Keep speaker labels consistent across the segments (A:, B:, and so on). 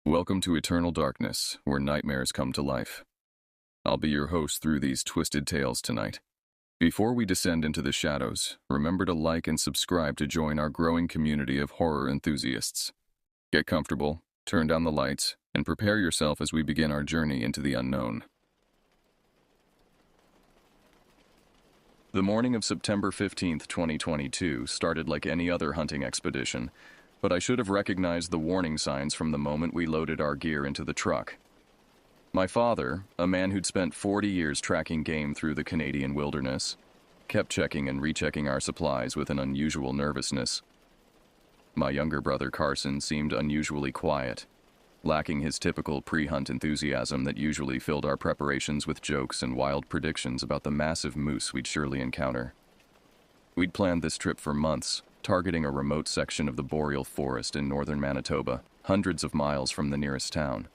A: Welcome to Eternal Darkness, where nightmares come to life. I'll be your host through these twisted tales tonight. Before we descend into the shadows, remember to like and subscribe to join our growing community of horror enthusiasts. Get comfortable, turn down the lights, and prepare yourself as we begin our journey into the unknown. The morning of September 15th, 2022 started like any other hunting expedition, but I should have recognized the warning signs from the moment we loaded our gear into the truck. My father, a man who'd spent 40 years tracking game through the Canadian wilderness, kept checking and rechecking our supplies with an unusual nervousness. My younger brother Carson seemed unusually quiet, lacking his typical pre-hunt enthusiasm that usually filled our preparations with jokes and wild predictions about the massive moose we'd surely encounter. We'd planned this trip for months, targeting a remote section of the boreal forest in northern Manitoba, hundreds of miles from the nearest town.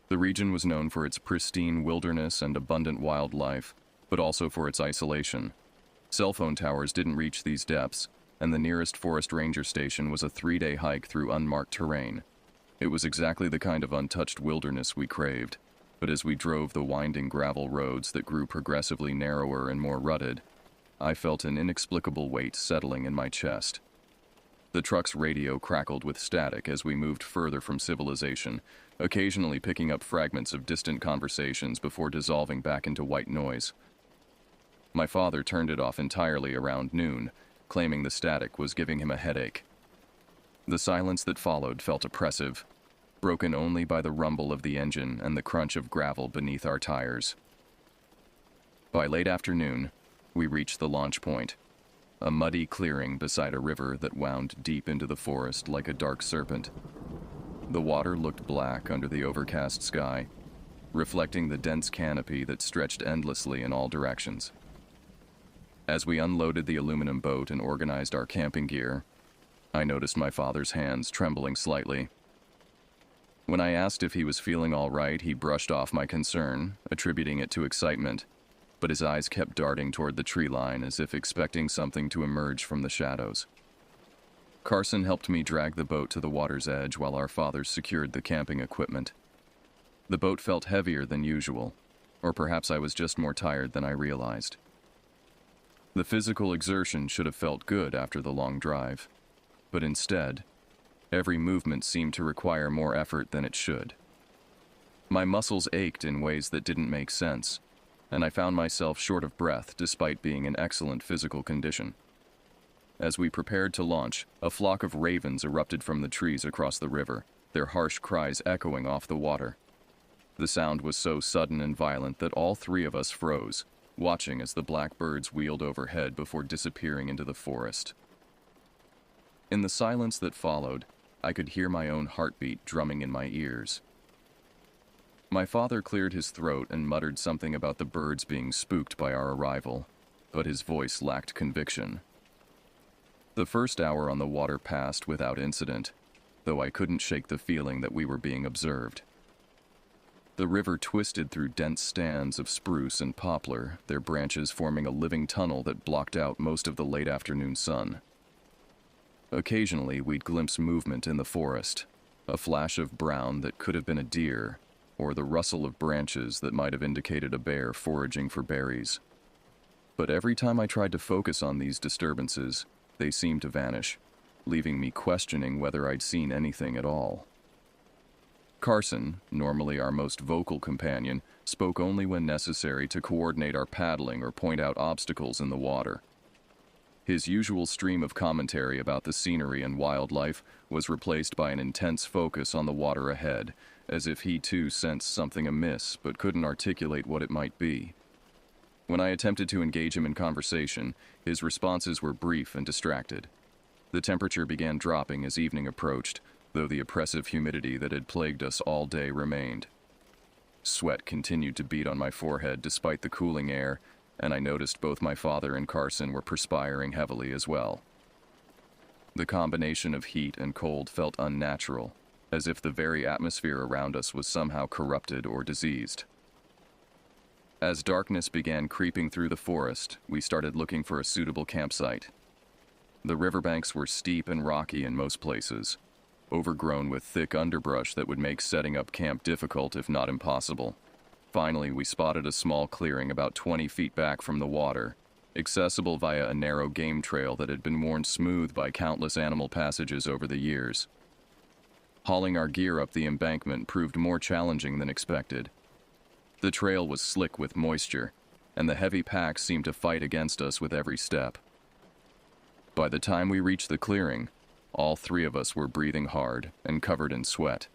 A: The region was known for its pristine wilderness and abundant wildlife, but also for its isolation. Cell phone towers didn't reach these depths, and the nearest forest ranger station was a 3-day hike through unmarked terrain. It was exactly the kind of untouched wilderness we craved, but as we drove the winding gravel roads that grew progressively narrower and more rutted, I felt an inexplicable weight settling in my chest. The truck's radio crackled with static as we moved further from civilization, occasionally picking up fragments of distant conversations before dissolving back into white noise. My father turned it off entirely around noon, claiming the static was giving him a headache. The silence that followed felt oppressive, broken only by the rumble of the engine and the crunch of gravel beneath our tires. By late afternoon, we reached the launch point, a muddy clearing beside a river that wound deep into the forest like a dark serpent. The water looked black under the overcast sky, reflecting the dense canopy that stretched endlessly in all directions. As we unloaded the aluminum boat and organized our camping gear, I noticed my father's hands trembling slightly. When I asked if he was feeling all right, he brushed off my concern, attributing it to excitement, but his eyes kept darting toward the tree line as if expecting something to emerge from the shadows. Carson helped me drag the boat to the water's edge while our fathers secured the camping equipment. The boat felt heavier than usual, or perhaps I was just more tired than I realized. The physical exertion should have felt good after the long drive, but instead, every movement seemed to require more effort than it should. My muscles ached in ways that didn't make sense, and I found myself short of breath despite being in excellent physical condition. As we prepared to launch, a flock of ravens erupted from the trees across the river, their harsh cries echoing off the water. The sound was so sudden and violent that all three of us froze, watching as the black birds wheeled overhead before disappearing into the forest. In the silence that followed, I could hear my own heartbeat drumming in my ears. My father cleared his throat and muttered something about the birds being spooked by our arrival, but his voice lacked conviction. The first hour on the water passed without incident, though I couldn't shake the feeling that we were being observed. The river twisted through dense stands of spruce and poplar, their branches forming a living tunnel that blocked out most of the late afternoon sun. Occasionally, we'd glimpse movement in the forest, a flash of brown that could have been a deer, or the rustle of branches that might have indicated a bear foraging for berries. But every time I tried to focus on these disturbances, they seemed to vanish, leaving me questioning whether I'd seen anything at all. Carson, normally our most vocal companion, spoke only when necessary to coordinate our paddling or point out obstacles in the water. His usual stream of commentary about the scenery and wildlife was replaced by an intense focus on the water ahead, as if he too sensed something amiss but couldn't articulate what it might be. When I attempted to engage him in conversation, his responses were brief and distracted. The temperature began dropping as evening approached, though the oppressive humidity that had plagued us all day remained. Sweat continued to beat on my forehead despite the cooling air, and I noticed both my father and Carson were perspiring heavily as well. The combination of heat and cold felt unnatural, as if the very atmosphere around us was somehow corrupted or diseased. As darkness began creeping through the forest, we started looking for a suitable campsite. The riverbanks were steep and rocky in most places, overgrown with thick underbrush that would make setting up camp difficult if not impossible. Finally, we spotted a small clearing about 20 feet back from the water, accessible via a narrow game trail that had been worn smooth by countless animal passages over the years. Hauling our gear up the embankment proved more challenging than expected. The trail was slick with moisture, and the heavy packs seemed to fight against us with every step. By the time we reached the clearing, all three of us were breathing hard and covered in sweat.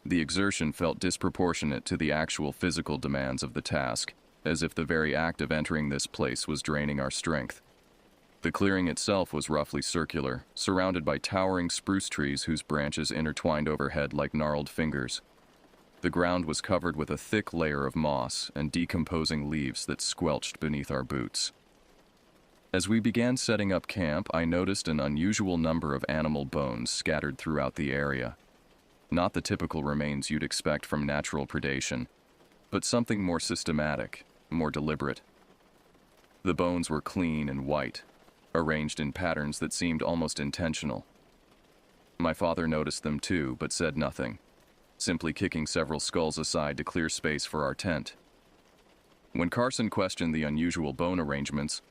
A: The exertion felt disproportionate to the actual physical demands of the task, as if the very act of entering this place was draining our strength. The clearing itself was roughly circular, surrounded by towering spruce trees whose branches intertwined overhead like gnarled fingers. The ground was covered with a thick layer of moss and decomposing leaves that squelched beneath our boots. As we began setting up camp, I noticed an unusual number of animal bones scattered throughout the area. Not the typical remains you'd expect from natural predation, but something more systematic, more deliberate. The bones were clean and white, arranged in patterns that seemed almost intentional. My father noticed them too, but said nothing, simply kicking several skulls aside to clear space for our tent. When Carson questioned the unusual bone arrangements,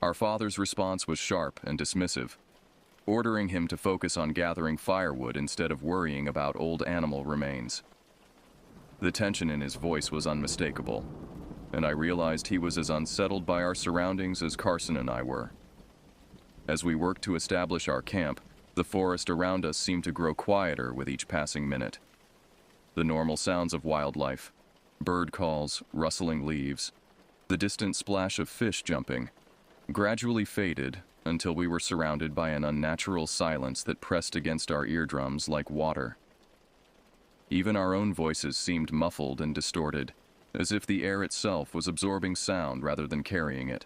A: our father's response was sharp and dismissive, ordering him to focus on gathering firewood instead of worrying about old animal remains. The tension in his voice was unmistakable, and I realized he was as unsettled by our surroundings as Carson and I were. As we worked to establish our camp, the forest around us seemed to grow quieter with each passing minute. The normal sounds of wildlife, bird calls, rustling leaves, the distant splash of fish jumping, gradually faded until we were surrounded by an unnatural silence that pressed against our eardrums like water. Even our own voices seemed muffled and distorted, as if the air itself was absorbing sound rather than carrying it.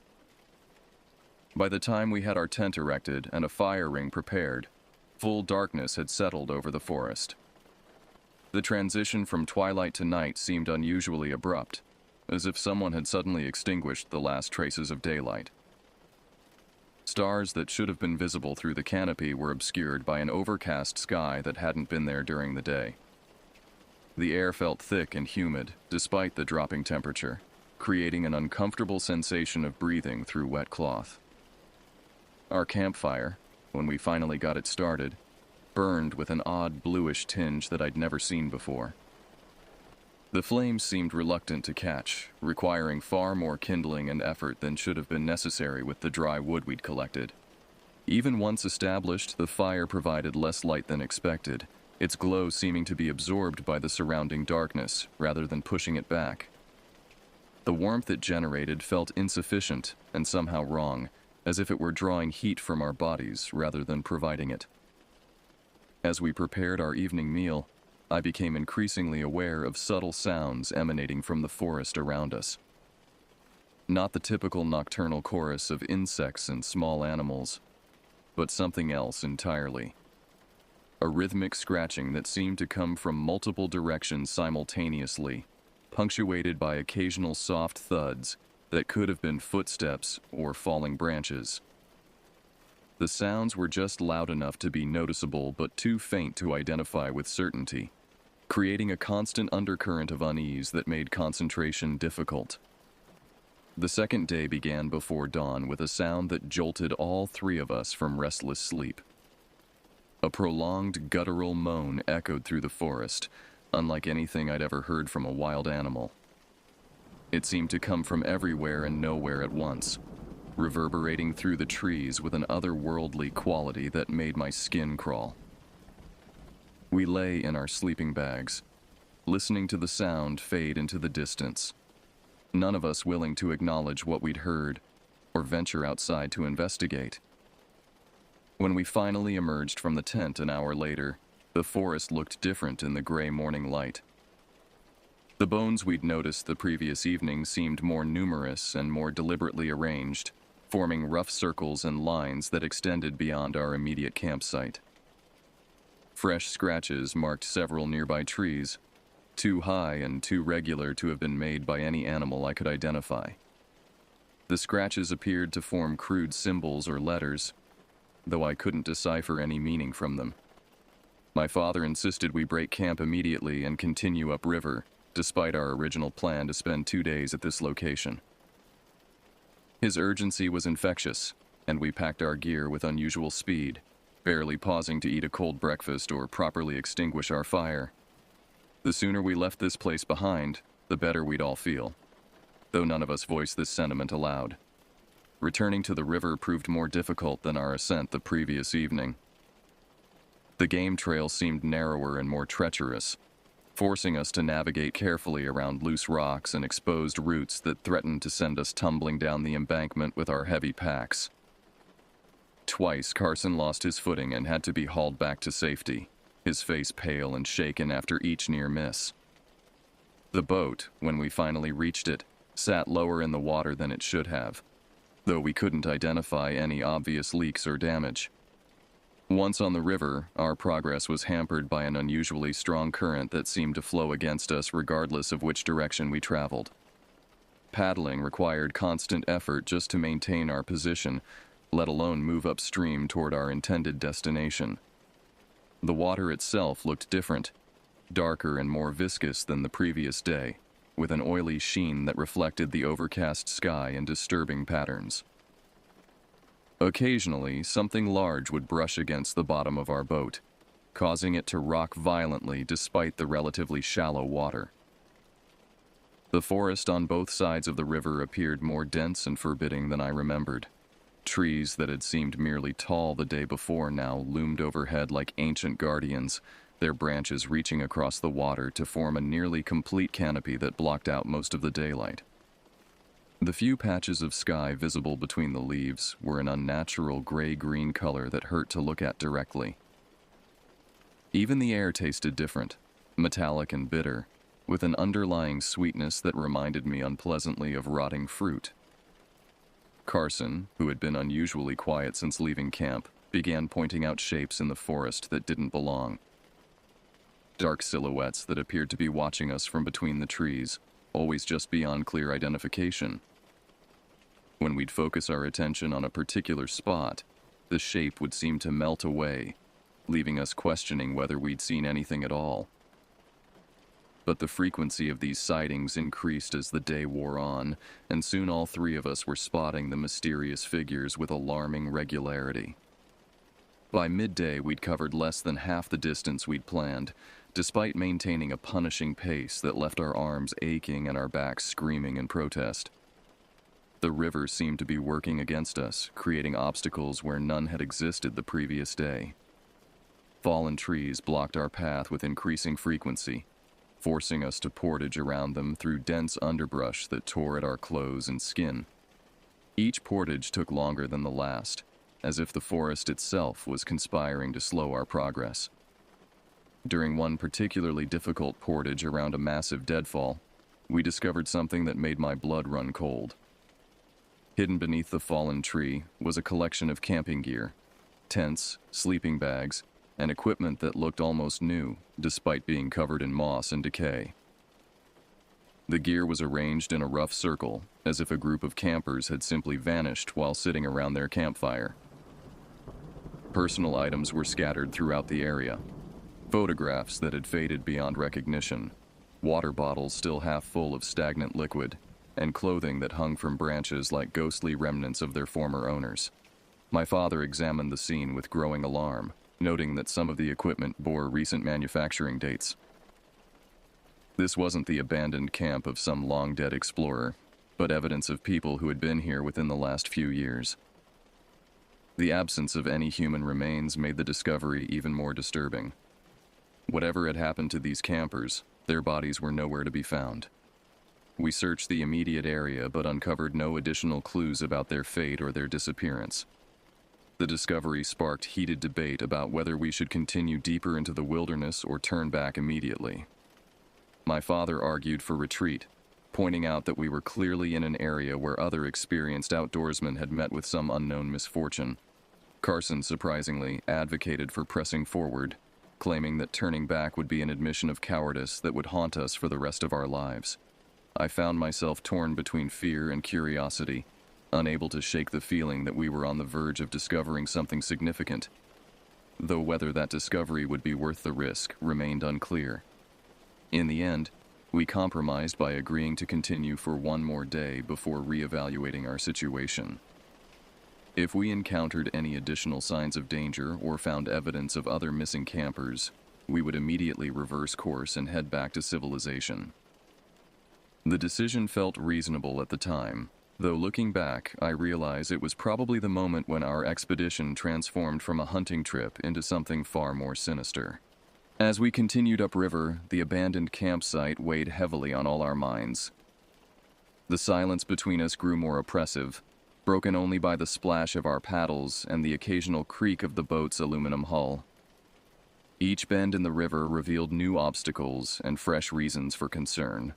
A: By the time we had our tent erected and a fire ring prepared, full darkness had settled over the forest. The transition from twilight to night seemed unusually abrupt, as if someone had suddenly extinguished the last traces of daylight. Stars that should have been visible through the canopy were obscured by an overcast sky that hadn't been there during the day. The air felt thick and humid, despite the dropping temperature, creating an uncomfortable sensation of breathing through wet cloth. Our campfire, when we finally got it started, burned with an odd bluish tinge that I'd never seen before. The flames seemed reluctant to catch, requiring far more kindling and effort than should have been necessary with the dry wood we'd collected. Even once established, the fire provided less light than expected, its glow seeming to be absorbed by the surrounding darkness rather than pushing it back. The warmth it generated felt insufficient and somehow wrong, as if it were drawing heat from our bodies rather than providing it. As we prepared our evening meal, I became increasingly aware of subtle sounds emanating from the forest around us. Not the typical nocturnal chorus of insects and small animals, but something else entirely. A rhythmic scratching that seemed to come from multiple directions simultaneously, punctuated by occasional soft thuds that could have been footsteps or falling branches. The sounds were just loud enough to be noticeable but too faint to identify with certainty, creating a constant undercurrent of unease that made concentration difficult. The second day began before dawn with a sound that jolted all three of us from restless sleep. A prolonged guttural moan echoed through the forest, unlike anything I'd ever heard from a wild animal. It seemed to come from everywhere and nowhere at once, reverberating through the trees with an otherworldly quality that made my skin crawl. We lay in our sleeping bags, listening to the sound fade into the distance, none of us willing to acknowledge what we'd heard or venture outside to investigate. When we finally emerged from the tent an hour later, the forest looked different in the gray morning light. The bones we'd noticed the previous evening seemed more numerous and more deliberately arranged, forming rough circles and lines that extended beyond our immediate campsite. Fresh scratches marked several nearby trees, too high and too regular to have been made by any animal I could identify. The scratches appeared to form crude symbols or letters, though I couldn't decipher any meaning from them. My father insisted we break camp immediately and continue upriver, despite our original plan to spend 2 days at this location. His urgency was infectious, and we packed our gear with unusual speed, barely pausing to eat a cold breakfast or properly extinguish our fire. The sooner we left this place behind, the better we'd all feel, though none of us voiced this sentiment aloud. Returning to the river proved more difficult than our ascent the previous evening. The game trail seemed narrower and more treacherous, forcing us to navigate carefully around loose rocks and exposed roots that threatened to send us tumbling down the embankment with our heavy packs. Twice, Carson lost his footing and had to be hauled back to safety, his face pale and shaken after each near miss. The boat, when we finally reached it, sat lower in the water than it should have, though we couldn't identify any obvious leaks or damage. Once on the river, our progress was hampered by an unusually strong current that seemed to flow against us regardless of which direction we traveled. Paddling required constant effort just to maintain our position, let alone move upstream toward our intended destination. The water itself looked different, darker and more viscous than the previous day, with an oily sheen that reflected the overcast sky in disturbing patterns. Occasionally, something large would brush against the bottom of our boat, causing it to rock violently despite the relatively shallow water. The forest on both sides of the river appeared more dense and forbidding than I remembered. Trees that had seemed merely tall the day before now loomed overhead like ancient guardians, their branches reaching across the water to form a nearly complete canopy that blocked out most of the daylight. The few patches of sky visible between the leaves were an unnatural gray-green color that hurt to look at directly. Even the air tasted different, metallic and bitter, with an underlying sweetness that reminded me unpleasantly of rotting fruit. Carson, who had been unusually quiet since leaving camp, began pointing out shapes in the forest that didn't belong. Dark silhouettes that appeared to be watching us from between the trees, always just beyond clear identification. When we'd focus our attention on a particular spot, the shape would seem to melt away, leaving us questioning whether we'd seen anything at all. But the frequency of these sightings increased as the day wore on, and soon all three of us were spotting the mysterious figures with alarming regularity. By midday, we'd covered less than half the distance we'd planned, despite maintaining a punishing pace that left our arms aching and our backs screaming in protest. The river seemed to be working against us, creating obstacles where none had existed the previous day. Fallen trees blocked our path with increasing frequency, forcing us to portage around them through dense underbrush that tore at our clothes and skin. Each portage took longer than the last, as if the forest itself was conspiring to slow our progress. During one particularly difficult portage around a massive deadfall, we discovered something that made my blood run cold. Hidden beneath the fallen tree was a collection of camping gear, tents, sleeping bags, and equipment that looked almost new, despite being covered in moss and decay. The gear was arranged in a rough circle, as if a group of campers had simply vanished while sitting around their campfire. Personal items were scattered throughout the area. Photographs that had faded beyond recognition, water bottles still half full of stagnant liquid, and clothing that hung from branches like ghostly remnants of their former owners. My father examined the scene with growing alarm, noting that some of the equipment bore recent manufacturing dates. This wasn't the abandoned camp of some long-dead explorer, but evidence of people who had been here within the last few years. The absence of any human remains made the discovery even more disturbing. Whatever had happened to these campers, their bodies were nowhere to be found. We searched the immediate area but uncovered no additional clues about their fate or their disappearance. The discovery sparked heated debate about whether we should continue deeper into the wilderness or turn back immediately. My father argued for retreat, pointing out that we were clearly in an area where other experienced outdoorsmen had met with some unknown misfortune. Carson, surprisingly, advocated for pressing forward, claiming that turning back would be an admission of cowardice that would haunt us for the rest of our lives. I found myself torn between fear and curiosity, unable to shake the feeling that we were on the verge of discovering something significant. though whether that discovery would be worth the risk remained unclear. In the end, we compromised by agreeing to continue for one more day before reevaluating our situation. If we encountered any additional signs of danger or found evidence of other missing campers, we would immediately reverse course and head back to civilization. The decision felt reasonable at the time, though looking back, I realize it was probably the moment when our expedition transformed from a hunting trip into something far more sinister. As we continued upriver, the abandoned campsite weighed heavily on all our minds. The silence between us grew more oppressive, broken only by the splash of our paddles and the occasional creak of the boat's aluminum hull. Each bend in the river revealed new obstacles and fresh reasons for concern.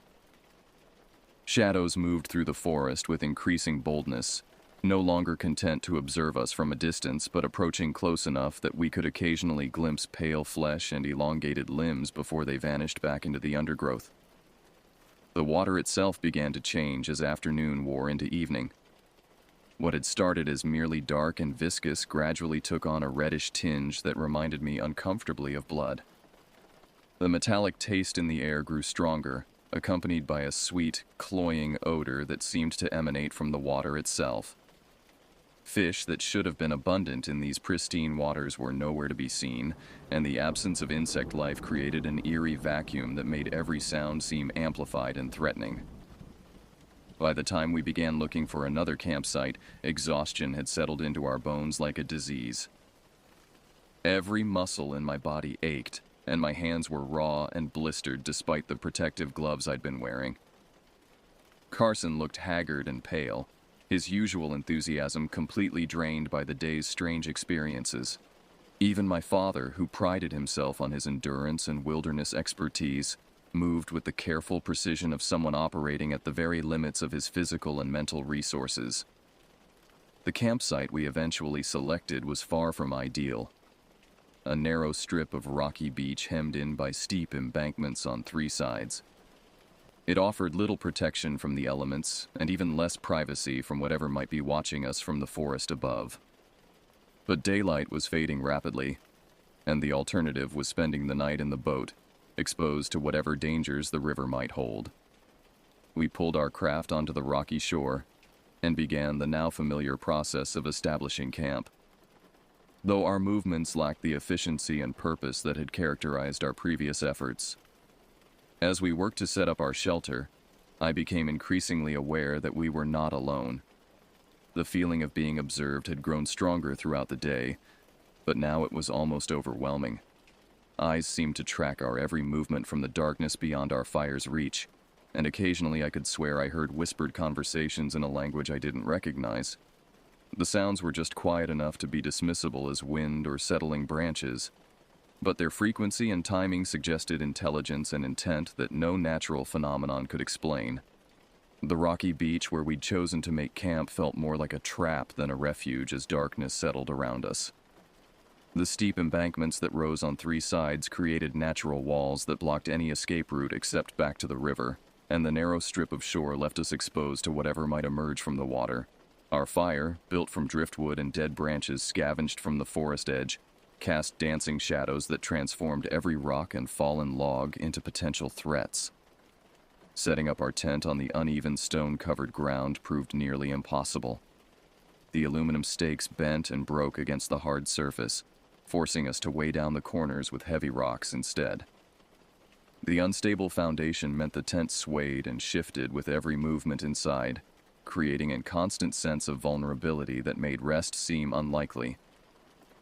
A: Shadows moved through the forest with increasing boldness, no longer content to observe us from a distance but approaching close enough that we could occasionally glimpse pale flesh and elongated limbs before they vanished back into the undergrowth. The water itself began to change as afternoon wore into evening. What had started as merely dark and viscous gradually took on a reddish tinge that reminded me uncomfortably of blood. The metallic taste in the air grew stronger, accompanied by a sweet, cloying odor that seemed to emanate from the water itself. Fish that should have been abundant in these pristine waters were nowhere to be seen, and the absence of insect life created an eerie vacuum that made every sound seem amplified and threatening. By the time we began looking for another campsite, exhaustion had settled into our bones like a disease. Every muscle in my body ached, and my hands were raw and blistered despite the protective gloves I'd been wearing. Carson looked haggard and pale, his usual enthusiasm completely drained by the day's strange experiences. Even my father, who prided himself on his endurance and wilderness expertise, moved with the careful precision of someone operating at the very limits of his physical and mental resources. The campsite we eventually selected was far from ideal. A narrow strip of rocky beach hemmed in by steep embankments on three sides. It offered little protection from the elements and even less privacy from whatever might be watching us from the forest above. But daylight was fading rapidly, and the alternative was spending the night in the boat, exposed to whatever dangers the river might hold. We pulled our craft onto the rocky shore and began the now familiar process of establishing camp. Though our movements lacked the efficiency and purpose that had characterized our previous efforts. As we worked to set up our shelter, I became increasingly aware that we were not alone. The feeling of being observed had grown stronger throughout the day, but now it was almost overwhelming. Eyes seemed to track our every movement from the darkness beyond our fire's reach, and occasionally I could swear I heard whispered conversations in a language I didn't recognize. The sounds were just quiet enough to be dismissible as wind or settling branches, but their frequency and timing suggested intelligence and intent that no natural phenomenon could explain. The rocky beach where we'd chosen to make camp felt more like a trap than a refuge as darkness settled around us. The steep embankments that rose on three sides created natural walls that blocked any escape route except back to the river, and the narrow strip of shore left us exposed to whatever might emerge from the water. Our fire, built from driftwood and dead branches scavenged from the forest edge, cast dancing shadows that transformed every rock and fallen log into potential threats. Setting up our tent on the uneven stone-covered ground proved nearly impossible. The aluminum stakes bent and broke against the hard surface, forcing us to weigh down the corners with heavy rocks instead. The unstable foundation meant the tent swayed and shifted with every movement inside, creating a constant sense of vulnerability that made rest seem unlikely.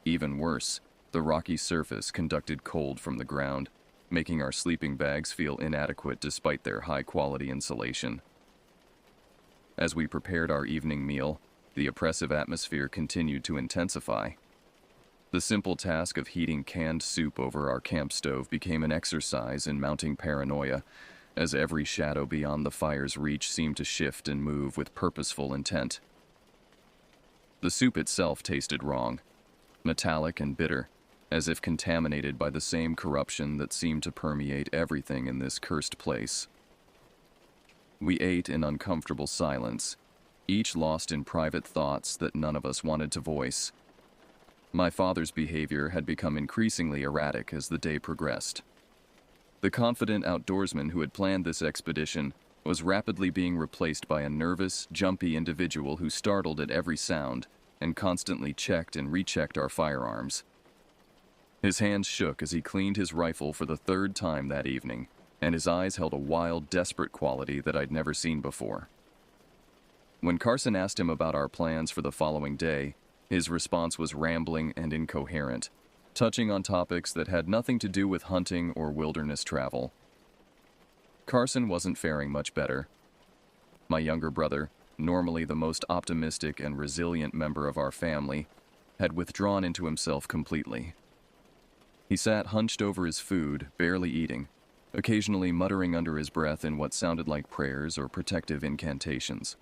A: Even worse, the rocky surface conducted cold from the ground, making our sleeping bags feel inadequate despite their high-quality insulation. As we prepared our evening meal, the oppressive atmosphere continued to intensify. The simple task of heating canned soup over our camp stove became an exercise in mounting paranoia, as every shadow beyond the fire's reach seemed to shift and move with purposeful intent. The soup itself tasted wrong, metallic and bitter, as if contaminated by the same corruption that seemed to permeate everything in this cursed place. We ate in uncomfortable silence, each lost in private thoughts that none of us wanted to voice. My father's behavior had become increasingly erratic as the day progressed. The confident outdoorsman who had planned this expedition was rapidly being replaced by a nervous, jumpy individual who startled at every sound and constantly checked and rechecked our firearms. His hands shook as he cleaned his rifle for the third time that evening, and his eyes held a wild, desperate quality that I'd never seen before. When Carson asked him about our plans for the following day, his response was rambling and incoherent, touching on topics that had nothing to do with hunting or wilderness travel. Carson wasn't faring much better. My younger brother, normally the most optimistic and resilient member of our family, had withdrawn into himself completely. He sat hunched over his food, barely eating, occasionally muttering under his breath in what sounded like prayers or protective incantations.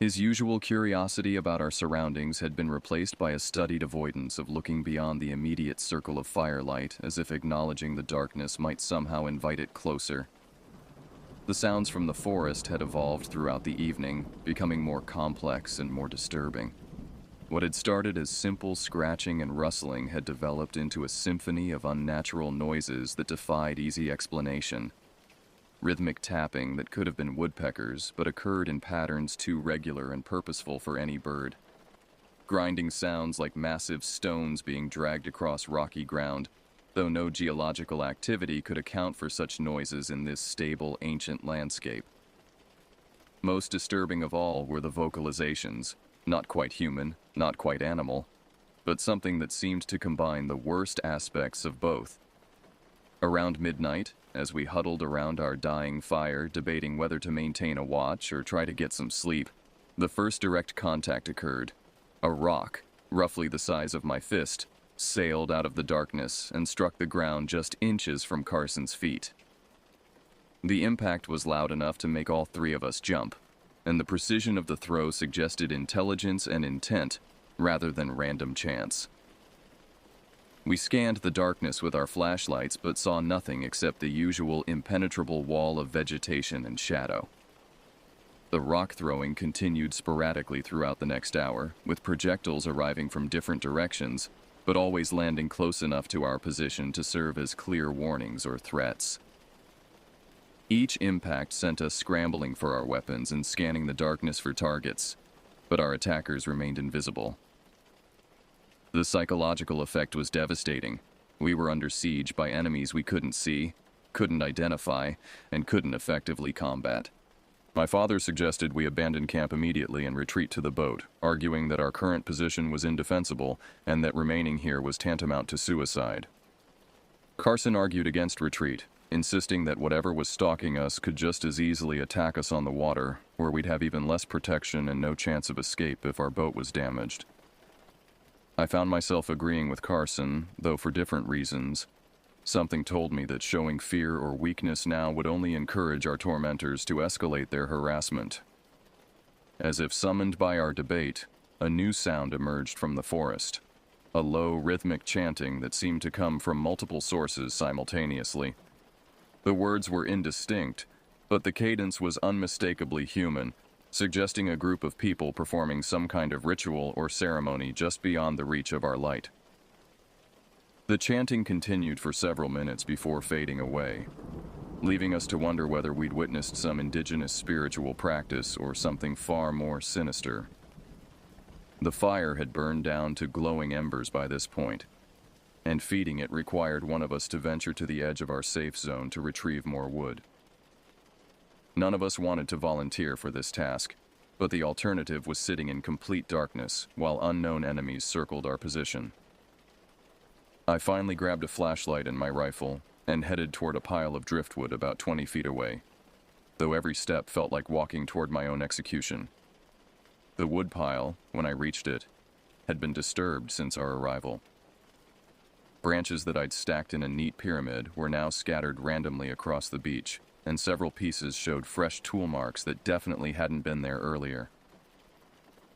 A: His usual curiosity about our surroundings had been replaced by a studied avoidance of looking beyond the immediate circle of firelight, as if acknowledging the darkness might somehow invite it closer. The sounds from the forest had evolved throughout the evening, becoming more complex and more disturbing. What had started as simple scratching and rustling had developed into a symphony of unnatural noises that defied easy explanation. Rhythmic tapping that could have been woodpeckers, but occurred in patterns too regular and purposeful for any bird. Grinding sounds like massive stones being dragged across rocky ground, though no geological activity could account for such noises in this stable, ancient landscape. Most disturbing of all were the vocalizations, not quite human, not quite animal, but something that seemed to combine the worst aspects of both. Around midnight, as we huddled around our dying fire, debating whether to maintain a watch or try to get some sleep, the first direct contact occurred. A rock, roughly the size of my fist, sailed out of the darkness and struck the ground just inches from Carson's feet. The impact was loud enough to make all three of us jump, and the precision of the throw suggested intelligence and intent rather than random chance. We scanned the darkness with our flashlights but saw nothing except the usual impenetrable wall of vegetation and shadow. The rock throwing continued sporadically throughout the next hour, with projectiles arriving from different directions, but always landing close enough to our position to serve as clear warnings or threats. Each impact sent us scrambling for our weapons and scanning the darkness for targets, but our attackers remained invisible. The psychological effect was devastating. We were under siege by enemies we couldn't see, couldn't identify, and couldn't effectively combat. My father suggested we abandon camp immediately and retreat to the boat, arguing that our current position was indefensible and that remaining here was tantamount to suicide. Carson argued against retreat, insisting that whatever was stalking us could just as easily attack us on the water, where we'd have even less protection and no chance of escape if our boat was damaged. I found myself agreeing with Carson, though for different reasons. Something told me that showing fear or weakness now would only encourage our tormentors to escalate their harassment. As if summoned by our debate, a new sound emerged from the forest, a low, rhythmic chanting that seemed to come from multiple sources simultaneously. The words were indistinct, but the cadence was unmistakably human, suggesting a group of people performing some kind of ritual or ceremony just beyond the reach of our light. The chanting continued for several minutes before fading away, leaving us to wonder whether we'd witnessed some indigenous spiritual practice or something far more sinister. The fire had burned down to glowing embers by this point, and feeding it required one of us to venture to the edge of our safe zone to retrieve more wood. None of us wanted to volunteer for this task, but the alternative was sitting in complete darkness while unknown enemies circled our position. I finally grabbed a flashlight and my rifle and headed toward a pile of driftwood about 20 feet away, though every step felt like walking toward my own execution. The wood pile, when I reached it, had been disturbed since our arrival. Branches that I'd stacked in a neat pyramid were now scattered randomly across the beach, and several pieces showed fresh tool marks that definitely hadn't been there earlier.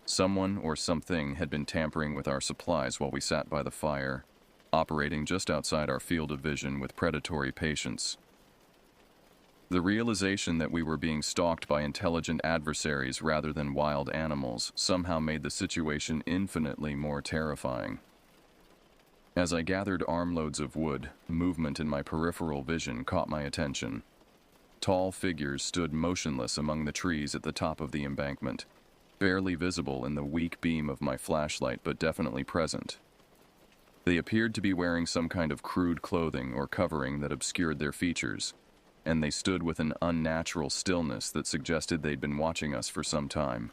A: Someone or something had been tampering with our supplies while we sat by the fire, operating just outside our field of vision with predatory patience. The realization that we were being stalked by intelligent adversaries rather than wild animals somehow made the situation infinitely more terrifying. As I gathered armloads of wood, movement in my peripheral vision caught my attention. Tall figures stood motionless among the trees at the top of the embankment, barely visible in the weak beam of my flashlight, but definitely present. They appeared to be wearing some kind of crude clothing or covering that obscured their features, and they stood with an unnatural stillness that suggested they'd been watching us for some time.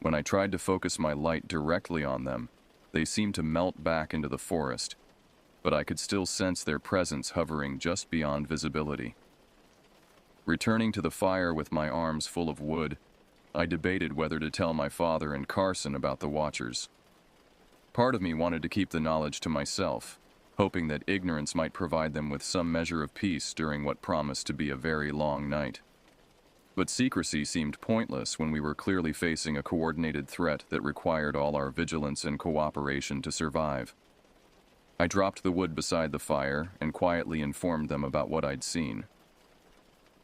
A: When I tried to focus my light directly on them, they seemed to melt back into the forest, but I could still sense their presence hovering just beyond visibility. Returning to the fire with my arms full of wood, I debated whether to tell my father and Carson about the watchers. Part of me wanted to keep the knowledge to myself, hoping that ignorance might provide them with some measure of peace during what promised to be a very long night. But secrecy seemed pointless when we were clearly facing a coordinated threat that required all our vigilance and cooperation to survive. I dropped the wood beside the fire and quietly informed them about what I'd seen.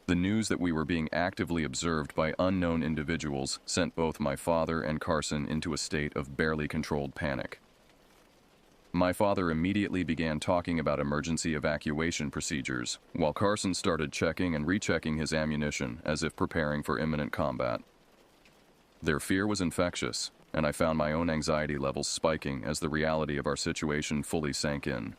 A: The news that we were being actively observed by unknown individuals sent both my father and Carson into a state of barely controlled panic. My father immediately began talking about emergency evacuation procedures, while Carson started checking and rechecking his ammunition as if preparing for imminent combat. Their fear was infectious, and I found my own anxiety levels spiking as the reality of our situation fully sank in.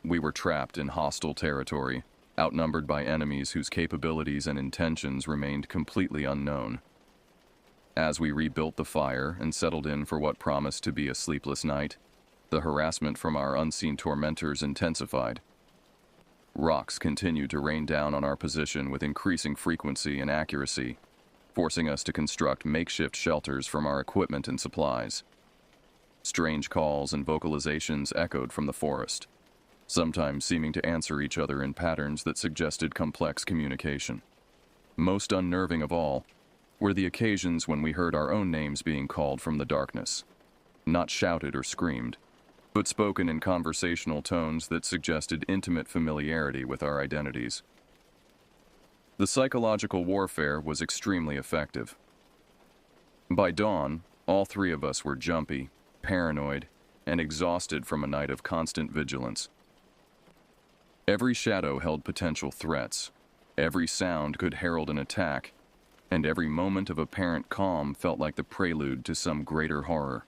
A: We were trapped in hostile territory, outnumbered by enemies whose capabilities and intentions remained completely unknown. As we rebuilt the fire and settled in for what promised to be a sleepless night, the harassment from our unseen tormentors intensified. Rocks continued to rain down on our position with increasing frequency and accuracy, forcing us to construct makeshift shelters from our equipment and supplies. Strange calls and vocalizations echoed from the forest, sometimes seeming to answer each other in patterns that suggested complex communication. Most unnerving of all were the occasions when we heard our own names being called from the darkness, not shouted or screamed, but spoken in conversational tones that suggested intimate familiarity with our identities. The psychological warfare was extremely effective. By dawn, all three of us were jumpy, paranoid, and exhausted from a night of constant vigilance. Every shadow held potential threats, every sound could herald an attack, and every moment of apparent calm felt like the prelude to some greater horror.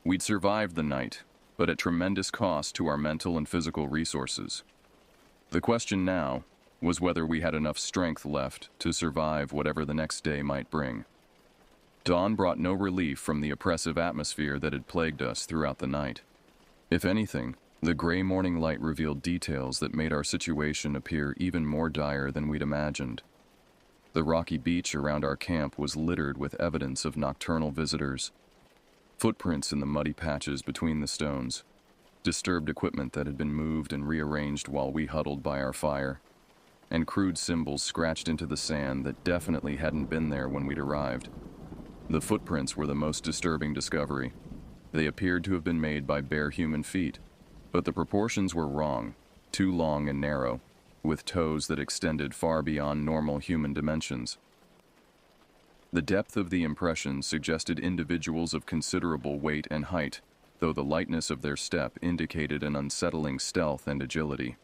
A: We'd survived the night, but at tremendous cost to our mental and physical resources. The question now was whether we had enough strength left to survive whatever the next day might bring. Dawn brought no relief from the oppressive atmosphere that had plagued us throughout the night. If anything, the gray morning light revealed details that made our situation appear even more dire than we'd imagined. The rocky beach around our camp was littered with evidence of nocturnal visitors. Footprints in the muddy patches between the stones, disturbed equipment that had been moved and rearranged while we huddled by our fire, and crude symbols scratched into the sand that definitely hadn't been there when we'd arrived. The footprints were the most disturbing discovery. They appeared to have been made by bare human feet, but the proportions were wrong, too long and narrow, with toes that extended far beyond normal human dimensions. The depth of the impressions suggested individuals of considerable weight and height, though the lightness of their step indicated an unsettling stealth and agility.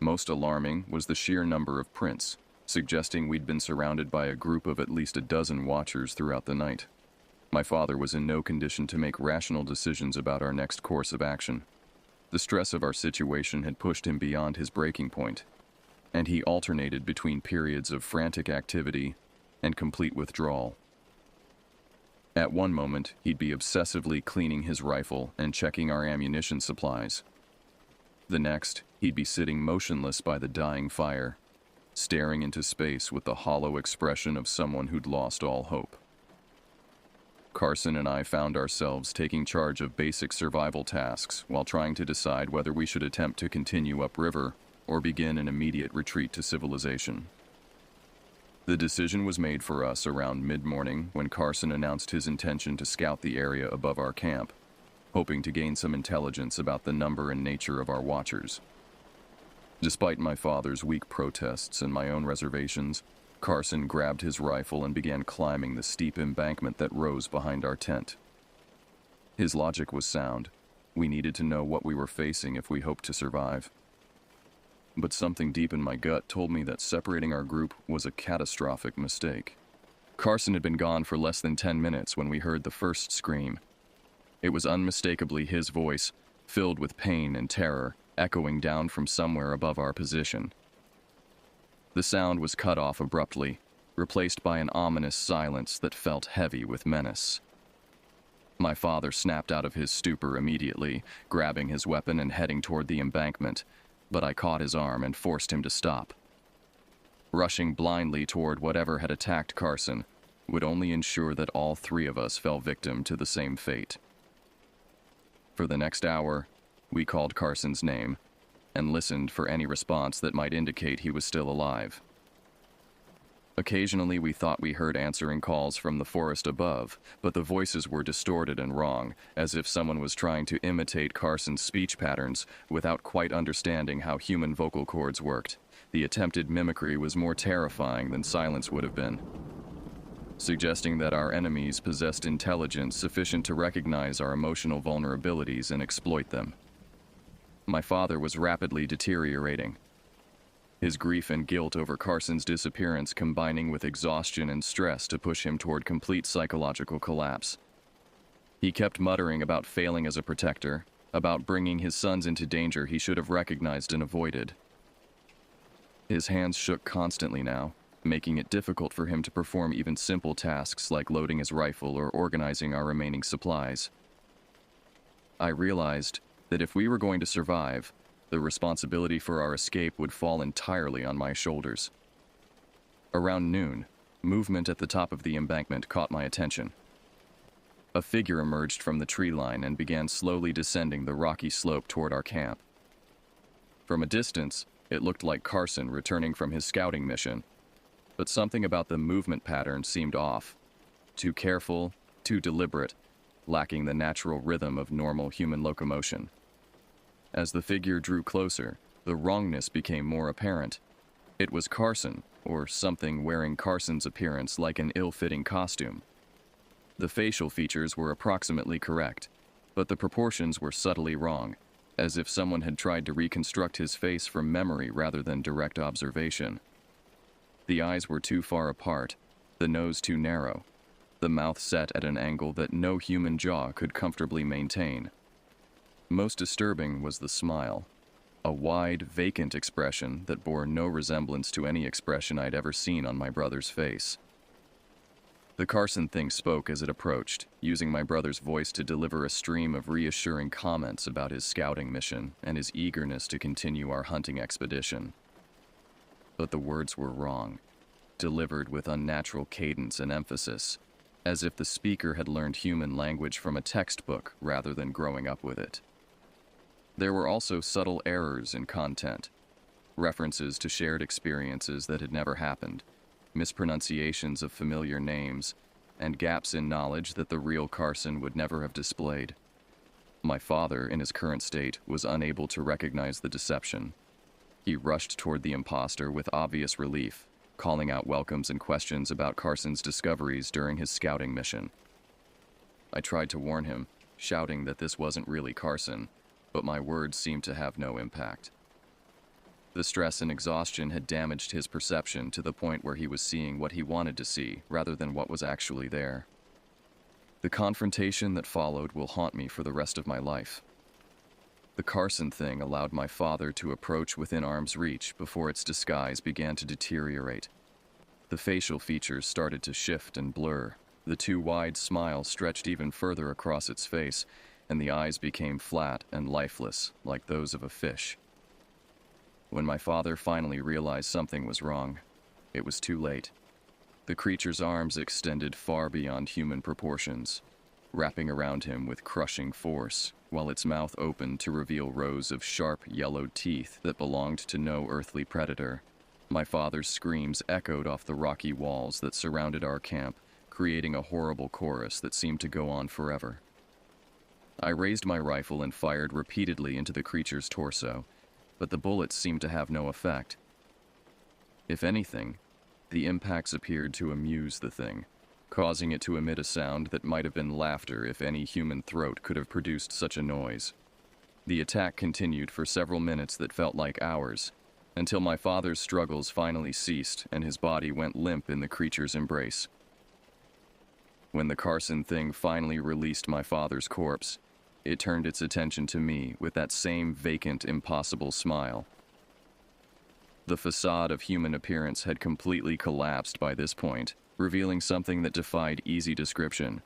A: Most alarming was the sheer number of prints, suggesting we'd been surrounded by a group of at least a dozen watchers throughout the night. My father was in no condition to make rational decisions about our next course of action. The stress of our situation had pushed him beyond his breaking point, and he alternated between periods of frantic activity and complete withdrawal. At one moment, he'd be obsessively cleaning his rifle and checking our ammunition supplies. The next, he'd be sitting motionless by the dying fire, staring into space with the hollow expression of someone who'd lost all hope. Carson and I found ourselves taking charge of basic survival tasks while trying to decide whether we should attempt to continue upriver or begin an immediate retreat to civilization. The decision was made for us around mid-morning when Carson announced his intention to scout the area above our camp, hoping to gain some intelligence about the number and nature of our watchers. Despite my father's weak protests and my own reservations, Carson grabbed his rifle and began climbing the steep embankment that rose behind our tent. His logic was sound. We needed to know what we were facing if we hoped to survive. But something deep in my gut told me that separating our group was a catastrophic mistake. Carson had been gone for less than 10 minutes when we heard the first scream. It was unmistakably his voice, filled with pain and terror, echoing down from somewhere above our position. The sound was cut off abruptly, replaced by an ominous silence that felt heavy with menace. My father snapped out of his stupor immediately, grabbing his weapon and heading toward the embankment, but I caught his arm and forced him to stop. Rushing blindly toward whatever had attacked Carson would only ensure that all three of us fell victim to the same fate. For the next hour, we called Carson's name and listened for any response that might indicate he was still alive. Occasionally, we thought we heard answering calls from the forest above, but the voices were distorted and wrong, as if someone was trying to imitate Carson's speech patterns without quite understanding how human vocal cords worked. The attempted mimicry was more terrifying than silence would have been, suggesting that our enemies possessed intelligence sufficient to recognize our emotional vulnerabilities and exploit them. My father was rapidly deteriorating, his grief and guilt over Carson's disappearance combining with exhaustion and stress to push him toward complete psychological collapse. He kept muttering about failing as a protector, about bringing his sons into danger he should have recognized and avoided. His hands shook constantly now, making it difficult for him to perform even simple tasks like loading his rifle or organizing our remaining supplies. I realized that if we were going to survive, the responsibility for our escape would fall entirely on my shoulders. Around noon, movement at the top of the embankment caught my attention. A figure emerged from the tree line and began slowly descending the rocky slope toward our camp. From a distance, it looked like Carson returning from his scouting mission, but something about the movement pattern seemed off. Too careful, too deliberate, lacking the natural rhythm of normal human locomotion. As the figure drew closer, the wrongness became more apparent. It was Carson, or something wearing Carson's appearance like an ill-fitting costume. The facial features were approximately correct, but the proportions were subtly wrong, as if someone had tried to reconstruct his face from memory rather than direct observation. The eyes were too far apart, the nose too narrow, the mouth set at an angle that no human jaw could comfortably maintain. Most disturbing was the smile, a wide, vacant expression that bore no resemblance to any expression I'd ever seen on my brother's face. The Carson thing spoke as it approached, using my brother's voice to deliver a stream of reassuring comments about his scouting mission and his eagerness to continue our hunting expedition. But the words were wrong, delivered with unnatural cadence and emphasis, as if the speaker had learned human language from a textbook rather than growing up with it. There were also subtle errors in content, references to shared experiences that had never happened, mispronunciations of familiar names, and gaps in knowledge that the real Carson would never have displayed. My father, in his current state, was unable to recognize the deception. He rushed toward the imposter with obvious relief, calling out welcomes and questions about Carson's discoveries during his scouting mission. I tried to warn him, shouting that this wasn't really Carson, but my words seemed to have no impact. The stress and exhaustion had damaged his perception to the point where he was seeing what he wanted to see rather than what was actually there. The confrontation that followed will haunt me for the rest of my life. The Carson thing allowed my father to approach within arm's reach before its disguise began to deteriorate. The facial features started to shift and blur. The too wide smile stretched even further across its face, and the eyes became flat and lifeless, like those of a fish. When my father finally realized something was wrong, it was too late. The creature's arms extended far beyond human proportions, wrapping around him with crushing force, while its mouth opened to reveal rows of sharp, yellowed teeth that belonged to no earthly predator. My father's screams echoed off the rocky walls that surrounded our camp, creating a horrible chorus that seemed to go on forever. I raised my rifle and fired repeatedly into the creature's torso, but the bullets seemed to have no effect. If anything, the impacts appeared to amuse the thing, causing it to emit a sound that might have been laughter if any human throat could have produced such a noise. The attack continued for several minutes that felt like hours, until my father's struggles finally ceased and his body went limp in the creature's embrace. When the Carson thing finally released my father's corpse, it turned its attention to me with that same vacant, impossible smile. The facade of human appearance had completely collapsed by this point, revealing something that defied easy description.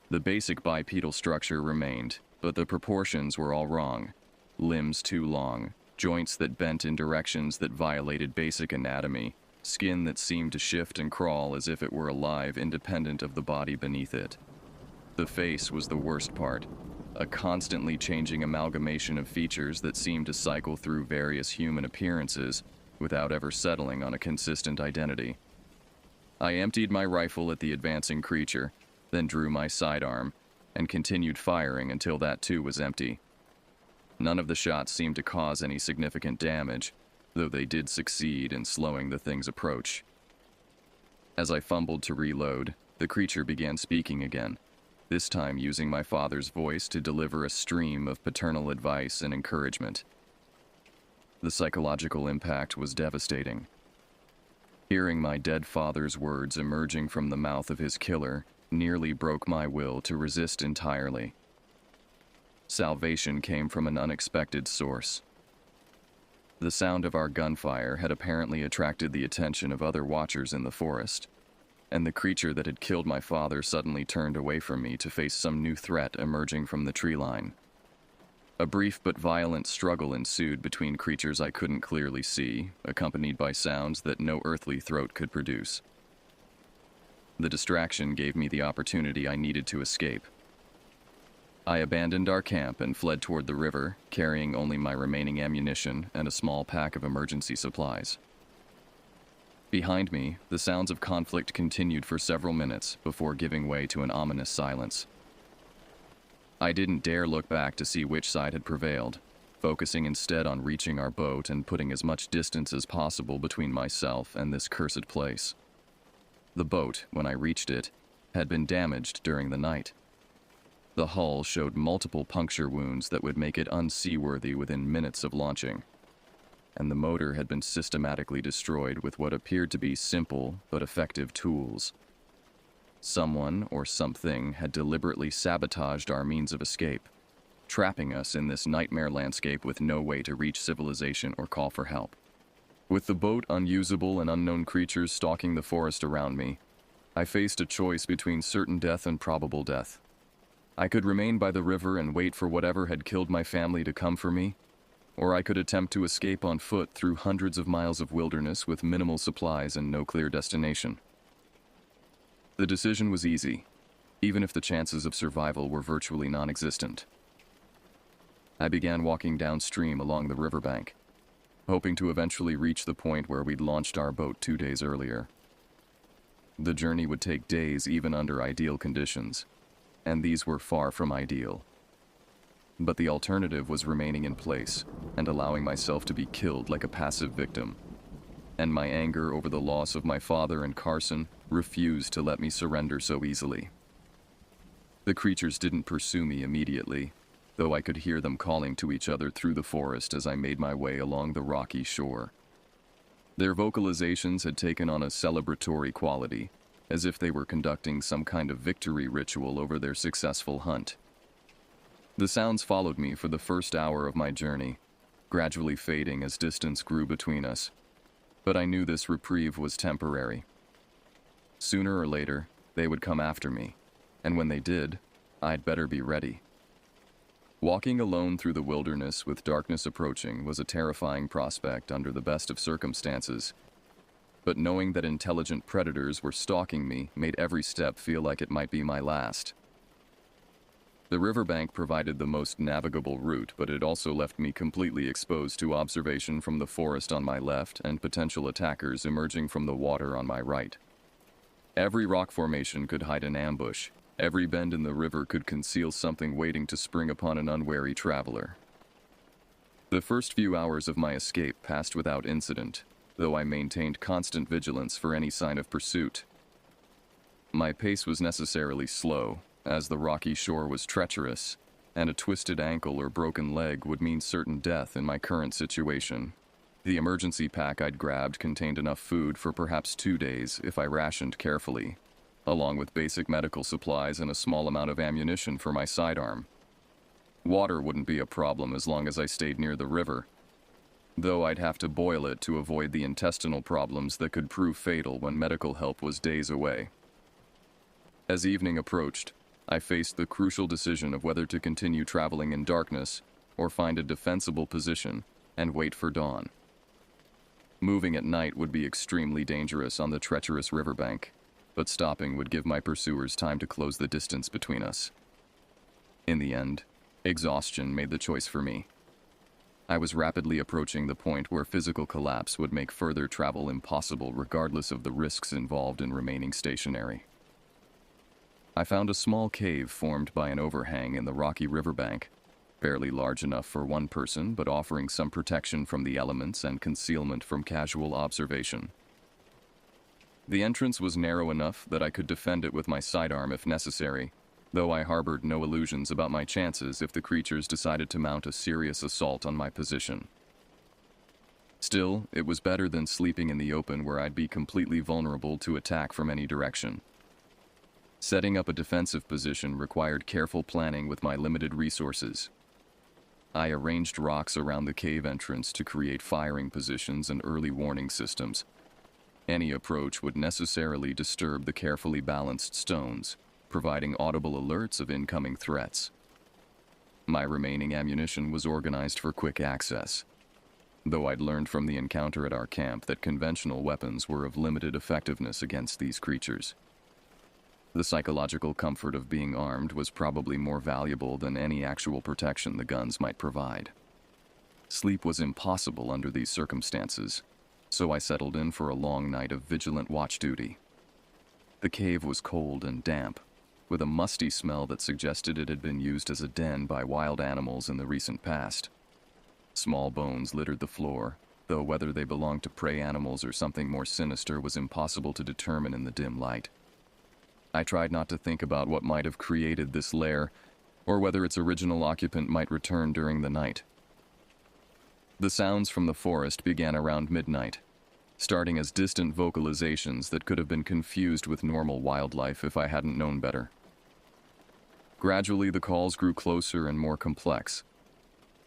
A: The basic bipedal structure remained, but the proportions were all wrong. Limbs too long, joints that bent in directions that violated basic anatomy, skin that seemed to shift and crawl as if it were alive independent of the body beneath it. The face was the worst part, a constantly changing amalgamation of features that seemed to cycle through various human appearances without ever settling on a consistent identity. I emptied my rifle at the advancing creature, then drew my sidearm, and continued firing until that too was empty. None of the shots seemed to cause any significant damage, though they did succeed in slowing the thing's approach. As I fumbled to reload, the creature began speaking again, this time using my father's voice to deliver a stream of paternal advice and encouragement. The psychological impact was devastating. Hearing my dead father's words emerging from the mouth of his killer nearly broke my will to resist entirely. Salvation came from an unexpected source. The sound of our gunfire had apparently attracted the attention of other watchers in the forest, and the creature that had killed my father suddenly turned away from me to face some new threat emerging from the tree line. A brief but violent struggle ensued between creatures I couldn't clearly see, accompanied by sounds that no earthly throat could produce. The distraction gave me the opportunity I needed to escape. I abandoned our camp and fled toward the river, carrying only my remaining ammunition and a small pack of emergency supplies. Behind me, the sounds of conflict continued for several minutes before giving way to an ominous silence. I didn't dare look back to see which side had prevailed, focusing instead on reaching our boat and putting as much distance as possible between myself and this cursed place. The boat, when I reached it, had been damaged during the night. The hull showed multiple puncture wounds that would make it unseaworthy within minutes of launching, and the motor had been systematically destroyed with what appeared to be simple but effective tools. Someone or something had deliberately sabotaged our means of escape, trapping us in this nightmare landscape with no way to reach civilization or call for help. With the boat unusable and unknown creatures stalking the forest around me, I faced a choice between certain death and probable death. I could remain by the river and wait for whatever had killed my family to come for me, or I could attempt to escape on foot through hundreds of miles of wilderness with minimal supplies and no clear destination. The decision was easy, even if the chances of survival were virtually non-existent. I began walking downstream along the riverbank, hoping to eventually reach the point where we'd launched our boat 2 days earlier. The journey would take days even under ideal conditions, and these were far from ideal. But the alternative was remaining in place and allowing myself to be killed like a passive victim. And my anger over the loss of my father and Carson refused to let me surrender so easily. The creatures didn't pursue me immediately, though I could hear them calling to each other through the forest as I made my way along the rocky shore. Their vocalizations had taken on a celebratory quality, as if they were conducting some kind of victory ritual over their successful hunt. The sounds followed me for the first hour of my journey, gradually fading as distance grew between us. But I knew this reprieve was temporary. Sooner or later, they would come after me, and when they did, I'd better be ready. Walking alone through the wilderness with darkness approaching was a terrifying prospect under the best of circumstances, but knowing that intelligent predators were stalking me made every step feel like it might be my last. The riverbank provided the most navigable route, but it also left me completely exposed to observation from the forest on my left and potential attackers emerging from the water on my right. Every rock formation could hide an ambush. Every bend in the river could conceal something waiting to spring upon an unwary traveler. The first few hours of my escape passed without incident, though I maintained constant vigilance for any sign of pursuit. My pace was necessarily slow, as the rocky shore was treacherous, and a twisted ankle or broken leg would mean certain death in my current situation. The emergency pack I'd grabbed contained enough food for perhaps 2 days if I rationed carefully, along with basic medical supplies and a small amount of ammunition for my sidearm. Water wouldn't be a problem as long as I stayed near the river, though I'd have to boil it to avoid the intestinal problems that could prove fatal when medical help was days away. As evening approached, I faced the crucial decision of whether to continue traveling in darkness or find a defensible position and wait for dawn. Moving at night would be extremely dangerous on the treacherous riverbank, but stopping would give my pursuers time to close the distance between us. In the end, exhaustion made the choice for me. I was rapidly approaching the point where physical collapse would make further travel impossible regardless of the risks involved in remaining stationary. I found a small cave formed by an overhang in the rocky riverbank, barely large enough for one person but offering some protection from the elements and concealment from casual observation. The entrance was narrow enough that I could defend it with my sidearm if necessary, though I harbored no illusions about my chances if the creatures decided to mount a serious assault on my position. Still, it was better than sleeping in the open where I'd be completely vulnerable to attack from any direction. Setting up a defensive position required careful planning with my limited resources. I arranged rocks around the cave entrance to create firing positions and early warning systems. Any approach would necessarily disturb the carefully balanced stones, providing audible alerts of incoming threats. My remaining ammunition was organized for quick access, though I'd learned from the encounter at our camp that conventional weapons were of limited effectiveness against these creatures. The psychological comfort of being armed was probably more valuable than any actual protection the guns might provide. Sleep was impossible under these circumstances, so I settled in for a long night of vigilant watch duty. The cave was cold and damp, with a musty smell that suggested it had been used as a den by wild animals in the recent past. Small bones littered the floor, though whether they belonged to prey animals or something more sinister was impossible to determine in the dim light. I tried not to think about what might have created this lair, or whether its original occupant might return during the night. The sounds from the forest began around midnight, starting as distant vocalizations that could have been confused with normal wildlife if I hadn't known better. Gradually, the calls grew closer and more complex,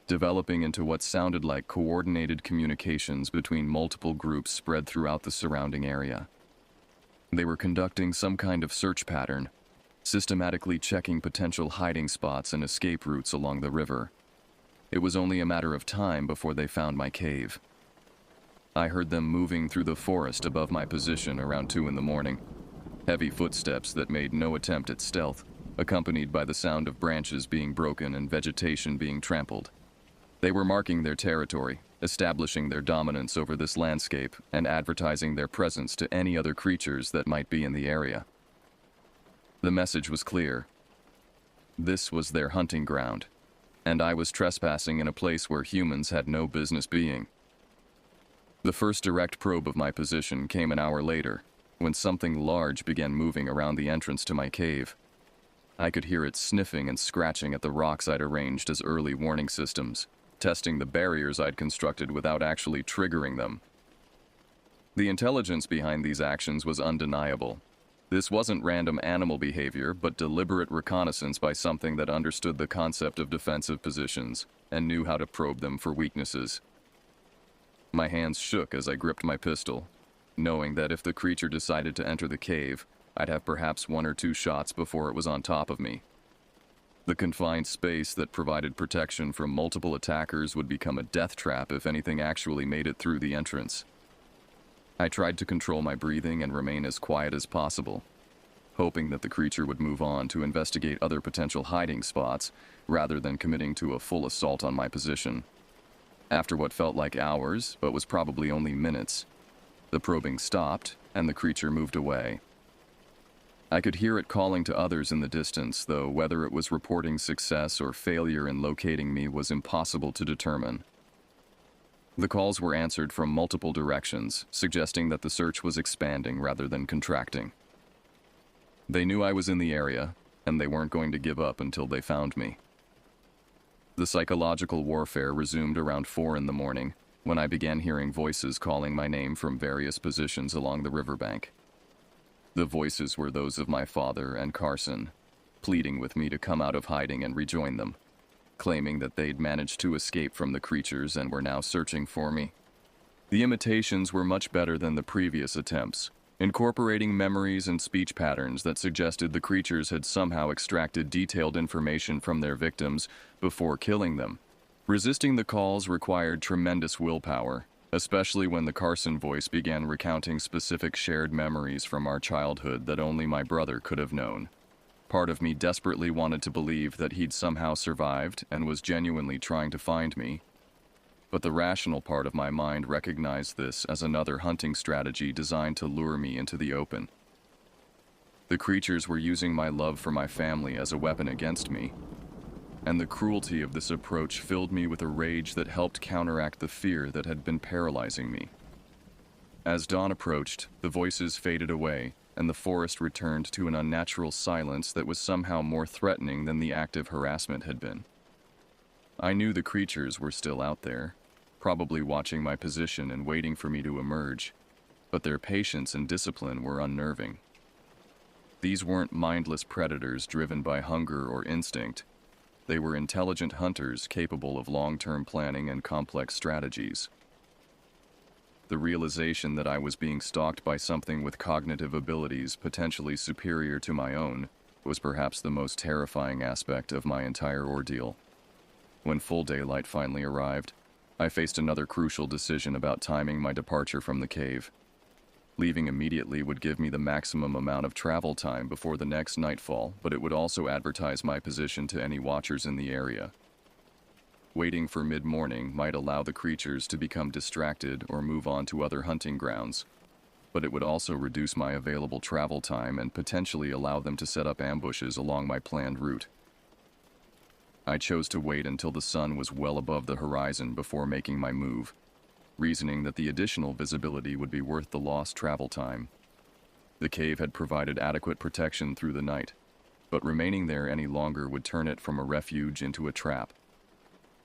A: developing into what sounded like coordinated communications between multiple groups spread throughout the surrounding area. They were conducting some kind of search pattern, systematically checking potential hiding spots and escape routes along the river. It was only a matter of time before they found my cave. I heard them moving through the forest above my position around 2 in the morning, heavy footsteps that made no attempt at stealth, accompanied by the sound of branches being broken and vegetation being trampled. They were marking their territory, establishing their dominance over this landscape, and advertising their presence to any other creatures that might be in the area. The message was clear. This was their hunting ground, and I was trespassing in a place where humans had no business being. The first direct probe of my position came an hour later, when something large began moving around the entrance to my cave. I could hear it sniffing and scratching at the rocks I'd arranged as early warning systems, testing the barriers I'd constructed without actually triggering them. The intelligence behind these actions was undeniable. This wasn't random animal behavior, but deliberate reconnaissance by something that understood the concept of defensive positions and knew how to probe them for weaknesses. My hands shook as I gripped my pistol, knowing that if the creature decided to enter the cave, I'd have perhaps 1 or 2 shots before it was on top of me. The confined space that provided protection from multiple attackers would become a death trap if anything actually made it through the entrance. I tried to control my breathing and remain as quiet as possible, hoping that the creature would move on to investigate other potential hiding spots rather than committing to a full assault on my position. After what felt like hours, but was probably only minutes, the probing stopped and the creature moved away. I could hear it calling to others in the distance, though whether it was reporting success or failure in locating me was impossible to determine. The calls were answered from multiple directions, suggesting that the search was expanding rather than contracting. They knew I was in the area, and they weren't going to give up until they found me. The psychological warfare resumed around 4 in the morning, when I began hearing voices calling my name from various positions along the riverbank. The voices were those of my father and Carson, pleading with me to come out of hiding and rejoin them, claiming that they'd managed to escape from the creatures and were now searching for me. The imitations were much better than the previous attempts, incorporating memories and speech patterns that suggested the creatures had somehow extracted detailed information from their victims before killing them. Resisting the calls required tremendous willpower, especially when the Carson voice began recounting specific shared memories from our childhood that only my brother could have known. Part of me desperately wanted to believe that he'd somehow survived and was genuinely trying to find me, but the rational part of my mind recognized this as another hunting strategy designed to lure me into the open. The creatures were using my love for my family as a weapon against me, and the cruelty of this approach filled me with a rage that helped counteract the fear that had been paralyzing me. As dawn approached, the voices faded away, and the forest returned to an unnatural silence that was somehow more threatening than the active harassment had been. I knew the creatures were still out there, probably watching my position and waiting for me to emerge, but their patience and discipline were unnerving. These weren't mindless predators driven by hunger or instinct. They were intelligent hunters capable of long-term planning and complex strategies. The realization that I was being stalked by something with cognitive abilities potentially superior to my own was perhaps the most terrifying aspect of my entire ordeal. When full daylight finally arrived, I faced another crucial decision about timing my departure from the cave. Leaving immediately would give me the maximum amount of travel time before the next nightfall, but it would also advertise my position to any watchers in the area. Waiting for mid-morning might allow the creatures to become distracted or move on to other hunting grounds, but it would also reduce my available travel time and potentially allow them to set up ambushes along my planned route. I chose to wait until the sun was well above the horizon before making my move, reasoning that the additional visibility would be worth the lost travel time. The cave had provided adequate protection through the night, but remaining there any longer would turn it from a refuge into a trap.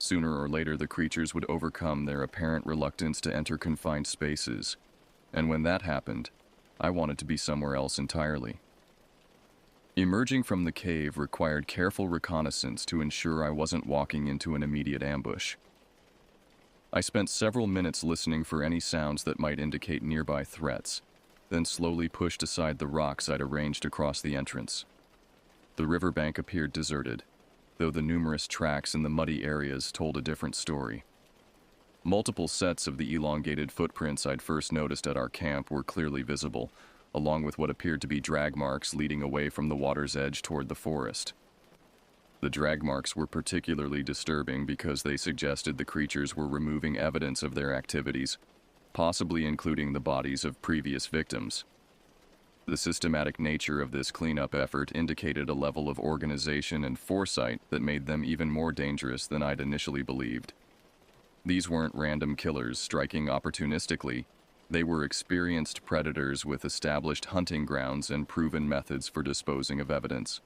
A: Sooner or later, the creatures would overcome their apparent reluctance to enter confined spaces, and when that happened, I wanted to be somewhere else entirely. Emerging from the cave required careful reconnaissance to ensure I wasn't walking into an immediate ambush. I spent several minutes listening for any sounds that might indicate nearby threats, then slowly pushed aside the rocks I'd arranged across the entrance. The riverbank appeared deserted, though the numerous tracks in the muddy areas told a different story. Multiple sets of the elongated footprints I'd first noticed at our camp were clearly visible, along with what appeared to be drag marks leading away from the water's edge toward the forest. The drag marks were particularly disturbing because they suggested the creatures were removing evidence of their activities, possibly including the bodies of previous victims. The systematic nature of this cleanup effort indicated a level of organization and foresight that made them even more dangerous than I'd initially believed. These weren't random killers striking opportunistically. They were experienced predators with established hunting grounds and proven methods for disposing of evidence.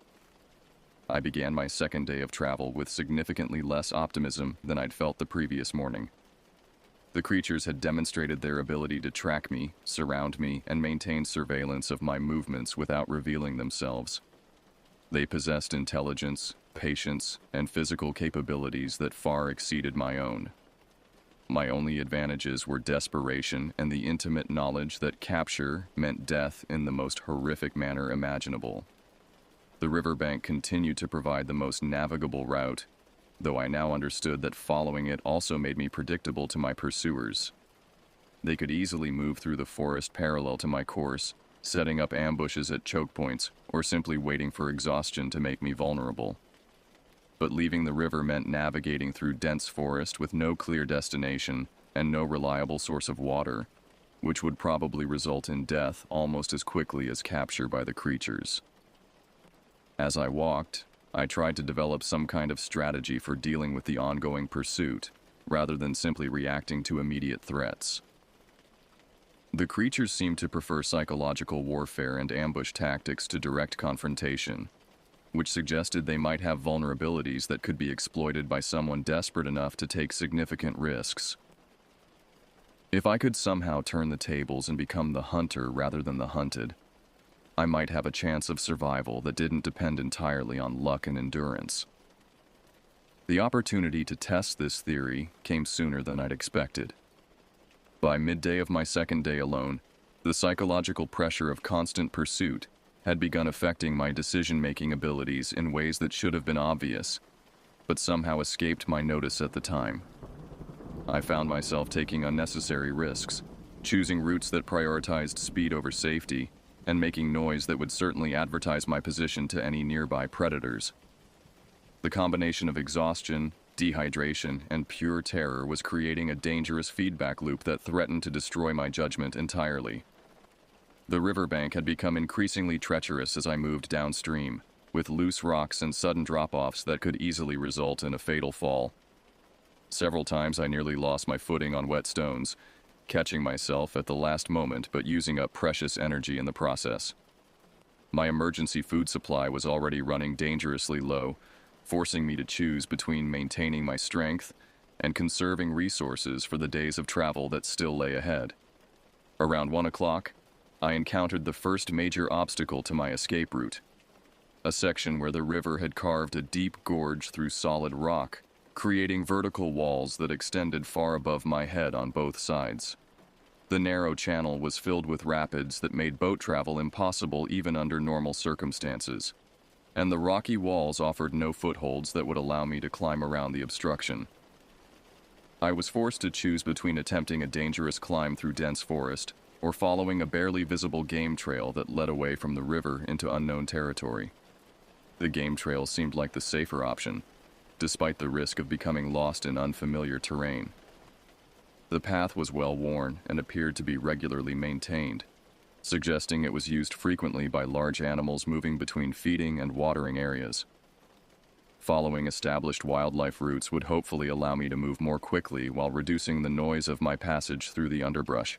A: I began my second day of travel with significantly less optimism than I'd felt the previous morning. The creatures had demonstrated their ability to track me, surround me, and maintain surveillance of my movements without revealing themselves. They possessed intelligence, patience, and physical capabilities that far exceeded my own. My only advantages were desperation and the intimate knowledge that capture meant death in the most horrific manner imaginable. The riverbank continued to provide the most navigable route, though I now understood that following it also made me predictable to my pursuers. They could easily move through the forest parallel to my course, setting up ambushes at choke points, or simply waiting for exhaustion to make me vulnerable. But leaving the river meant navigating through dense forest with no clear destination and no reliable source of water, which would probably result in death almost as quickly as capture by the creatures. As I walked, I tried to develop some kind of strategy for dealing with the ongoing pursuit, rather than simply reacting to immediate threats. The creatures seemed to prefer psychological warfare and ambush tactics to direct confrontation, which suggested they might have vulnerabilities that could be exploited by someone desperate enough to take significant risks. If I could somehow turn the tables and become the hunter rather than the hunted, I might have a chance of survival that didn't depend entirely on luck and endurance. The opportunity to test this theory came sooner than I'd expected. By midday of my second day alone, the psychological pressure of constant pursuit had begun affecting my decision-making abilities in ways that should have been obvious, but somehow escaped my notice at the time. I found myself taking unnecessary risks, choosing routes that prioritized speed over safety, and making noise that would certainly advertise my position to any nearby predators. The combination of exhaustion, dehydration, and pure terror was creating a dangerous feedback loop that threatened to destroy my judgment entirely. The riverbank had become increasingly treacherous as I moved downstream, with loose rocks and sudden drop-offs that could easily result in a fatal fall. Several times I nearly lost my footing on wet stones, catching myself at the last moment but using up precious energy in the process. My emergency food supply was already running dangerously low, forcing me to choose between maintaining my strength and conserving resources for the days of travel that still lay ahead. Around 1 o'clock, I encountered the first major obstacle to my escape route, a section where the river had carved a deep gorge through solid rock, creating vertical walls that extended far above my head on both sides. The narrow channel was filled with rapids that made boat travel impossible even under normal circumstances, and the rocky walls offered no footholds that would allow me to climb around the obstruction. I was forced to choose between attempting a dangerous climb through dense forest or following a barely visible game trail that led away from the river into unknown territory. The game trail seemed like the safer option, despite the risk of becoming lost in unfamiliar terrain. The path was well worn and appeared to be regularly maintained, suggesting it was used frequently by large animals moving between feeding and watering areas. Following established wildlife routes would hopefully allow me to move more quickly while reducing the noise of my passage through the underbrush.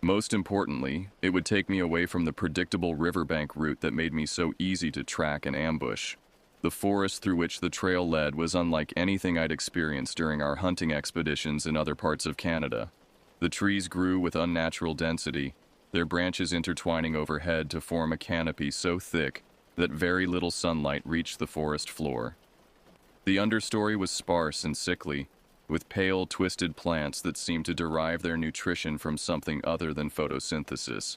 A: Most importantly, it would take me away from the predictable riverbank route that made me so easy to track and ambush. The forest through which the trail led was unlike anything I'd experienced during our hunting expeditions in other parts of Canada. The trees grew with unnatural density, their branches intertwining overhead to form a canopy so thick that very little sunlight reached the forest floor. The understory was sparse and sickly, with pale, twisted plants that seemed to derive their nutrition from something other than photosynthesis.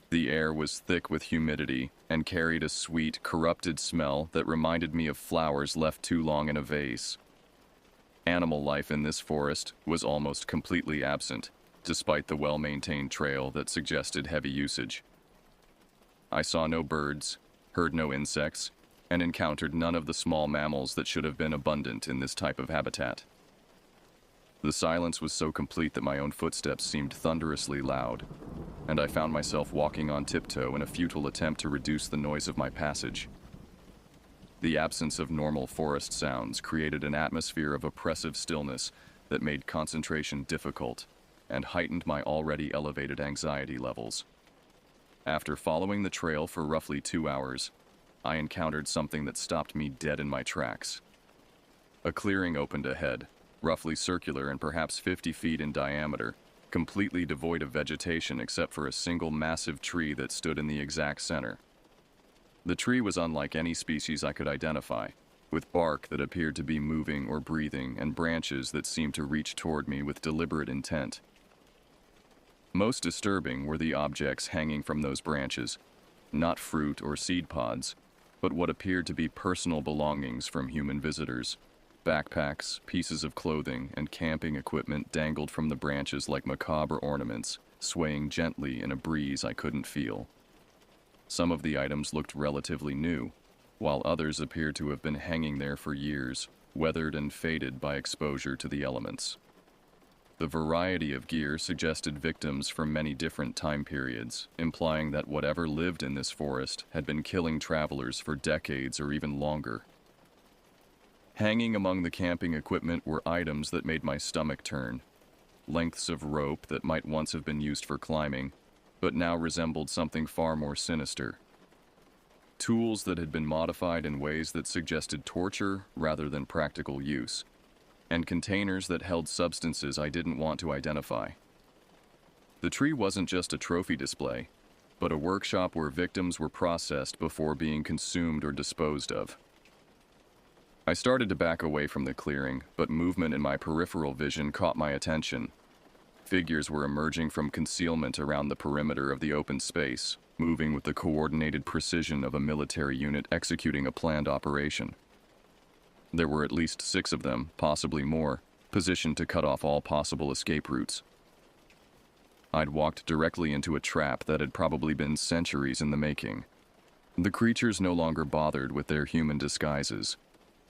A: The air was thick with humidity and carried a sweet, corrupted smell that reminded me of flowers left too long in a vase. Animal life in this forest was almost completely absent, despite the well-maintained trail that suggested heavy usage. I saw no birds, heard no insects, and encountered none of the small mammals that should have been abundant in this type of habitat. The silence was so complete that my own footsteps seemed thunderously loud, and I found myself walking on tiptoe in a futile attempt to reduce the noise of my passage. The absence of normal forest sounds created an atmosphere of oppressive stillness that made concentration difficult and heightened my already elevated anxiety levels. After following the trail for roughly 2 hours, I encountered something that stopped me dead in my tracks. A clearing opened ahead, roughly circular and perhaps 50 feet in diameter, completely devoid of vegetation except for a single massive tree that stood in the exact center. The tree was unlike any species I could identify, with bark that appeared to be moving or breathing and branches that seemed to reach toward me with deliberate intent. Most disturbing were the objects hanging from those branches, not fruit or seed pods, but what appeared to be personal belongings from human visitors. Backpacks, pieces of clothing, and camping equipment dangled from the branches like macabre ornaments, swaying gently in a breeze I couldn't feel. Some of the items looked relatively new, while others appeared to have been hanging there for years, weathered and faded by exposure to the elements. The variety of gear suggested victims from many different time periods, implying that whatever lived in this forest had been killing travelers for decades or even longer. Hanging among the camping equipment were items that made my stomach turn. lengths of rope that might once have been used for climbing, but now resembled something far more sinister. Tools that had been modified in ways that suggested torture rather than practical use, and containers that held substances I didn't want to identify. The tree wasn't just a trophy display, but a workshop where victims were processed before being consumed or disposed of. I started to back away from the clearing, but movement in my peripheral vision caught my attention. Figures were emerging from concealment around the perimeter of the open space, moving with the coordinated precision of a military unit executing a planned operation. There were at least 6 of them, possibly more, positioned to cut off all possible escape routes. I'd walked directly into a trap that had probably been centuries in the making. The creatures no longer bothered with their human disguises,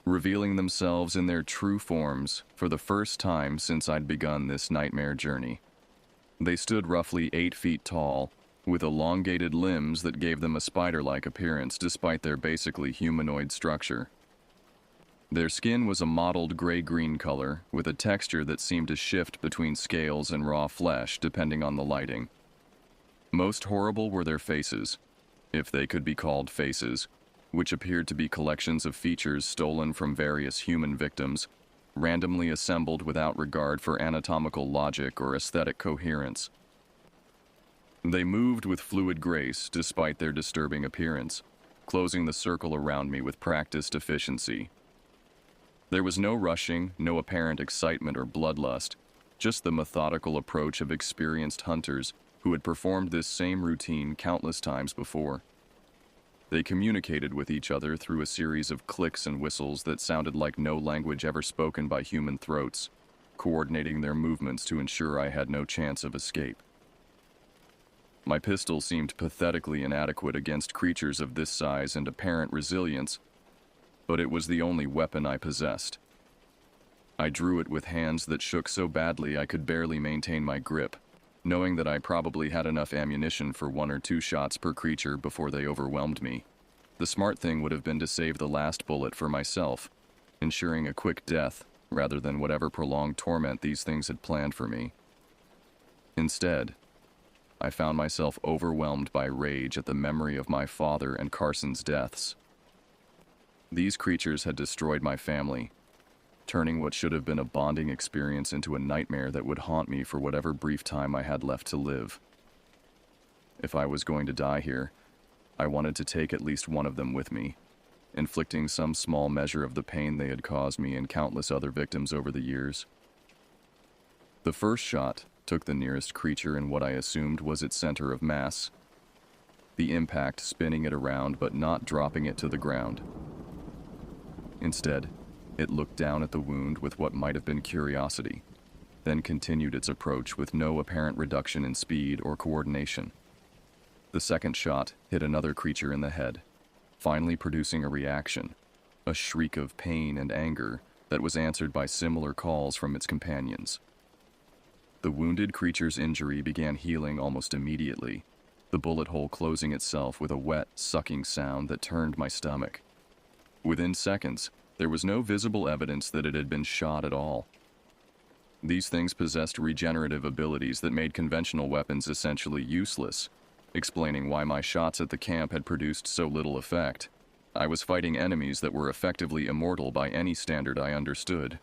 A: revealing themselves in their true forms for the first time since I'd begun this nightmare journey. They stood roughly 8 feet tall, with elongated limbs that gave them a spider-like appearance despite their basically humanoid structure. Their skin was a mottled gray-green color, with a texture that seemed to shift between scales and raw flesh depending on the lighting. Most horrible were their faces, if they could be called faces, which appeared to be collections of features stolen from various human victims, randomly assembled without regard for anatomical logic or aesthetic coherence. They moved with fluid grace despite their disturbing appearance, closing the circle around me with practiced efficiency. There was no rushing, no apparent excitement or bloodlust, just the methodical approach of experienced hunters who had performed this same routine countless times before. They communicated with each other through a series of clicks and whistles that sounded like no language ever spoken by human throats, coordinating their movements to ensure I had no chance of escape. My pistol seemed pathetically inadequate against creatures of this size and apparent resilience, but it was the only weapon I possessed. I drew it with hands that shook so badly I could barely maintain my grip, knowing that I probably had enough ammunition for 1 or 2 shots per creature before they overwhelmed me. The smart thing would have been to save the last bullet for myself, ensuring a quick death rather than whatever prolonged torment these things had planned for me. Instead, I found myself overwhelmed by rage at the memory of my father and Carson's deaths. These creatures had destroyed my family, turning what should have been a bonding experience into a nightmare that would haunt me for whatever brief time I had left to live. If I was going to die here, I wanted to take at least one of them with me, inflicting some small measure of the pain they had caused me and countless other victims over the years. The first shot took the nearest creature in what I assumed was its center of mass, the impact spinning it around but not dropping it to the ground. Instead, it looked down at the wound with what might have been curiosity, then continued its approach with no apparent reduction in speed or coordination. The second shot hit another creature in the head, finally producing a reaction, a shriek of pain and anger that was answered by similar calls from its companions. The wounded creature's injury began healing almost immediately, the bullet hole closing itself with a wet, sucking sound that turned my stomach. Within seconds, there was no visible evidence that it had been shot at all. These things possessed regenerative abilities that made conventional weapons essentially useless, explaining why my shots at the camp had produced so little effect. I was fighting enemies that were effectively immortal by any standard I understood.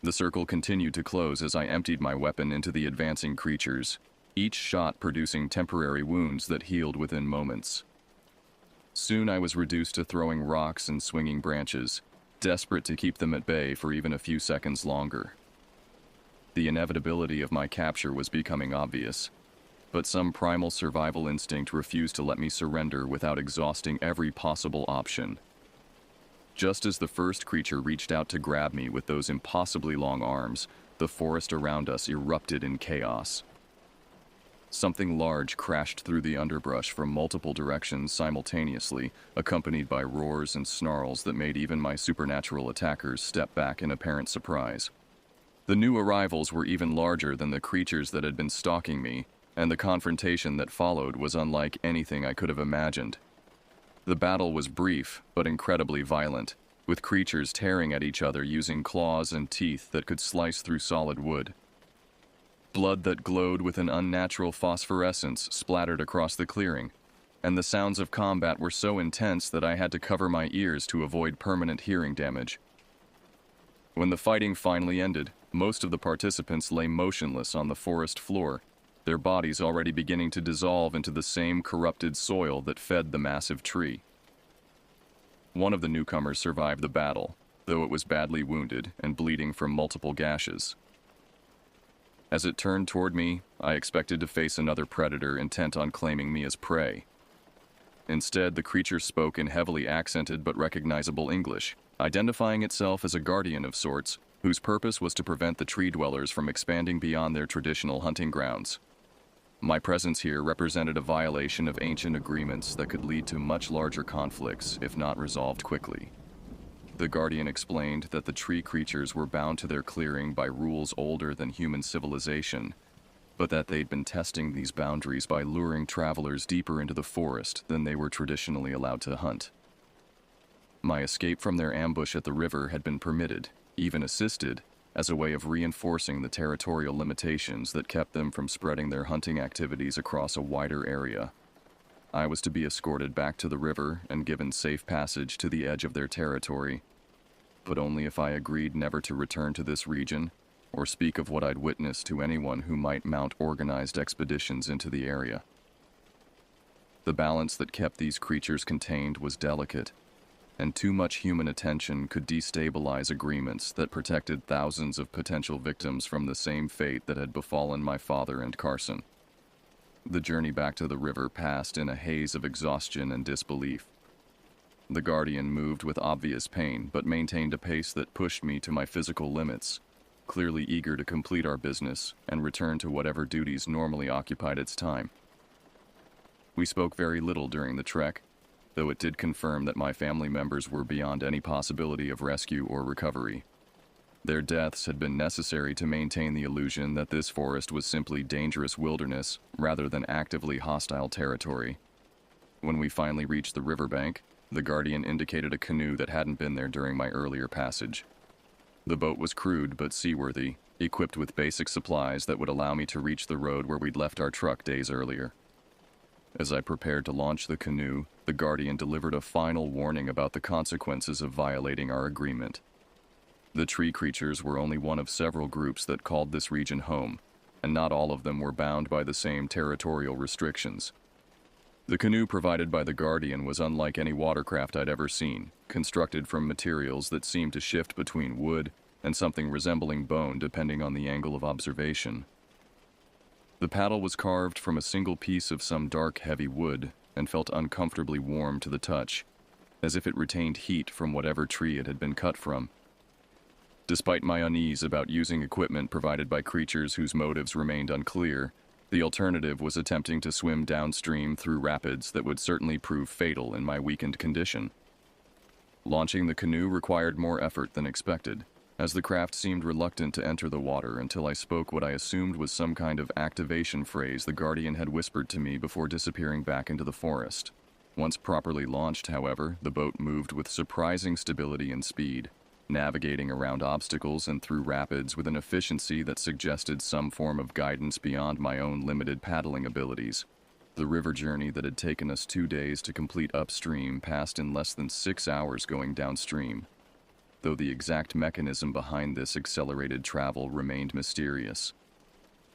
A: The circle continued to close as I emptied my weapon into the advancing creatures, each shot producing temporary wounds that healed within moments. Soon I was reduced to throwing rocks and swinging branches, desperate to keep them at bay for even a few seconds longer. The inevitability of my capture was becoming obvious, but some primal survival instinct refused to let me surrender without exhausting every possible option. Just as the first creature reached out to grab me with those impossibly long arms, the forest around us erupted in chaos. Something large crashed through the underbrush from multiple directions simultaneously, accompanied by roars and snarls that made even my supernatural attackers step back in apparent surprise. The new arrivals were even larger than the creatures that had been stalking me, and the confrontation that followed was unlike anything I could have imagined. The battle was brief, but incredibly violent, with creatures tearing at each other using claws and teeth that could slice through solid wood. Blood that glowed with an unnatural phosphorescence splattered across the clearing, and the sounds of combat were so intense that I had to cover my ears to avoid permanent hearing damage. When the fighting finally ended, most of the participants lay motionless on the forest floor, their bodies already beginning to dissolve into the same corrupted soil that fed the massive tree. One of the newcomers survived the battle, though it was badly wounded and bleeding from multiple gashes. As it turned toward me, I expected to face another predator intent on claiming me as prey. Instead, the creature spoke in heavily accented but recognizable English, identifying itself as a guardian of sorts, whose purpose was to prevent the tree dwellers from expanding beyond their traditional hunting grounds. My presence here represented a violation of ancient agreements that could lead to much larger conflicts if not resolved quickly. The Guardian explained that the tree creatures were bound to their clearing by rules older than human civilization, but that they'd been testing these boundaries by luring travelers deeper into the forest than they were traditionally allowed to hunt. My escape from their ambush at the river had been permitted, even assisted, as a way of reinforcing the territorial limitations that kept them from spreading their hunting activities across a wider area. I was to be escorted back to the river and given safe passage to the edge of their territory, but only if I agreed never to return to this region or speak of what I'd witnessed to anyone who might mount organized expeditions into the area. The balance that kept these creatures contained was delicate, and too much human attention could destabilize agreements that protected thousands of potential victims from the same fate that had befallen my father and Carson. The journey back to the river passed in a haze of exhaustion and disbelief. The Guardian moved with obvious pain, but maintained a pace that pushed me to my physical limits, clearly eager to complete our business and return to whatever duties normally occupied its time. We spoke very little during the trek, though it did confirm that my family members were beyond any possibility of rescue or recovery. Their deaths had been necessary to maintain the illusion that this forest was simply dangerous wilderness rather than actively hostile territory. When we finally reached the riverbank, the Guardian indicated a canoe that hadn't been there during my earlier passage. The boat was crude but seaworthy, equipped with basic supplies that would allow me to reach the road where we'd left our truck days earlier. As I prepared to launch the canoe, the Guardian delivered a final warning about the consequences of violating our agreement. The tree creatures were only one of several groups that called this region home, and not all of them were bound by the same territorial restrictions. The canoe provided by the Guardian was unlike any watercraft I'd ever seen, constructed from materials that seemed to shift between wood and something resembling bone depending on the angle of observation. The paddle was carved from a single piece of some dark, heavy wood and felt uncomfortably warm to the touch, as if it retained heat from whatever tree it had been cut from. Despite my unease about using equipment provided by creatures whose motives remained unclear, the alternative was attempting to swim downstream through rapids that would certainly prove fatal in my weakened condition. Launching the canoe required more effort than expected, as the craft seemed reluctant to enter the water until I spoke what I assumed was some kind of activation phrase the Guardian had whispered to me before disappearing back into the forest. Once properly launched, however, the boat moved with surprising stability and speed, navigating around obstacles and through rapids with an efficiency that suggested some form of guidance beyond my own limited paddling abilities. The river journey that had taken us 2 days to complete upstream passed in less than 6 hours going downstream, though the exact mechanism behind this accelerated travel remained mysterious.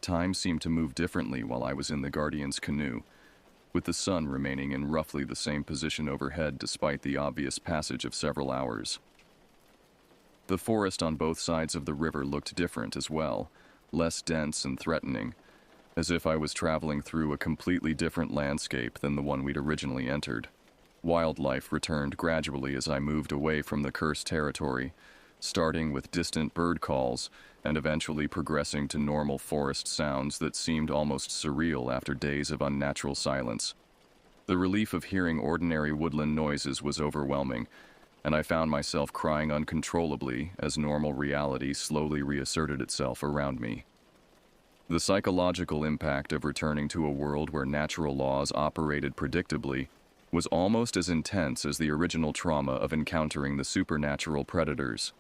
A: Time seemed to move differently while I was in the Guardian's canoe, with the sun remaining in roughly the same position overhead despite the obvious passage of several hours. The forest on both sides of the river looked different as well, less dense and threatening, as if I was traveling through a completely different landscape than the one we'd originally entered. Wildlife returned gradually as I moved away from the cursed territory, starting with distant bird calls and eventually progressing to normal forest sounds that seemed almost surreal after days of unnatural silence. The relief of hearing ordinary woodland noises was overwhelming, and I found myself crying uncontrollably as normal reality slowly reasserted itself around me. The psychological impact of returning to a world where natural laws operated predictably was almost as intense as the original trauma of encountering the supernatural predators.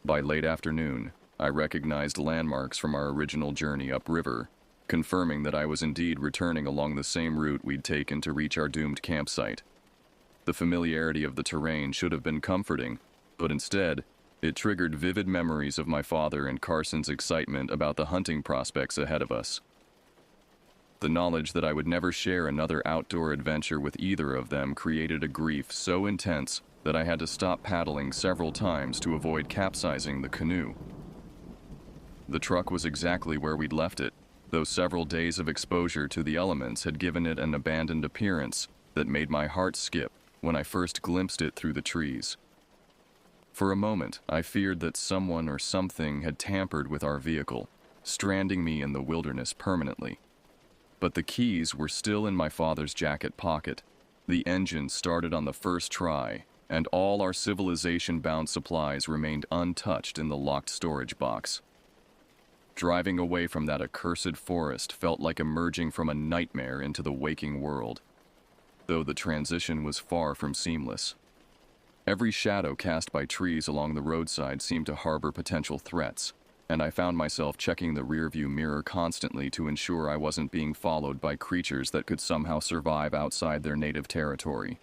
A: By late afternoon, I recognized landmarks from our original journey upriver, confirming that I was indeed returning along the same route we'd taken to reach our doomed campsite. The familiarity of the terrain should have been comforting, but instead, it triggered vivid memories of my father and Carson's excitement about the hunting prospects ahead of us. The knowledge that I would never share another outdoor adventure with either of them created a grief so intense that I had to stop paddling several times to avoid capsizing the canoe. The truck was exactly where we'd left it, though several days of exposure to the elements had given it an abandoned appearance that made my heart skip when I first glimpsed it through the trees. For a moment, I feared that someone or something had tampered with our vehicle, stranding me in the wilderness permanently. But the keys were still in my father's jacket pocket. The engine started on the first try, and all our civilization-bound supplies remained untouched in the locked storage box. Driving away from that accursed forest felt like emerging from a nightmare into the waking world, though the transition was far from seamless. Every shadow cast by trees along the roadside seemed to harbor potential threats, and I found myself checking the rearview mirror constantly to ensure I wasn't being followed by creatures that could somehow survive outside their native territory.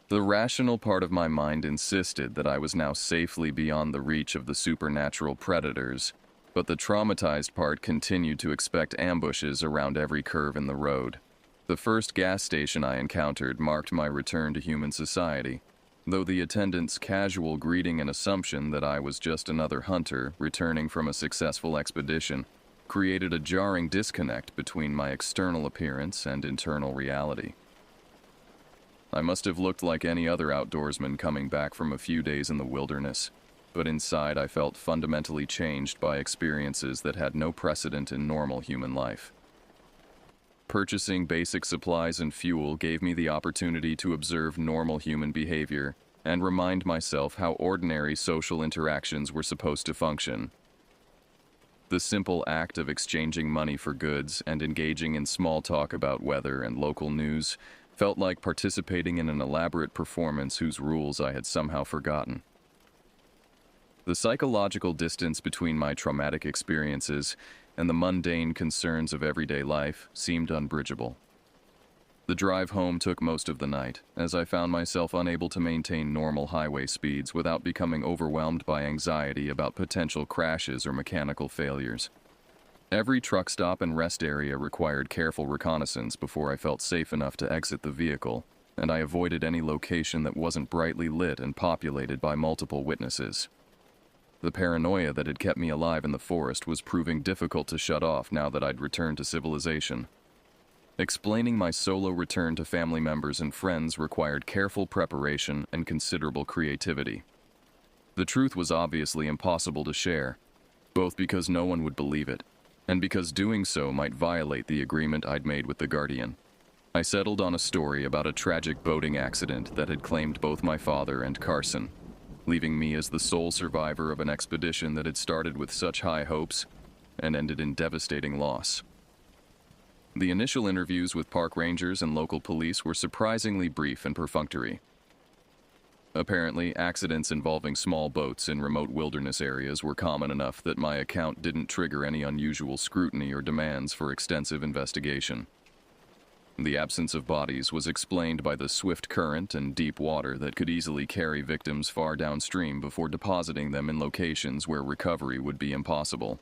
A: The rational part of my mind insisted that I was now safely beyond the reach of the supernatural predators, but the traumatized part continued to expect ambushes around every curve in the road. The first gas station I encountered marked my return to human society, though the attendant's casual greeting and assumption that I was just another hunter returning from a successful expedition created a jarring disconnect between my external appearance and internal reality. I must have looked like any other outdoorsman coming back from a few days in the wilderness, but inside I felt fundamentally changed by experiences that had no precedent in normal human life. Purchasing basic supplies and fuel gave me the opportunity to observe normal human behavior and remind myself how ordinary social interactions were supposed to function. The simple act of exchanging money for goods and engaging in small talk about weather and local news felt like participating in an elaborate performance whose rules I had somehow forgotten. The psychological distance between my traumatic experiences and the mundane concerns of everyday life seemed unbridgeable. The drive home took most of the night, as I found myself unable to maintain normal highway speeds without becoming overwhelmed by anxiety about potential crashes or mechanical failures. Every truck stop and rest area required careful reconnaissance before I felt safe enough to exit the vehicle, and I avoided any location that wasn't brightly lit and populated by multiple witnesses. The paranoia that had kept me alive in the forest was proving difficult to shut off now that I'd returned to civilization. Explaining my solo return to family members and friends required careful preparation and considerable creativity. The truth was obviously impossible to share, both because no one would believe it, and because doing so might violate the agreement I'd made with the Guardian. I settled on a story about a tragic boating accident that had claimed both my father and Carson, leaving me as the sole survivor of an expedition that had started with such high hopes and ended in devastating loss. The initial interviews with park rangers and local police were surprisingly brief and perfunctory. Apparently, accidents involving small boats in remote wilderness areas were common enough that my account didn't trigger any unusual scrutiny or demands for extensive investigation. The absence of bodies was explained by the swift current and deep water that could easily carry victims far downstream before depositing them in locations where recovery would be impossible.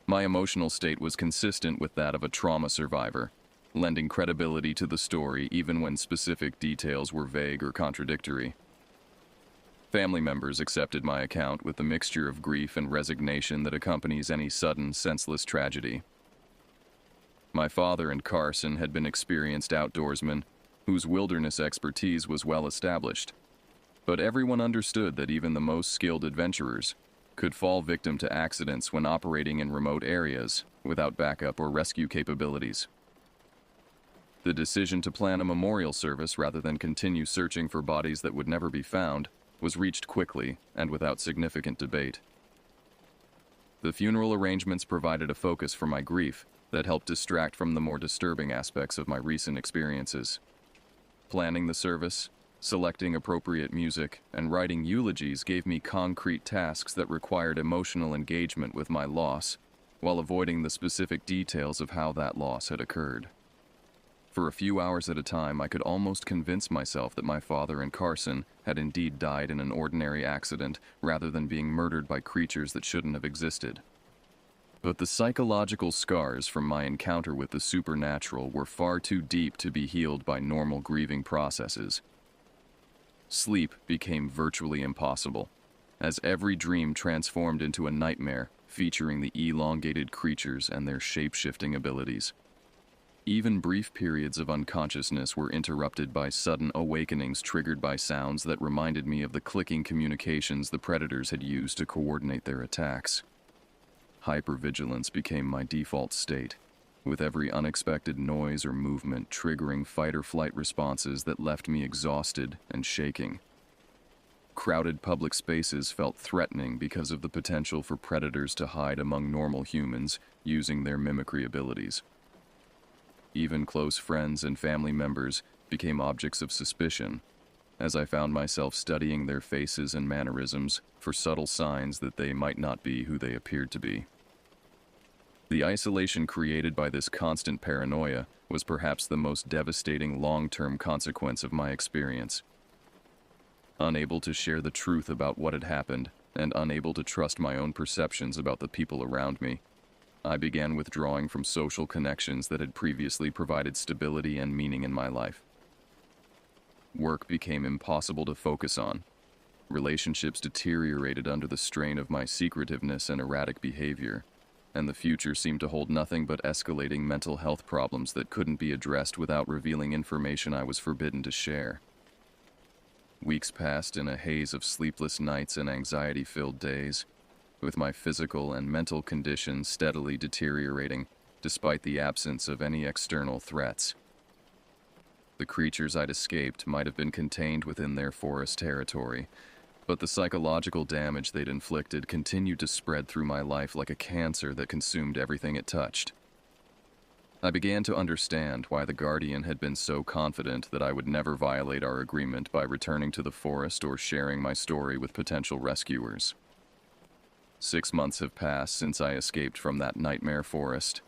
A: My emotional state was consistent with that of a trauma survivor, lending credibility to the story even when specific details were vague or contradictory. Family members accepted my account with the mixture of grief and resignation that accompanies any sudden, senseless tragedy. My father and Carson had been experienced outdoorsmen whose wilderness expertise was well established, but everyone understood that even the most skilled adventurers could fall victim to accidents when operating in remote areas without backup or rescue capabilities. The decision to plan a memorial service rather than continue searching for bodies that would never be found was reached quickly and without significant debate. The funeral arrangements provided a focus for my grief that helped distract from the more disturbing aspects of my recent experiences. Planning the service, Selecting appropriate music and writing eulogies gave me concrete tasks that required emotional engagement with my loss, while avoiding the specific details of how that loss had occurred. For a few hours at a time, I could almost convince myself that my father and Carson had indeed died in an ordinary accident rather than being murdered by creatures that shouldn't have existed. But the psychological scars from my encounter with the supernatural were far too deep to be healed by normal grieving processes. Sleep became virtually impossible, as every dream transformed into a nightmare featuring the elongated creatures and their shape-shifting abilities. Even brief periods of unconsciousness were interrupted by sudden awakenings triggered by sounds that reminded me of the clicking communications the predators had used to coordinate their attacks. Hypervigilance became my default state, with every unexpected noise or movement triggering fight-or-flight responses that left me exhausted and shaking. Crowded public spaces felt threatening because of the potential for predators to hide among normal humans using their mimicry abilities. Even close friends and family members became objects of suspicion, as I found myself studying their faces and mannerisms for subtle signs that they might not be who they appeared to be. The isolation created by this constant paranoia was perhaps the most devastating long-term consequence of my experience. Unable to share the truth about what had happened, and unable to trust my own perceptions about the people around me, I began withdrawing from social connections that had previously provided stability and meaning in my life. Work became impossible to focus on. Relationships deteriorated under the strain of my secretiveness and erratic behavior, and the future seemed to hold nothing but escalating mental health problems that couldn't be addressed without revealing information I was forbidden to share. Weeks passed in a haze of sleepless nights and anxiety-filled days, with my physical and mental condition steadily deteriorating despite the absence of any external threats. The creatures I'd escaped might have been contained within their forest territory, but the psychological damage they'd inflicted continued to spread through my life like a cancer that consumed everything it touched. I began to understand why the Guardian had been so confident that I would never violate our agreement by returning to the forest or sharing my story with potential rescuers. 6 months have passed since I escaped from that nightmare forest,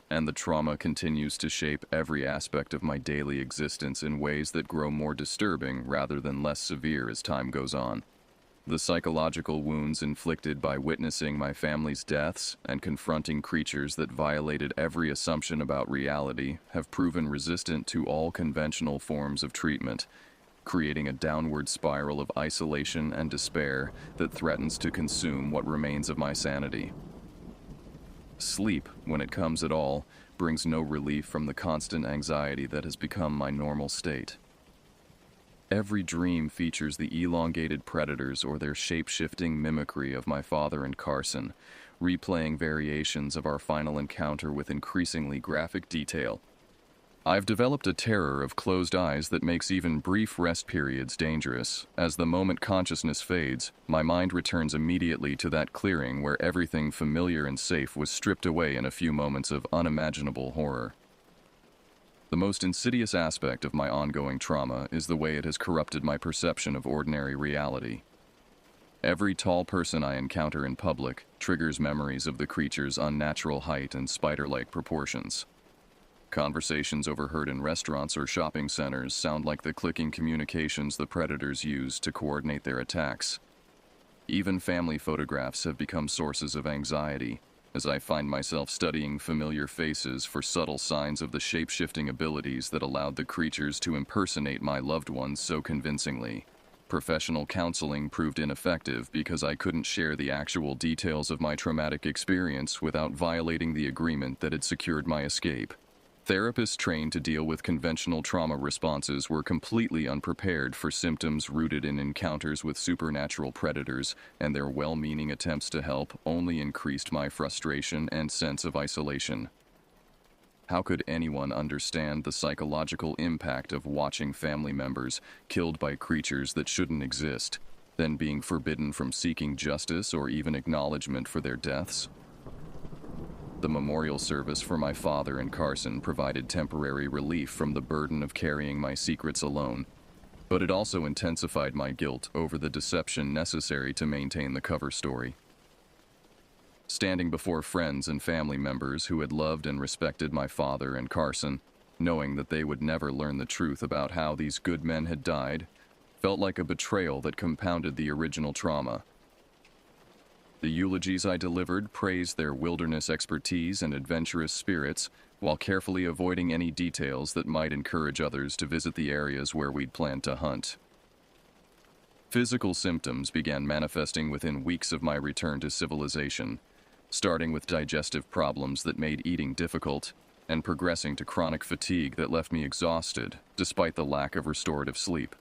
A: and the trauma continues to shape every aspect of my daily existence in ways that grow more disturbing rather than less severe as time goes on. The psychological wounds inflicted by witnessing my family's deaths and confronting creatures that violated every assumption about reality have proven resistant to all conventional forms of treatment, creating a downward spiral of isolation and despair that threatens to consume what remains of my sanity. Sleep, when it comes at all, brings no relief from the constant anxiety that has become my normal state. Every dream features the elongated predators or their shape-shifting mimicry of my father and Carson, replaying variations of our final encounter with increasingly graphic detail. I've developed a terror of closed eyes that makes even brief rest periods dangerous. As the moment consciousness fades, my mind returns immediately to that clearing where everything familiar and safe was stripped away in a few moments of unimaginable horror. The most insidious aspect of my ongoing trauma is the way it has corrupted my perception of ordinary reality. Every tall person I encounter in public triggers memories of the creature's unnatural height and spider-like proportions. Conversations overheard in restaurants or shopping centers sound like the clicking communications the predators use to coordinate their attacks. Even family photographs have become sources of anxiety, as I find myself studying familiar faces for subtle signs of the shape-shifting abilities that allowed the creatures to impersonate my loved ones so convincingly. Professional counseling proved ineffective because I couldn't share the actual details of my traumatic experience without violating the agreement that had secured my escape. Therapists trained to deal with conventional trauma responses were completely unprepared for symptoms rooted in encounters with supernatural predators, and their well-meaning attempts to help only increased my frustration and sense of isolation. How could anyone understand the psychological impact of watching family members killed by creatures that shouldn't exist, then being forbidden from seeking justice or even acknowledgement for their deaths? The memorial service for my father and Carson provided temporary relief from the burden of carrying my secrets alone. but it also intensified my guilt over the deception necessary to maintain the cover story. Standing before friends and family members who had loved and respected my father and Carson, knowing that they would never learn the truth about how these good men had died, felt like a betrayal that compounded the original trauma. The eulogies I delivered praised their wilderness expertise and adventurous spirits, while carefully avoiding any details that might encourage others to visit the areas where we'd planned to hunt. Physical symptoms began manifesting within weeks of my return to civilization, starting with digestive problems that made eating difficult, and progressing to chronic fatigue that left me exhausted, despite the lack of restorative sleep.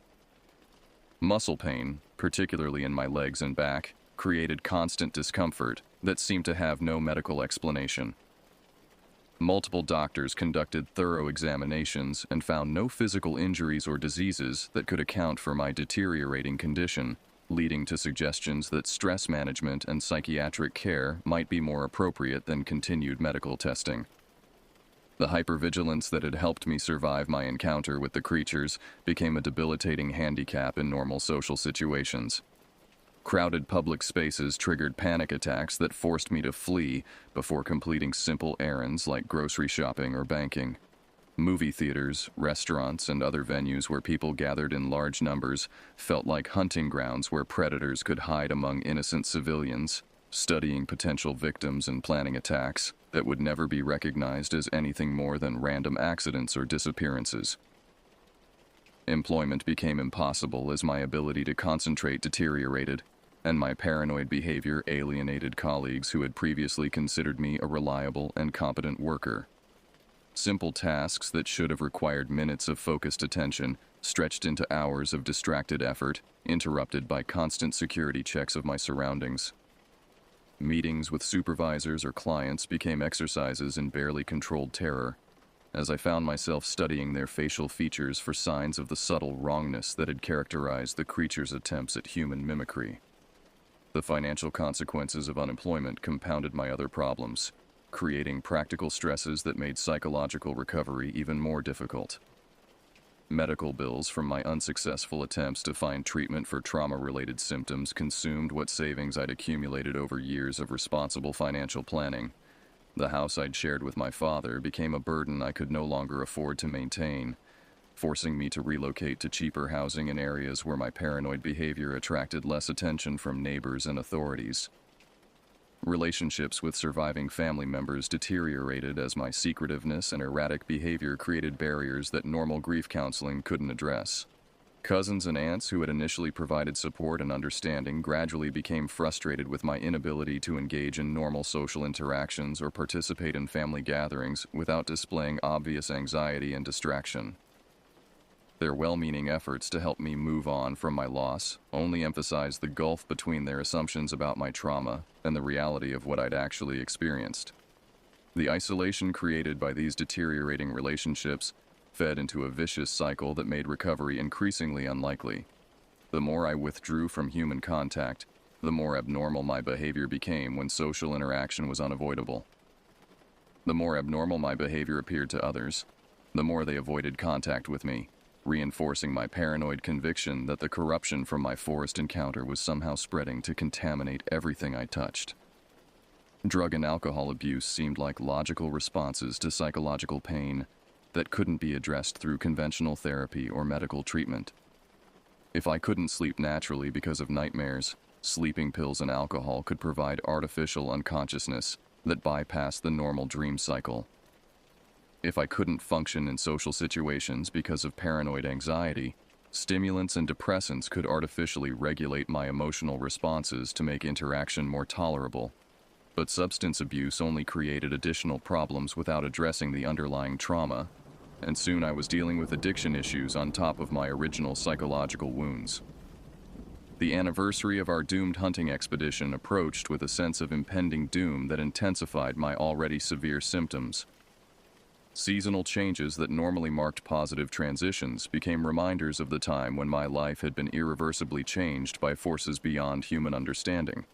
A: Muscle pain, particularly in my legs and back, created constant discomfort that seemed to have no medical explanation. Multiple doctors conducted thorough examinations and found no physical injuries or diseases that could account for my deteriorating condition, leading to suggestions that stress management and psychiatric care might be more appropriate than continued medical testing. The hypervigilance that had helped me survive my encounter with the creatures became a debilitating handicap in normal social situations. Crowded public spaces triggered panic attacks that forced me to flee before completing simple errands like grocery shopping or banking. Movie theaters, restaurants, and other venues where people gathered in large numbers felt like hunting grounds where predators could hide among innocent civilians, studying potential victims and planning attacks that would never be recognized as anything more than random accidents or disappearances. Employment became impossible as my ability to concentrate deteriorated, and my paranoid behavior alienated colleagues who had previously considered me a reliable and competent worker. Simple tasks that should have required minutes of focused attention stretched into hours of distracted effort, interrupted by constant security checks of my surroundings. Meetings with supervisors or clients became exercises in barely controlled terror, as I found myself studying their facial features for signs of the subtle wrongness that had characterized the creature's attempts at human mimicry. The financial consequences of unemployment compounded my other problems, creating practical stresses that made psychological recovery even more difficult. Medical bills from my unsuccessful attempts to find treatment for trauma-related symptoms consumed what savings I'd accumulated over years of responsible financial planning. The house I'd shared with my father became a burden I could no longer afford to maintain, forcing me to relocate to cheaper housing in areas where my paranoid behavior attracted less attention from neighbors and authorities. Relationships with surviving family members deteriorated as my secretiveness and erratic behavior created barriers that normal grief counseling couldn't address. Cousins and aunts who had initially provided support and understanding gradually became frustrated with my inability to engage in normal social interactions or participate in family gatherings without displaying obvious anxiety and distraction. Their well-meaning efforts to help me move on from my loss only emphasized the gulf between their assumptions about my trauma and the reality of what I'd actually experienced. The isolation created by these deteriorating relationships fed into a vicious cycle that made recovery increasingly unlikely. The more I withdrew from human contact, the more abnormal my behavior became when social interaction was unavoidable. The more abnormal my behavior appeared to others, the more they avoided contact with me, reinforcing my paranoid conviction that the corruption from my forest encounter was somehow spreading to contaminate everything I touched. Drug and alcohol abuse seemed like logical responses to psychological pain that couldn't be addressed through conventional therapy or medical treatment. If I couldn't sleep naturally because of nightmares, sleeping pills and alcohol could provide artificial unconsciousness that bypassed the normal dream cycle. If I couldn't function in social situations because of paranoid anxiety, stimulants and depressants could artificially regulate my emotional responses to make interaction more tolerable. But substance abuse only created additional problems without addressing the underlying trauma, and soon I was dealing with addiction issues on top of my original psychological wounds. The anniversary of our doomed hunting expedition approached with a sense of impending doom that intensified my already severe symptoms. Seasonal changes that normally marked positive transitions became reminders of the time when my life had been irreversibly changed by forces beyond human understanding.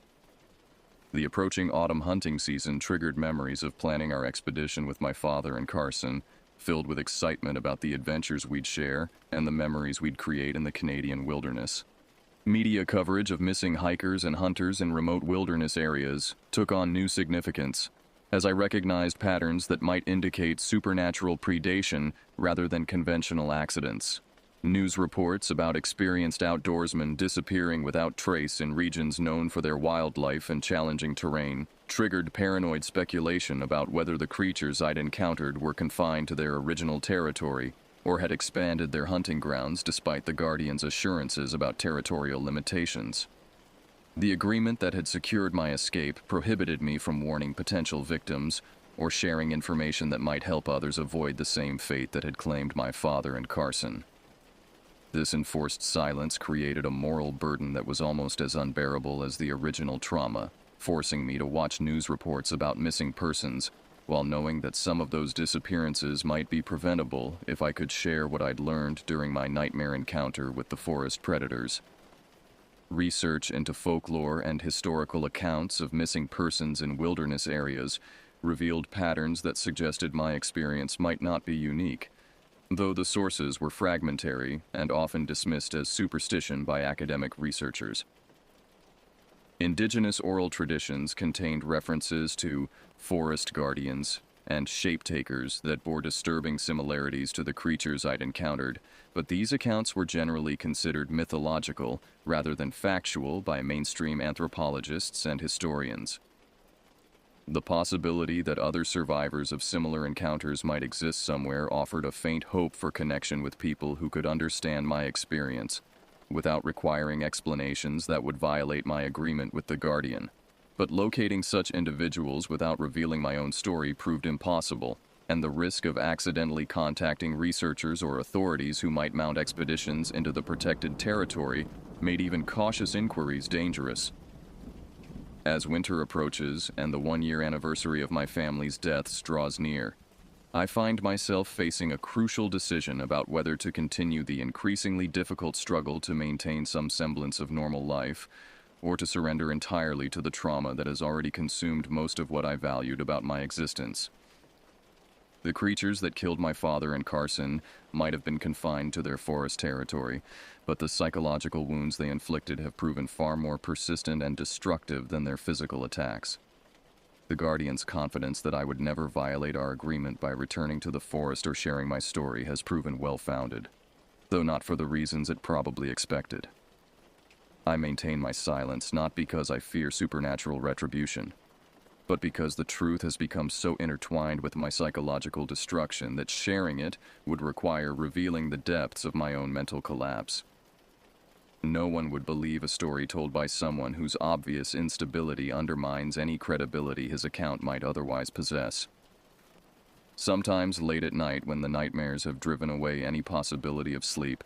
A: The approaching autumn hunting season triggered memories of planning our expedition with my father and Carson, filled with excitement about the adventures we'd share and the memories we'd create in the Canadian wilderness. Media coverage of missing hikers and hunters in remote wilderness areas took on new significance, as I recognized patterns that might indicate supernatural predation rather than conventional accidents. News reports about experienced outdoorsmen disappearing without trace in regions known for their wildlife and challenging terrain triggered paranoid speculation about whether the creatures I'd encountered were confined to their original territory or had expanded their hunting grounds despite the Guardian's assurances about territorial limitations. The agreement that had secured my escape prohibited me from warning potential victims or sharing information that might help others avoid the same fate that had claimed my father and Carson. This enforced silence created a moral burden that was almost as unbearable as the original trauma, forcing me to watch news reports about missing persons, while knowing that some of those disappearances might be preventable if I could share what I'd learned during my nightmare encounter with the forest predators. Research into folklore and historical accounts of missing persons in wilderness areas revealed patterns that suggested my experience might not be unique, though the sources were fragmentary and often dismissed as superstition by academic researchers. Indigenous oral traditions contained references to forest guardians and shape-takers that bore disturbing similarities to the creatures I'd encountered, but these accounts were generally considered mythological rather than factual by mainstream anthropologists and historians. The possibility that other survivors of similar encounters might exist somewhere offered a faint hope for connection with people who could understand my experience, without requiring explanations that would violate my agreement with the Guardian. But locating such individuals without revealing my own story proved impossible, and the risk of accidentally contacting researchers or authorities who might mount expeditions into the protected territory made even cautious inquiries dangerous. As winter approaches and the one-year anniversary of my family's deaths draws near, I find myself facing a crucial decision about whether to continue the increasingly difficult struggle to maintain some semblance of normal life, or to surrender entirely to the trauma that has already consumed most of what I valued about my existence. The creatures that killed my father and Carson might have been confined to their forest territory, but the psychological wounds they inflicted have proven far more persistent and destructive than their physical attacks. The Guardian's confidence that I would never violate our agreement by returning to the forest or sharing my story has proven well-founded, though not for the reasons it probably expected. I maintain my silence not because I fear supernatural retribution, but because the truth has become so intertwined with my psychological destruction that sharing it would require revealing the depths of my own mental collapse. No one would believe a story told by someone whose obvious instability undermines any credibility his account might otherwise possess. Sometimes late at night, when the nightmares have driven away any possibility of sleep,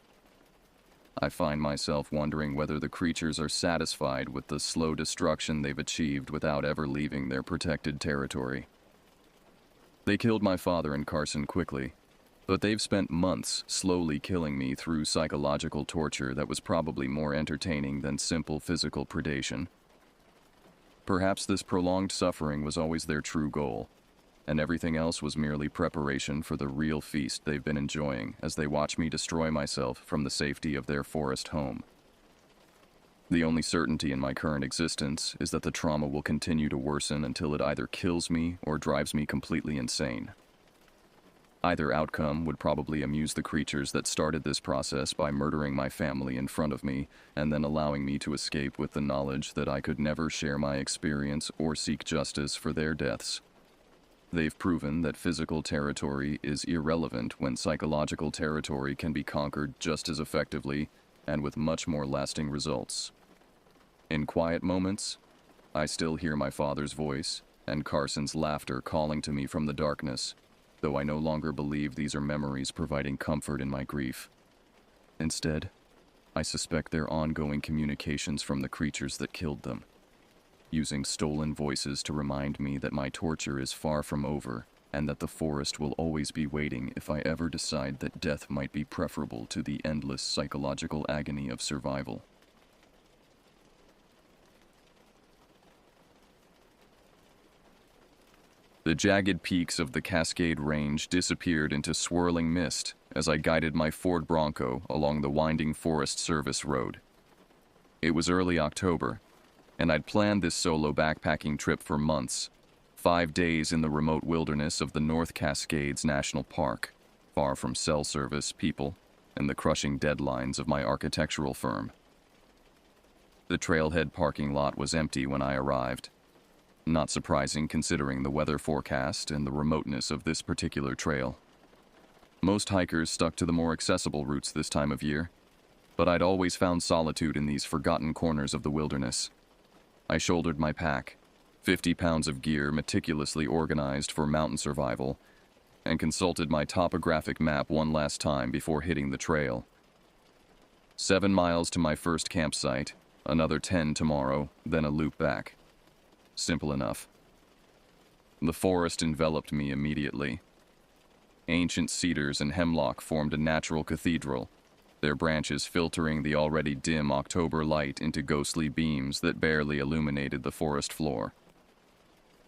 A: I find myself wondering whether the creatures are satisfied with the slow destruction they've achieved without ever leaving their protected territory. They killed my father and Carson quickly, but they've spent months slowly killing me through psychological torture that was probably more entertaining than simple physical predation. Perhaps this prolonged suffering was always their true goal, and everything else was merely preparation for the real feast they've been enjoying as they watch me destroy myself from the safety of their forest home. The only certainty in my current existence is that the trauma will continue to worsen until it either kills me or drives me completely insane. Either outcome would probably amuse the creatures that started this process by murdering my family in front of me and then allowing me to escape with the knowledge that I could never share my experience or seek justice for their deaths. They've proven that physical territory is irrelevant when psychological territory can be conquered just as effectively and with much more lasting results. In quiet moments, I still hear my father's voice and Carson's laughter calling to me from the darkness, though I no longer believe these are memories providing comfort in my grief. Instead, I suspect they're ongoing communications from the creatures that killed them, using stolen voices to remind me that my torture is far from over and that the forest will always be waiting if I ever decide that death might be preferable to the endless psychological agony of survival. The jagged peaks of the Cascade Range disappeared into swirling mist as I guided my Ford Bronco along the winding Forest Service road. It was early October, and I'd planned this solo backpacking trip for months, 5 days in the remote wilderness of the North Cascades National Park, far from cell service, people, and the crushing deadlines of my architectural firm. The trailhead parking lot was empty when I arrived. Not surprising considering the weather forecast and the remoteness of this particular trail. Most hikers stuck to the more accessible routes this time of year, but I'd always found solitude in these forgotten corners of the wilderness. I shouldered my pack, 50 pounds of gear meticulously organized for mountain survival, and consulted my topographic map one last time before hitting the trail. 7 miles to my first campsite, another 10 tomorrow, then a loop back. Simple enough. The forest enveloped me immediately. Ancient cedars and hemlock formed a natural cathedral, their branches filtering the already dim October light into ghostly beams that barely illuminated the forest floor.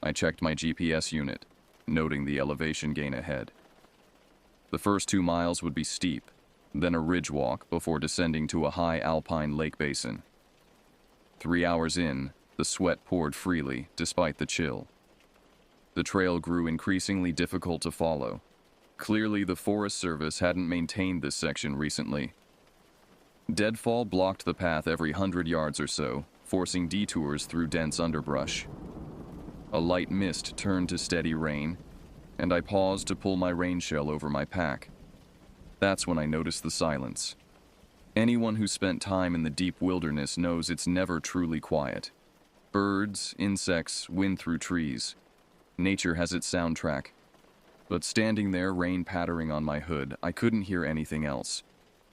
A: I checked my GPS unit, noting the elevation gain ahead. The first 2 miles would be steep, then a ridge walk before descending to a high alpine lake basin. 3 hours in, the sweat poured freely, despite the chill. The trail grew increasingly difficult to follow. Clearly, the Forest Service hadn't maintained this section recently. Deadfall blocked the path every 100 yards or so, forcing detours through dense underbrush. A light mist turned to steady rain, and I paused to pull my rain shell over my pack. That's when I noticed the silence. Anyone who spent time in the deep wilderness knows it's never truly quiet. Birds, insects, wind through trees. Nature has its soundtrack. But standing there, rain pattering on my hood, I couldn't hear anything else.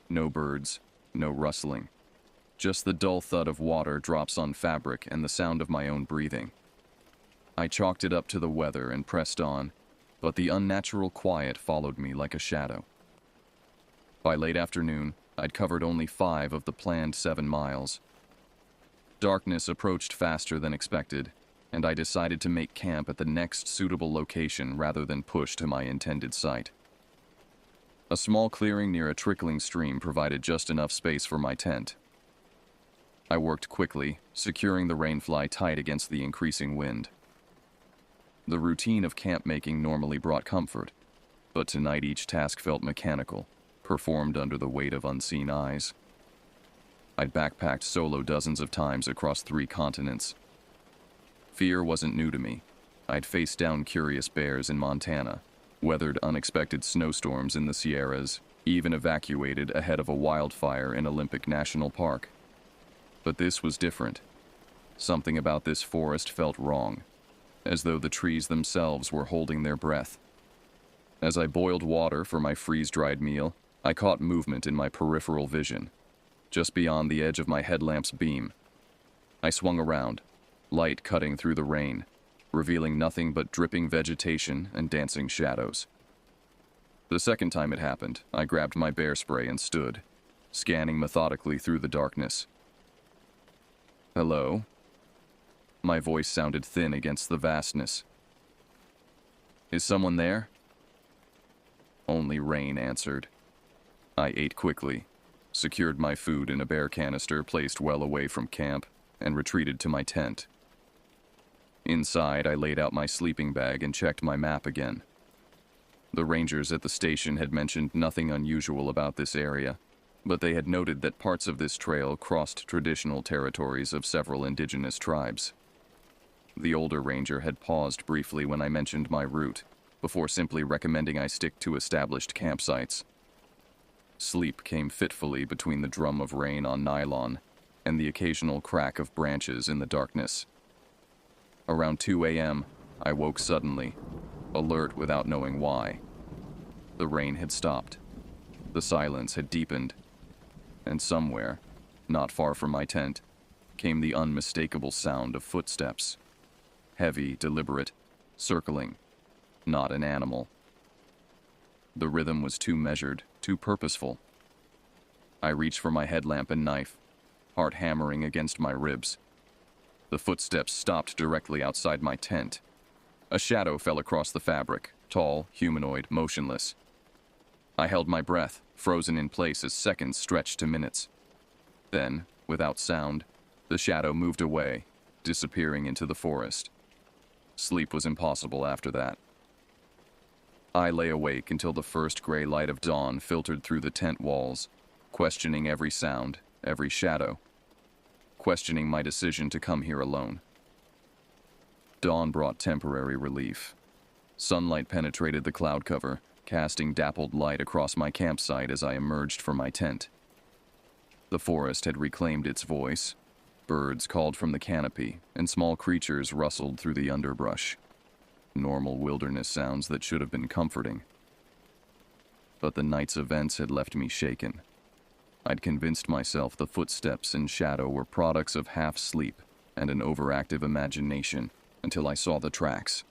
A: No birds, no rustling. Just the dull thud of water drops on fabric and the sound of my own breathing. I chalked it up to the weather and pressed on, but the unnatural quiet followed me like a shadow. By late afternoon, I'd covered only 5 of the planned 7 miles. Darkness approached faster than expected, and I decided to make camp at the next suitable location rather than push to my intended site. A small clearing near a trickling stream provided just enough space for my tent. I worked quickly, securing the rainfly tight against the increasing wind. The routine of camp making normally brought comfort, but tonight each task felt mechanical, performed under the weight of unseen eyes. I'd backpacked solo dozens of times across 3 continents. Fear wasn't new to me. I'd faced down curious bears in Montana, weathered unexpected snowstorms in the Sierras, even evacuated ahead of a wildfire in Olympic National Park. But this was different. Something about this forest felt wrong, as though the trees themselves were holding their breath. As I boiled water for my freeze-dried meal, I caught movement in my peripheral vision, just beyond the edge of my headlamp's beam. I swung around, light cutting through the rain, revealing nothing but dripping vegetation and dancing shadows. The second time it happened, I grabbed my bear spray and stood, scanning methodically through the darkness. Hello? My voice sounded thin against the vastness. Is someone there? Only rain answered. I ate quickly, secured my food in a bear canister placed well away from camp, and retreated to my tent. Inside, I laid out my sleeping bag and checked my map again. The rangers at the station had mentioned nothing unusual about this area, but they had noted that parts of this trail crossed traditional territories of several indigenous tribes. The older ranger had paused briefly when I mentioned my route, before simply recommending I stick to established campsites. Sleep came fitfully between the drum of rain on nylon and the occasional crack of branches in the darkness. Around 2 a.m., I woke suddenly, alert without knowing why. The rain had stopped. The silence had deepened. And somewhere, not far from my tent, came the unmistakable sound of footsteps. Heavy, deliberate, circling, not an animal. The rhythm was too measured, too purposeful. I reached for my headlamp and knife, heart hammering against my ribs. The footsteps stopped directly outside my tent. A shadow fell across the fabric, tall, humanoid, motionless. I held my breath, frozen in place as seconds stretched to minutes. Then, without sound, the shadow moved away, disappearing into the forest. Sleep was impossible after that. I lay awake until the first gray light of dawn filtered through the tent walls, questioning every sound, every shadow, questioning my decision to come here alone. Dawn brought temporary relief. Sunlight penetrated the cloud cover, casting dappled light across my campsite as I emerged from my tent. The forest had reclaimed its voice. Birds called from the canopy, and small creatures rustled through the underbrush. Normal wilderness sounds that should have been comforting. But the night's events had left me shaken. I'd convinced myself the footsteps and shadow were products of half-sleep and an overactive imagination until I saw the tracks.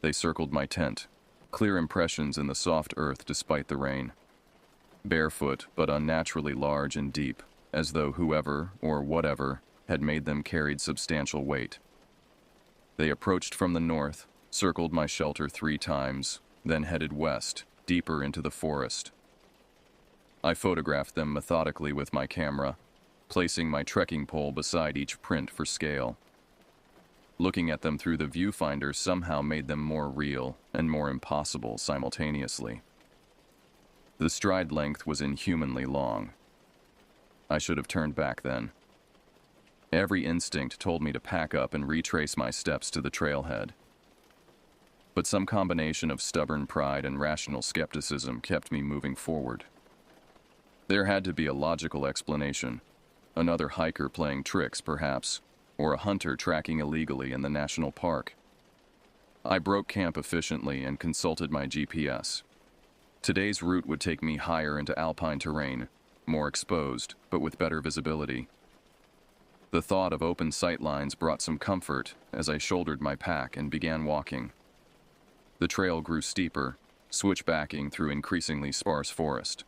A: They circled my tent, clear impressions in the soft earth despite the rain. Barefoot, but unnaturally large and deep, as though whoever, or whatever, had made them carried substantial weight. They approached from the north, circled my shelter 3 times, then headed west, deeper into the forest. I photographed them methodically with my camera, placing my trekking pole beside each print for scale. Looking at them through the viewfinder somehow made them more real and more impossible simultaneously. The stride length was inhumanly long. I should have turned back then. Every instinct told me to pack up and retrace my steps to the trailhead. But some combination of stubborn pride and rational skepticism kept me moving forward. There had to be a logical explanation. Another hiker playing tricks, perhaps, or a hunter tracking illegally in the national park. I broke camp efficiently and consulted my GPS. Today's route would take me higher into alpine terrain, more exposed, but with better visibility. The thought of open sightlines brought some comfort as I shouldered my pack and began walking. The trail grew steeper, switchbacking through increasingly sparse forest.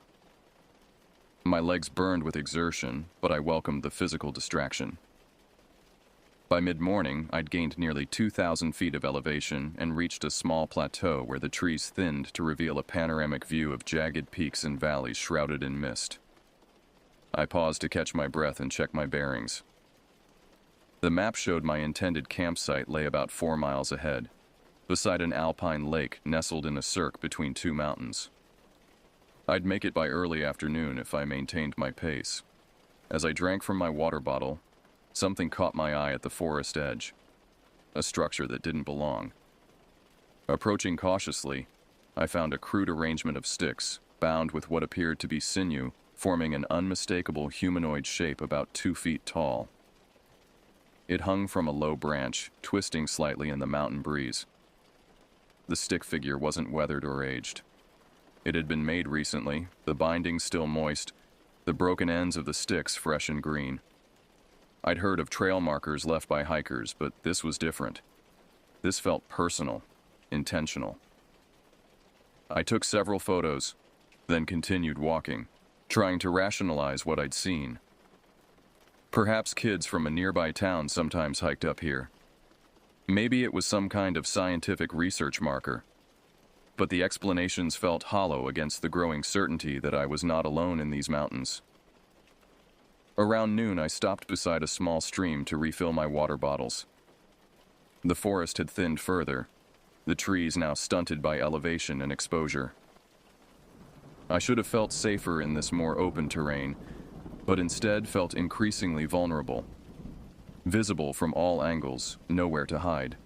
A: My legs burned with exertion, but I welcomed the physical distraction. By mid-morning, I'd gained nearly 2,000 feet of elevation and reached a small plateau where the trees thinned to reveal a panoramic view of jagged peaks and valleys shrouded in mist. I paused to catch my breath and check my bearings. The map showed my intended campsite lay about 4 miles ahead, beside an alpine lake nestled in a cirque between 2 mountains. I'd make it by early afternoon if I maintained my pace. As I drank from my water bottle, something caught my eye at the forest edge, a structure that didn't belong. Approaching cautiously, I found a crude arrangement of sticks, bound with what appeared to be sinew, forming an unmistakable humanoid shape about 2 feet tall. It hung from a low branch, twisting slightly in the mountain breeze. The stick figure wasn't weathered or aged. It had been made recently, the bindings still moist, the broken ends of the sticks fresh and green. I'd heard of trail markers left by hikers, but this was different. This felt personal, intentional. I took several photos, then continued walking, trying to rationalize what I'd seen. Perhaps kids from a nearby town sometimes hiked up here. Maybe it was some kind of scientific research marker. But the explanations felt hollow against the growing certainty that I was not alone in these mountains. Around noon, I stopped beside a small stream to refill my water bottles. The forest had thinned further, the trees now stunted by elevation and exposure. I should have felt safer in this more open terrain, but instead felt increasingly vulnerable. Visible from all angles, nowhere to hide.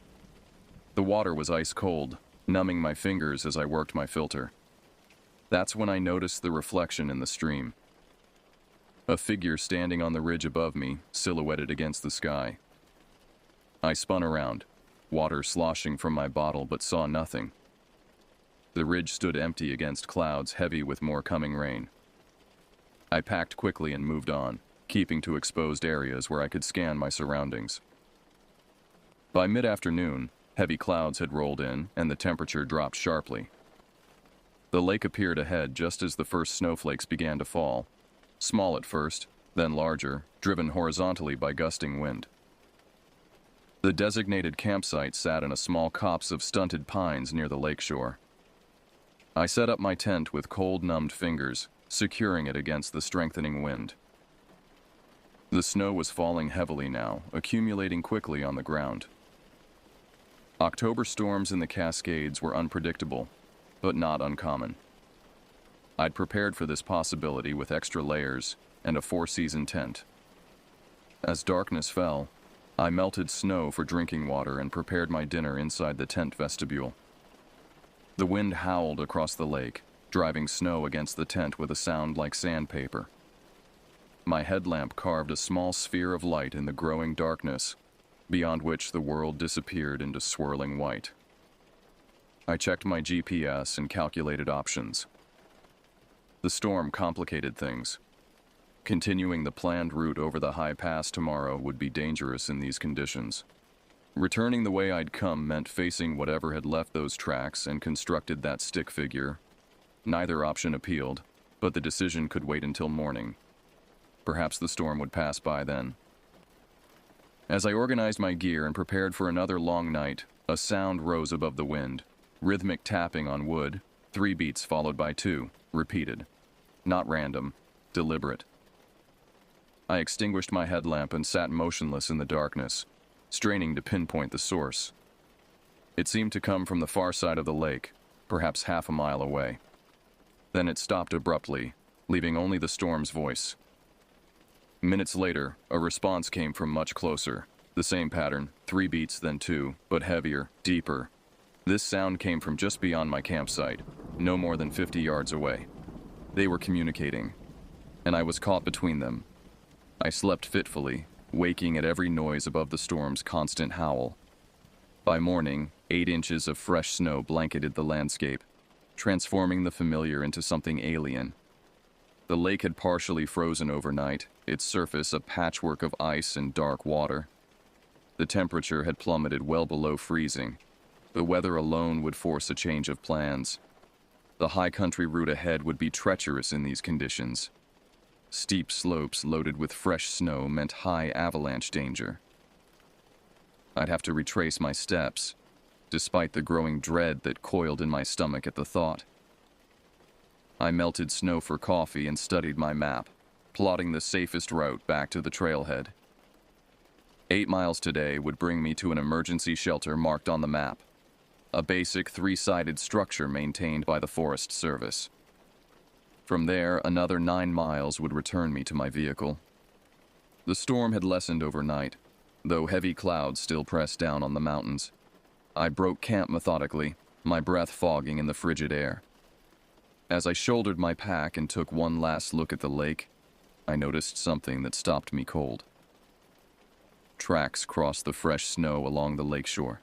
A: The water was ice cold, numbing my fingers as I worked my filter. That's when I noticed the reflection in the stream. A figure standing on the ridge above me, silhouetted against the sky. I spun around, water sloshing from my bottle, but saw nothing. The ridge stood empty against clouds heavy with more coming rain. I packed quickly and moved on, keeping to exposed areas where I could scan my surroundings. By mid-afternoon, heavy clouds had rolled in and the temperature dropped sharply. The lake appeared ahead just as the first snowflakes began to fall, small at first, then larger, driven horizontally by gusting wind. The designated campsite sat in a small copse of stunted pines near the lakeshore. I set up my tent with cold-numbed fingers, securing it against the strengthening wind. The snow was falling heavily now, accumulating quickly on the ground. October storms in the Cascades were unpredictable, but not uncommon. I'd prepared for this possibility with extra layers and a four-season tent. As darkness fell, I melted snow for drinking water and prepared my dinner inside the tent vestibule. The wind howled across the lake, driving snow against the tent with a sound like sandpaper. My headlamp carved a small sphere of light in the growing darkness, beyond which the world disappeared into swirling white. I checked my GPS and calculated options. The storm complicated things. Continuing the planned route over the high pass tomorrow would be dangerous in these conditions. Returning the way I'd come meant facing whatever had left those tracks and constructed that stick figure. Neither option appealed, but the decision could wait until morning. Perhaps the storm would pass by then. As I organized my gear and prepared for another long night, a sound rose above the wind. Rhythmic tapping on wood, 3 beats followed by 2, repeated. Not random, deliberate. I extinguished my headlamp and sat motionless in the darkness, straining to pinpoint the source. It seemed to come from the far side of the lake, perhaps half a mile away. Then it stopped abruptly, leaving only the storm's voice. Minutes later, a response came from much closer. The same pattern, 3 beats then 2, but heavier, deeper. This sound came from just beyond my campsite, no more than 50 yards away. They were communicating, and I was caught between them. I slept fitfully, waking at every noise above the storm's constant howl. By morning, 8 inches of fresh snow blanketed the landscape, transforming the familiar into something alien. The lake had partially frozen overnight, its surface a patchwork of ice and dark water. The temperature had plummeted well below freezing. The weather alone would force a change of plans. The high country route ahead would be treacherous in these conditions. Steep slopes loaded with fresh snow meant high avalanche danger. I'd have to retrace my steps, despite the growing dread that coiled in my stomach at the thought. I melted snow for coffee and studied my map, plotting the safest route back to the trailhead. 8 miles today would bring me to an emergency shelter marked on the map, a basic 3-sided structure maintained by the Forest Service. From there, another 9 miles would return me to my vehicle. The storm had lessened overnight, though heavy clouds still pressed down on the mountains. I broke camp methodically, my breath fogging in the frigid air. As I shouldered my pack and took one last look at the lake, I noticed something that stopped me cold. Tracks crossed the fresh snow along the lakeshore.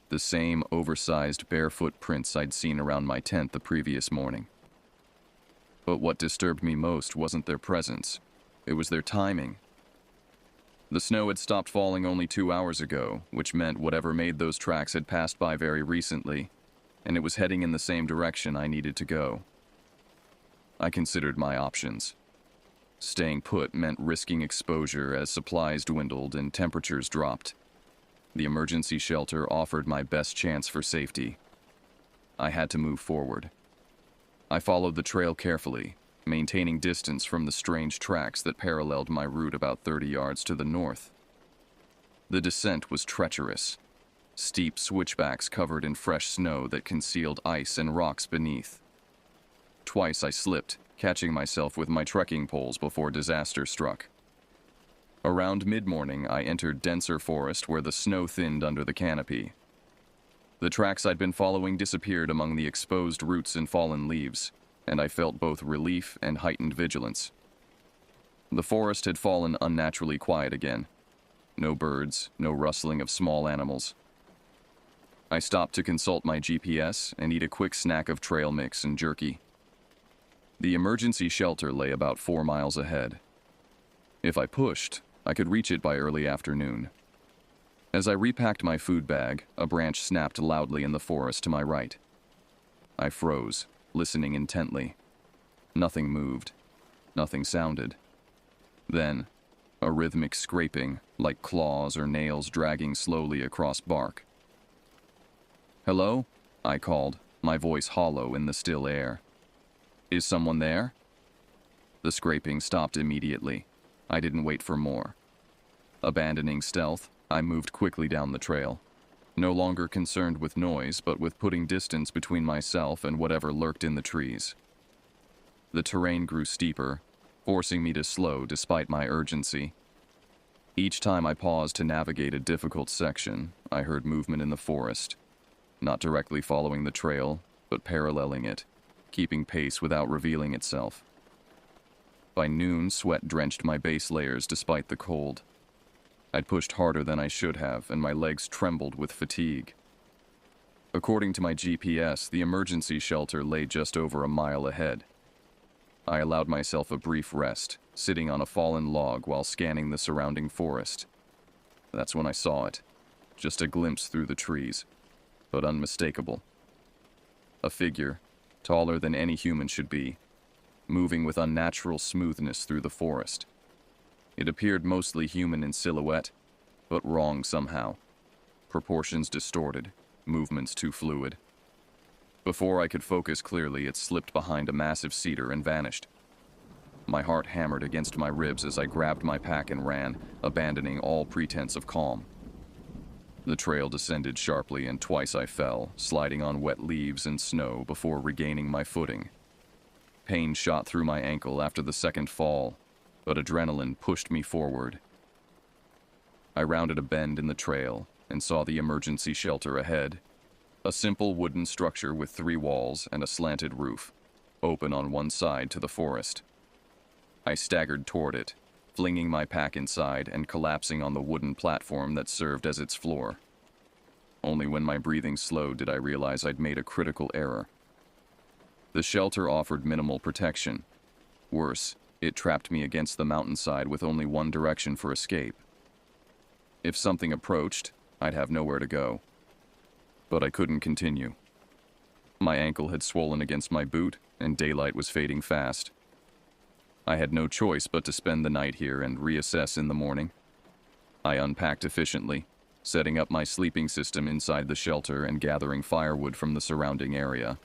A: The same oversized barefoot prints I'd seen around my tent the previous morning. But what disturbed me most wasn't their presence. It was their timing. The snow had stopped falling only 2 hours ago, which meant whatever made those tracks had passed by very recently, and it was heading in the same direction I needed to go. I considered my options. Staying put meant risking exposure as supplies dwindled and temperatures dropped. The emergency shelter offered my best chance for safety. I had to move forward. I followed the trail carefully, maintaining distance from the strange tracks that paralleled my route about 30 yards to the north. The descent was treacherous. Steep switchbacks covered in fresh snow that concealed ice and rocks beneath. Twice I slipped, catching myself with my trekking poles before disaster struck. Around mid-morning, I entered denser forest where the snow thinned under the canopy. The tracks I'd been following disappeared among the exposed roots and fallen leaves, and I felt both relief and heightened vigilance. The forest had fallen unnaturally quiet again. No birds, no rustling of small animals. I stopped to consult my GPS and eat a quick snack of trail mix and jerky. The emergency shelter lay about 4 miles ahead. If I pushed, I could reach it by early afternoon. As I repacked my food bag, a branch snapped loudly in the forest to my right. I froze, listening intently. Nothing moved. Nothing sounded. Then, a rhythmic scraping, like claws or nails dragging slowly across bark. "Hello?" I called, my voice hollow in the still air. "Is someone there?" The scraping stopped immediately. I didn't wait for more. Abandoning stealth, I moved quickly down the trail, no longer concerned with noise, but with putting distance between myself and whatever lurked in the trees. The terrain grew steeper, forcing me to slow despite my urgency. Each time I paused to navigate a difficult section, I heard movement in the forest, not directly following the trail, but paralleling it, keeping pace without revealing itself. By noon, sweat drenched my base layers despite the cold. I'd pushed harder than I should have, and my legs trembled with fatigue. According to my GPS, the emergency shelter lay just over a mile ahead. I allowed myself a brief rest, sitting on a fallen log while scanning the surrounding forest. That's when I saw it, just a glimpse through the trees, but unmistakable. A figure, taller than any human should be, moving with unnatural smoothness through the forest. It appeared mostly human in silhouette, but wrong somehow. Proportions distorted, movements too fluid. Before I could focus clearly, it slipped behind a massive cedar and vanished. My heart hammered against my ribs as I grabbed my pack and ran, abandoning all pretense of calm. The trail descended sharply, and twice I fell, sliding on wet leaves and snow before regaining my footing. Pain shot through my ankle after the second fall, but adrenaline pushed me forward. I rounded a bend in the trail and saw the emergency shelter ahead, a simple wooden structure with 3 walls and a slanted roof, open on one side to the forest. I staggered toward it, flinging my pack inside and collapsing on the wooden platform that served as its floor. Only when my breathing slowed did I realize I'd made a critical error. The shelter offered minimal protection. Worse, it trapped me against the mountainside with only one direction for escape. If something approached, I'd have nowhere to go. But I couldn't continue. My ankle had swollen against my boot, and daylight was fading fast. I had no choice but to spend the night here and reassess in the morning. I unpacked efficiently, setting up my sleeping system inside the shelter and gathering firewood from the surrounding area.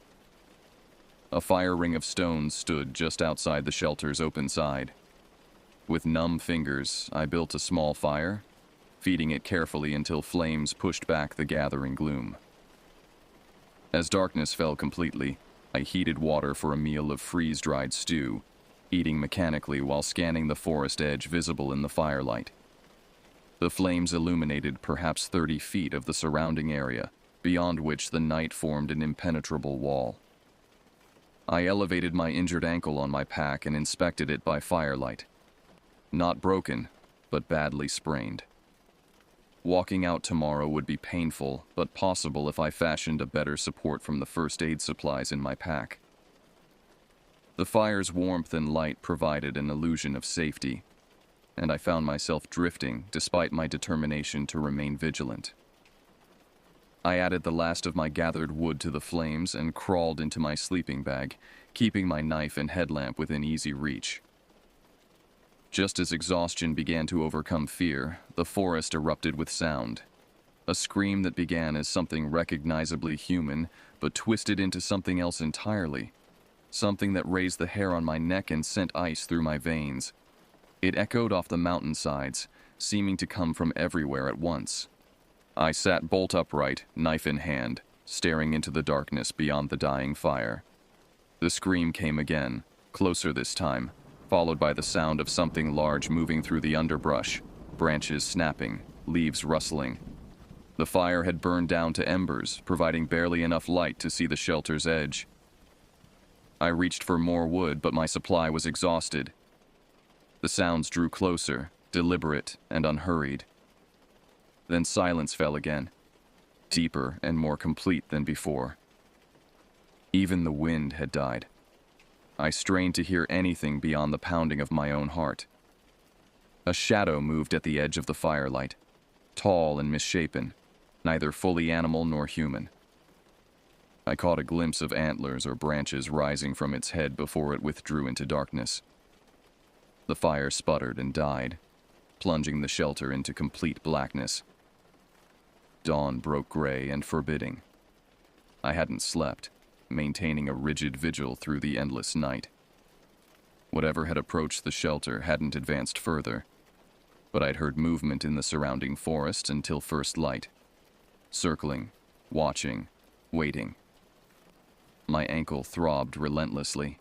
A: A fire ring of stones stood just outside the shelter's open side. With numb fingers, I built a small fire, feeding it carefully until flames pushed back the gathering gloom. As darkness fell completely, I heated water for a meal of freeze-dried stew, eating mechanically while scanning the forest edge visible in the firelight. The flames illuminated perhaps 30 feet of the surrounding area, beyond which the night formed an impenetrable wall. I elevated my injured ankle on my pack and inspected it by firelight. Not broken, but badly sprained. Walking out tomorrow would be painful, but possible if I fashioned a better support from the first aid supplies in my pack. The fire's warmth and light provided an illusion of safety, and I found myself drifting despite my determination to remain vigilant. I added the last of my gathered wood to the flames and crawled into my sleeping bag, keeping my knife and headlamp within easy reach. Just as exhaustion began to overcome fear, the forest erupted with sound. A scream that began as something recognizably human, but twisted into something else entirely. Something that raised the hair on my neck and sent ice through my veins. It echoed off the mountainsides, seeming to come from everywhere at once. I sat bolt upright, knife in hand, staring into the darkness beyond the dying fire. The scream came again, closer this time, followed by the sound of something large moving through the underbrush, branches snapping, leaves rustling. The fire had burned down to embers, providing barely enough light to see the shelter's edge. I reached for more wood, but my supply was exhausted. The sounds drew closer, deliberate and unhurried. Then silence fell again, deeper and more complete than before. Even the wind had died. I strained to hear anything beyond the pounding of my own heart. A shadow moved at the edge of the firelight, tall and misshapen, neither fully animal nor human. I caught a glimpse of antlers or branches rising from its head before it withdrew into darkness. The fire sputtered and died, plunging the shelter into complete blackness. Dawn broke gray and forbidding. I hadn't slept, maintaining a rigid vigil through the endless night. Whatever had approached the shelter hadn't advanced further, but I'd heard movement in the surrounding forest until first light. Circling, watching, waiting. My ankle throbbed relentlessly.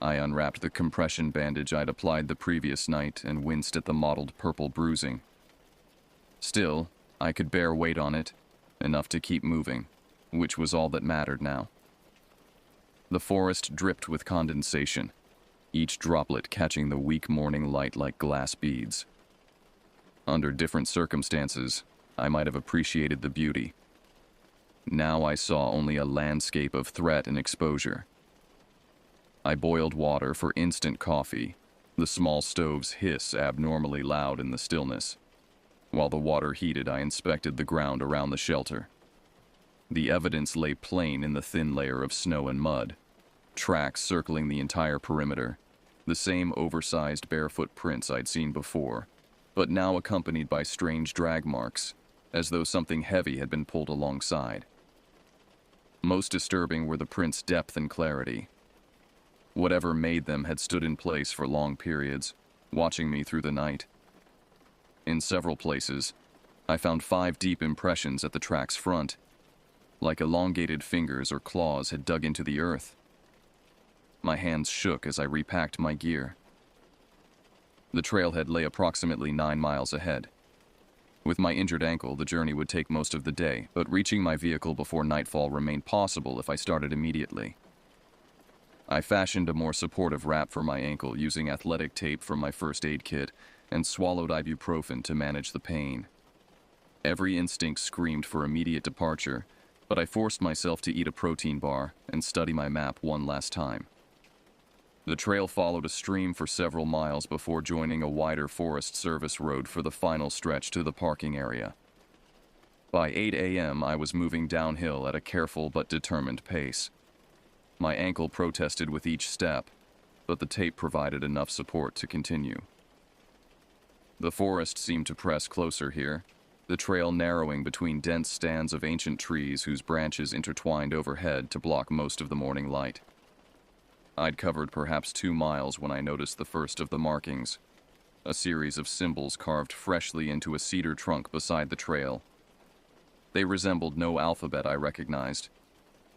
A: I unwrapped the compression bandage I'd applied the previous night and winced at the mottled purple bruising. Still, I could bear weight on it, enough to keep moving, which was all that mattered now. The forest dripped with condensation, each droplet catching the weak morning light like glass beads. Under different circumstances, I might have appreciated the beauty. Now I saw only a landscape of threat and exposure. I boiled water for instant coffee, the small stove's hiss abnormally loud in the stillness. While the water heated, I inspected the ground around the shelter. The evidence lay plain in the thin layer of snow and mud, tracks circling the entire perimeter, the same oversized barefoot prints I'd seen before, but now accompanied by strange drag marks, as though something heavy had been pulled alongside. Most disturbing were the prints' depth and clarity. Whatever made them had stood in place for long periods, watching me through the night. In several places, I found 5 deep impressions at the track's front, like elongated fingers or claws had dug into the earth. My hands shook as I repacked my gear. The trailhead lay approximately 9 miles ahead. With my injured ankle, the journey would take most of the day, but reaching my vehicle before nightfall remained possible if I started immediately. I fashioned a more supportive wrap for my ankle using athletic tape from my first aid kit and swallowed ibuprofen to manage the pain. Every instinct screamed for immediate departure, but I forced myself to eat a protein bar and study my map one last time. The trail followed a stream for several miles before joining a wider Forest Service road for the final stretch to the parking area. By 8 a.m., I was moving downhill at a careful but determined pace. My ankle protested with each step, but the tape provided enough support to continue. The forest seemed to press closer here, the trail narrowing between dense stands of ancient trees whose branches intertwined overhead to block most of the morning light. I'd covered perhaps 2 miles when I noticed the first of the markings, a series of symbols carved freshly into a cedar trunk beside the trail. They resembled no alphabet I recognized,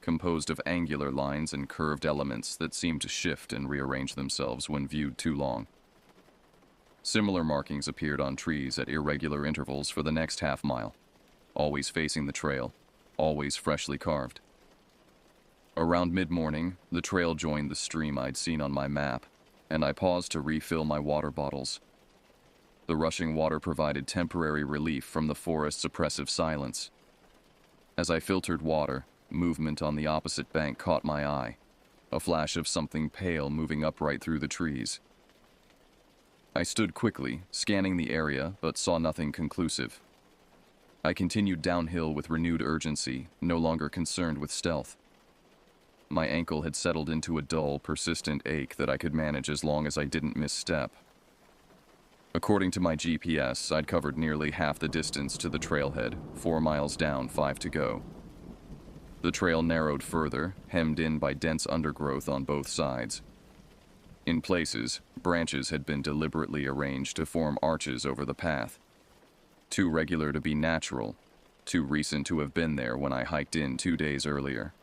A: composed of angular lines and curved elements that seemed to shift and rearrange themselves when viewed too long. Similar markings appeared on trees at irregular intervals for the next half mile, always facing the trail, always freshly carved. Around mid-morning, the trail joined the stream I'd seen on my map, and I paused to refill my water bottles. The rushing water provided temporary relief from the forest's oppressive silence. As I filtered water, movement on the opposite bank caught my eye, a flash of something pale moving upright through the trees. I stood quickly, scanning the area, but saw nothing conclusive. I continued downhill with renewed urgency, no longer concerned with stealth. My ankle had settled into a dull, persistent ache that I could manage as long as I didn't misstep. According to my GPS, I'd covered nearly half the distance to the trailhead, 4 miles down, 5 to go. The trail narrowed further, hemmed in by dense undergrowth on both sides. In places, branches had been deliberately arranged to form arches over the path. Too regular to be natural, too recent to have been there when I hiked in 2 days earlier.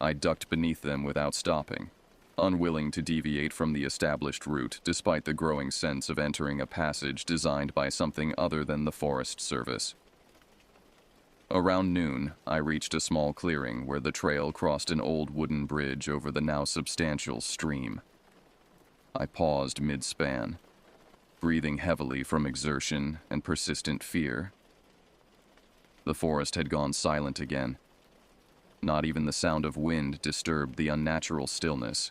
A: I ducked beneath them without stopping, unwilling to deviate from the established route despite the growing sense of entering a passage designed by something other than the Forest Service. Around noon, I reached a small clearing where the trail crossed an old wooden bridge over the now substantial stream. I paused mid-span, breathing heavily from exertion and persistent fear. The forest had gone silent again. Not even the sound of wind disturbed the unnatural stillness.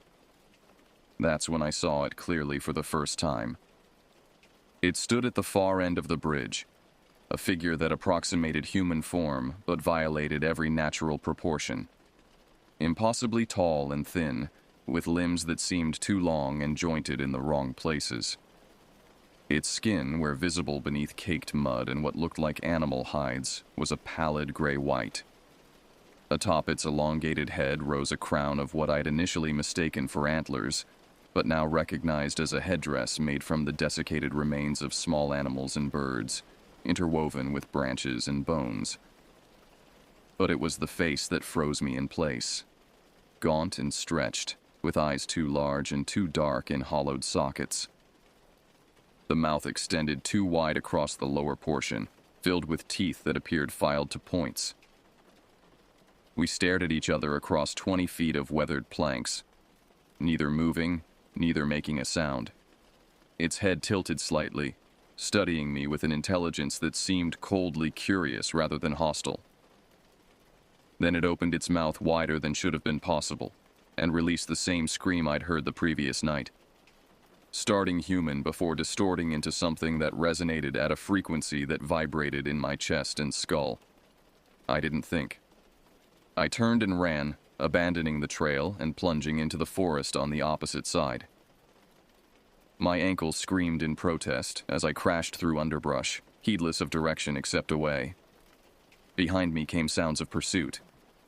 A: That's when I saw it clearly for the first time. It stood at the far end of the bridge, a figure that approximated human form but violated every natural proportion. Impossibly tall and thin, with limbs that seemed too long and jointed in the wrong places. Its skin, where visible beneath caked mud and what looked like animal hides, was a pallid gray-white. Atop its elongated head rose a crown of what I'd initially mistaken for antlers, but now recognized as a headdress made from the desiccated remains of small animals and birds, interwoven with branches and bones. But it was the face that froze me in place. Gaunt and stretched, with eyes too large and too dark in hollowed sockets. The mouth extended too wide across the lower portion, filled with teeth that appeared filed to points. We stared at each other across 20 feet of weathered planks, neither moving, neither making a sound. Its head tilted slightly, studying me with an intelligence that seemed coldly curious rather than hostile. Then it opened its mouth wider than should have been possible, and released the same scream I'd heard the previous night. Starting human before distorting into something that resonated at a frequency that vibrated in my chest and skull. I didn't think. I turned and ran, abandoning the trail and plunging into the forest on the opposite side. My ankles screamed in protest as I crashed through underbrush, heedless of direction except away. Behind me came sounds of pursuit.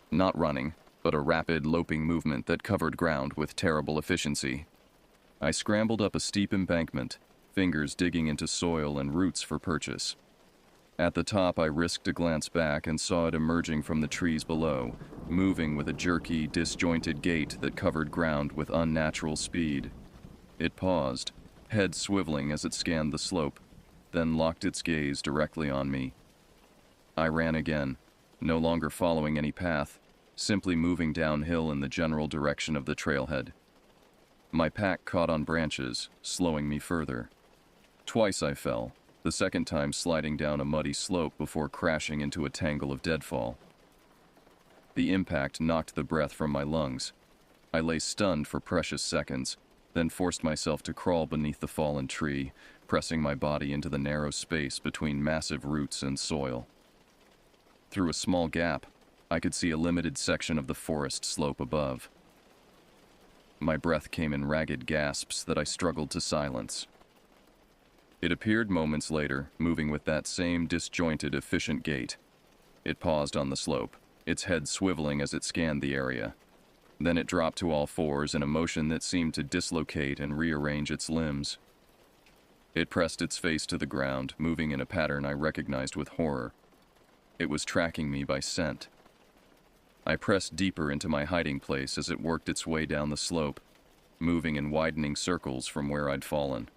A: Not running, but a rapid, loping movement that covered ground with terrible efficiency. I scrambled up a steep embankment, fingers digging into soil and roots for purchase. At the top, I risked a glance back and saw it emerging from the trees below, moving with a jerky, disjointed gait that covered ground with unnatural speed. It paused, head swiveling as it scanned the slope, then locked its gaze directly on me. I ran again, no longer following any path, simply moving downhill in the general direction of the trailhead. My pack caught on branches, slowing me further. Twice I fell, the second time sliding down a muddy slope before crashing into a tangle of deadfall. The impact knocked the breath from my lungs. I lay stunned for precious seconds, then forced myself to crawl beneath the fallen tree, pressing my body into the narrow space between massive roots and soil. Through a small gap, I could see a limited section of the forest slope above. My breath came in ragged gasps that I struggled to silence. It appeared moments later, moving with that same disjointed, efficient gait. It paused on the slope, its head swiveling as it scanned the area. Then it dropped to all fours in a motion that seemed to dislocate and rearrange its limbs. It pressed its face to the ground, moving in a pattern I recognized with horror. It was tracking me by scent. I pressed deeper into my hiding place as it worked its way down the slope, moving in widening circles from where I'd fallen.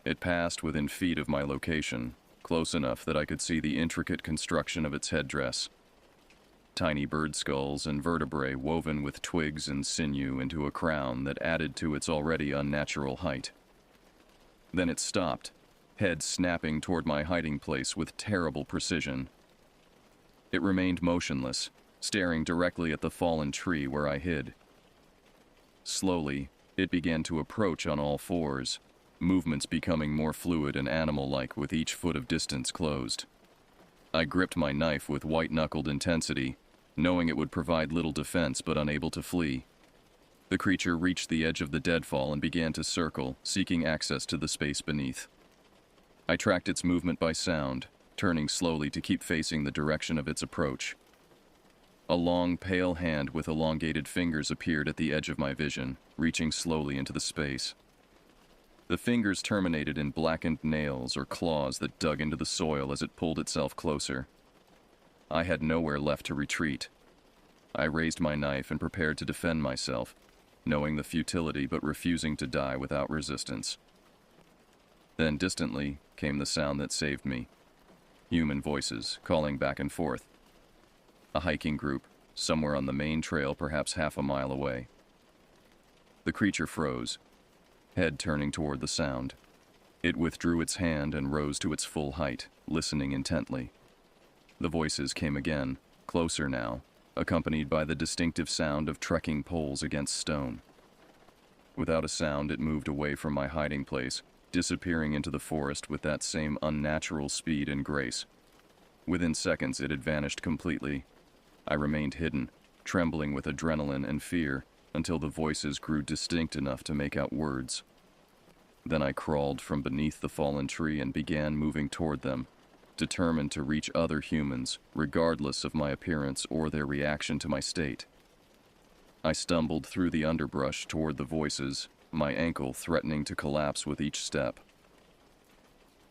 A: It passed within feet of my location, close enough that I could see the intricate construction of its headdress. Tiny bird skulls and vertebrae woven with twigs and sinew into a crown that added to its already unnatural height. Then it stopped, head snapping toward my hiding place with terrible precision. It remained motionless, staring directly at the fallen tree where I hid. Slowly, it began to approach on all fours, movements becoming more fluid and animal-like with each foot of distance closed. I gripped my knife with white-knuckled intensity, knowing it would provide little defense but unable to flee. The creature reached the edge of the deadfall and began to circle, seeking access to the space beneath. I tracked its movement by sound, turning slowly to keep facing the direction of its approach. A long, pale hand with elongated fingers appeared at the edge of my vision, reaching slowly into the space. The fingers terminated in blackened nails or claws that dug into the soil as it pulled itself closer. I had nowhere left to retreat. I raised my knife and prepared to defend myself, knowing the futility but refusing to die without resistance. Then distantly came the sound that saved me. Human voices calling back and forth. A hiking group, somewhere on the main trail perhaps half a mile away. The creature froze, head turning toward the sound. It withdrew its hand and rose to its full height, listening intently. The voices came again, closer now, accompanied by the distinctive sound of trekking poles against stone. Without a sound, it moved away from my hiding place, disappearing into the forest with that same unnatural speed and grace. Within seconds, it had vanished completely. I remained hidden, trembling with adrenaline and fear, until the voices grew distinct enough to make out words. Then I crawled from beneath the fallen tree and began moving toward them, determined to reach other humans, regardless of my appearance or their reaction to my state. I stumbled through the underbrush toward the voices, my ankle threatening to collapse with each step.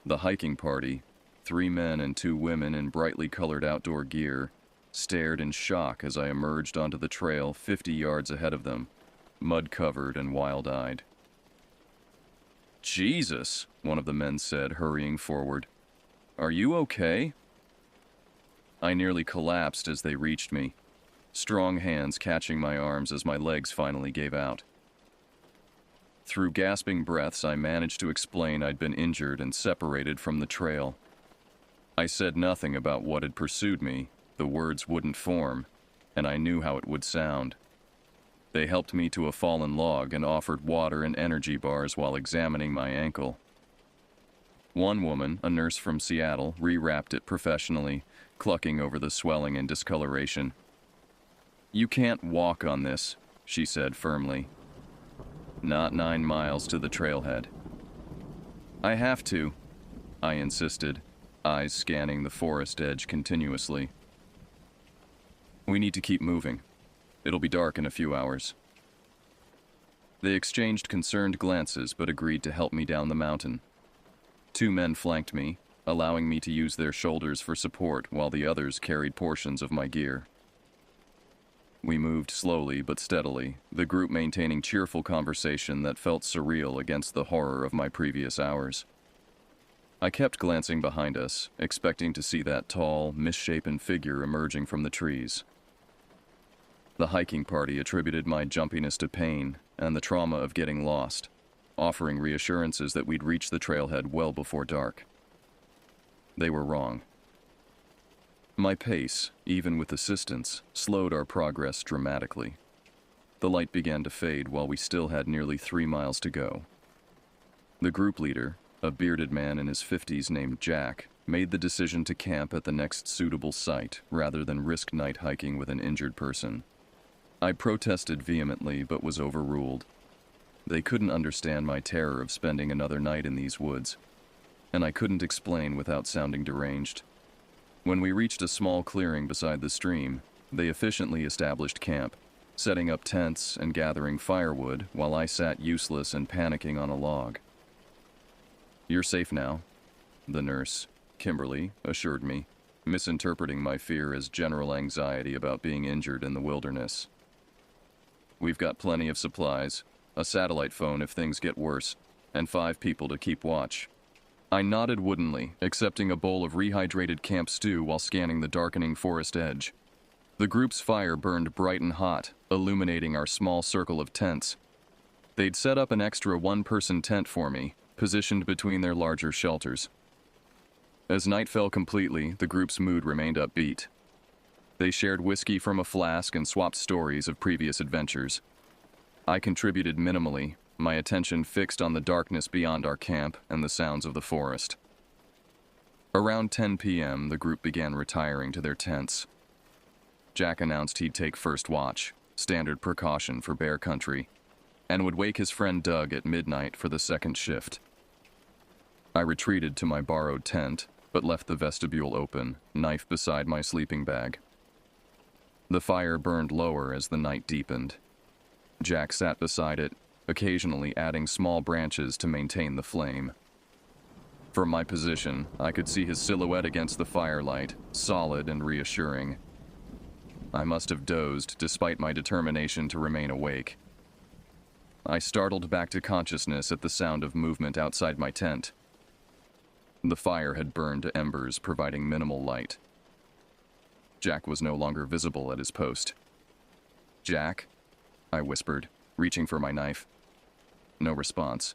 A: The hiking party, 3 men and 2 women in brightly colored outdoor gear, stared in shock as I emerged onto the trail 50 yards ahead of them, mud-covered and wild-eyed. "Jesus," one of the men said, hurrying forward. "Are you okay?" I nearly collapsed as they reached me, strong hands catching my arms as my legs finally gave out. Through gasping breaths, I managed to explain I'd been injured and separated from the trail. I said nothing about what had pursued me. The words wouldn't form, and I knew how it would sound. They helped me to a fallen log and offered water and energy bars while examining my ankle. One woman, a nurse from Seattle, rewrapped it professionally, clucking over the swelling and discoloration. "You can't walk on this," she said firmly. "Not 9 miles to the trailhead." "I have to," I insisted, eyes scanning the forest edge continuously. "We need to keep moving. It'll be dark in a few hours." They exchanged concerned glances but agreed to help me down the mountain. 2 men flanked me, allowing me to use their shoulders for support while the others carried portions of my gear. We moved slowly but steadily, the group maintaining cheerful conversation that felt surreal against the horror of my previous hours. I kept glancing behind us, expecting to see that tall, misshapen figure emerging from the trees. The hiking party attributed my jumpiness to pain and the trauma of getting lost, offering reassurances that we'd reach the trailhead well before dark. They were wrong. My pace, even with assistance, slowed our progress dramatically. The light began to fade while we still had nearly 3 miles to go. The group leader, a bearded man in his 50s named Jack, made the decision to camp at the next suitable site rather than risk night hiking with an injured person. I protested vehemently but was overruled. They couldn't understand my terror of spending another night in these woods, and I couldn't explain without sounding deranged. When we reached a small clearing beside the stream, they efficiently established camp, setting up tents and gathering firewood while I sat useless and panicking on a log. "You're safe now," the nurse, Kimberly, assured me, misinterpreting my fear as general anxiety about being injured in the wilderness. "We've got plenty of supplies, a satellite phone if things get worse, and 5 people to keep watch." I nodded woodenly, accepting a bowl of rehydrated camp stew while scanning the darkening forest edge. The group's fire burned bright and hot, illuminating our small circle of tents. They'd set up an extra 1-person tent for me, positioned between their larger shelters. As night fell completely, the group's mood remained upbeat. They shared whiskey from a flask and swapped stories of previous adventures. I contributed minimally, my attention fixed on the darkness beyond our camp and the sounds of the forest. Around 10 p.m., the group began retiring to their tents. Jack announced he'd take first watch, standard precaution for bear country, and would wake his friend Doug at midnight for the second shift. I retreated to my borrowed tent, but left the vestibule open, knife beside my sleeping bag. The fire burned lower as the night deepened. Jack sat beside it, occasionally adding small branches to maintain the flame. From my position, I could see his silhouette against the firelight, solid and reassuring. I must have dozed despite my determination to remain awake. I startled back to consciousness at the sound of movement outside my tent. The fire had burned to embers, providing minimal light. Jack was no longer visible at his post. "Jack?" I whispered, reaching for my knife. No response.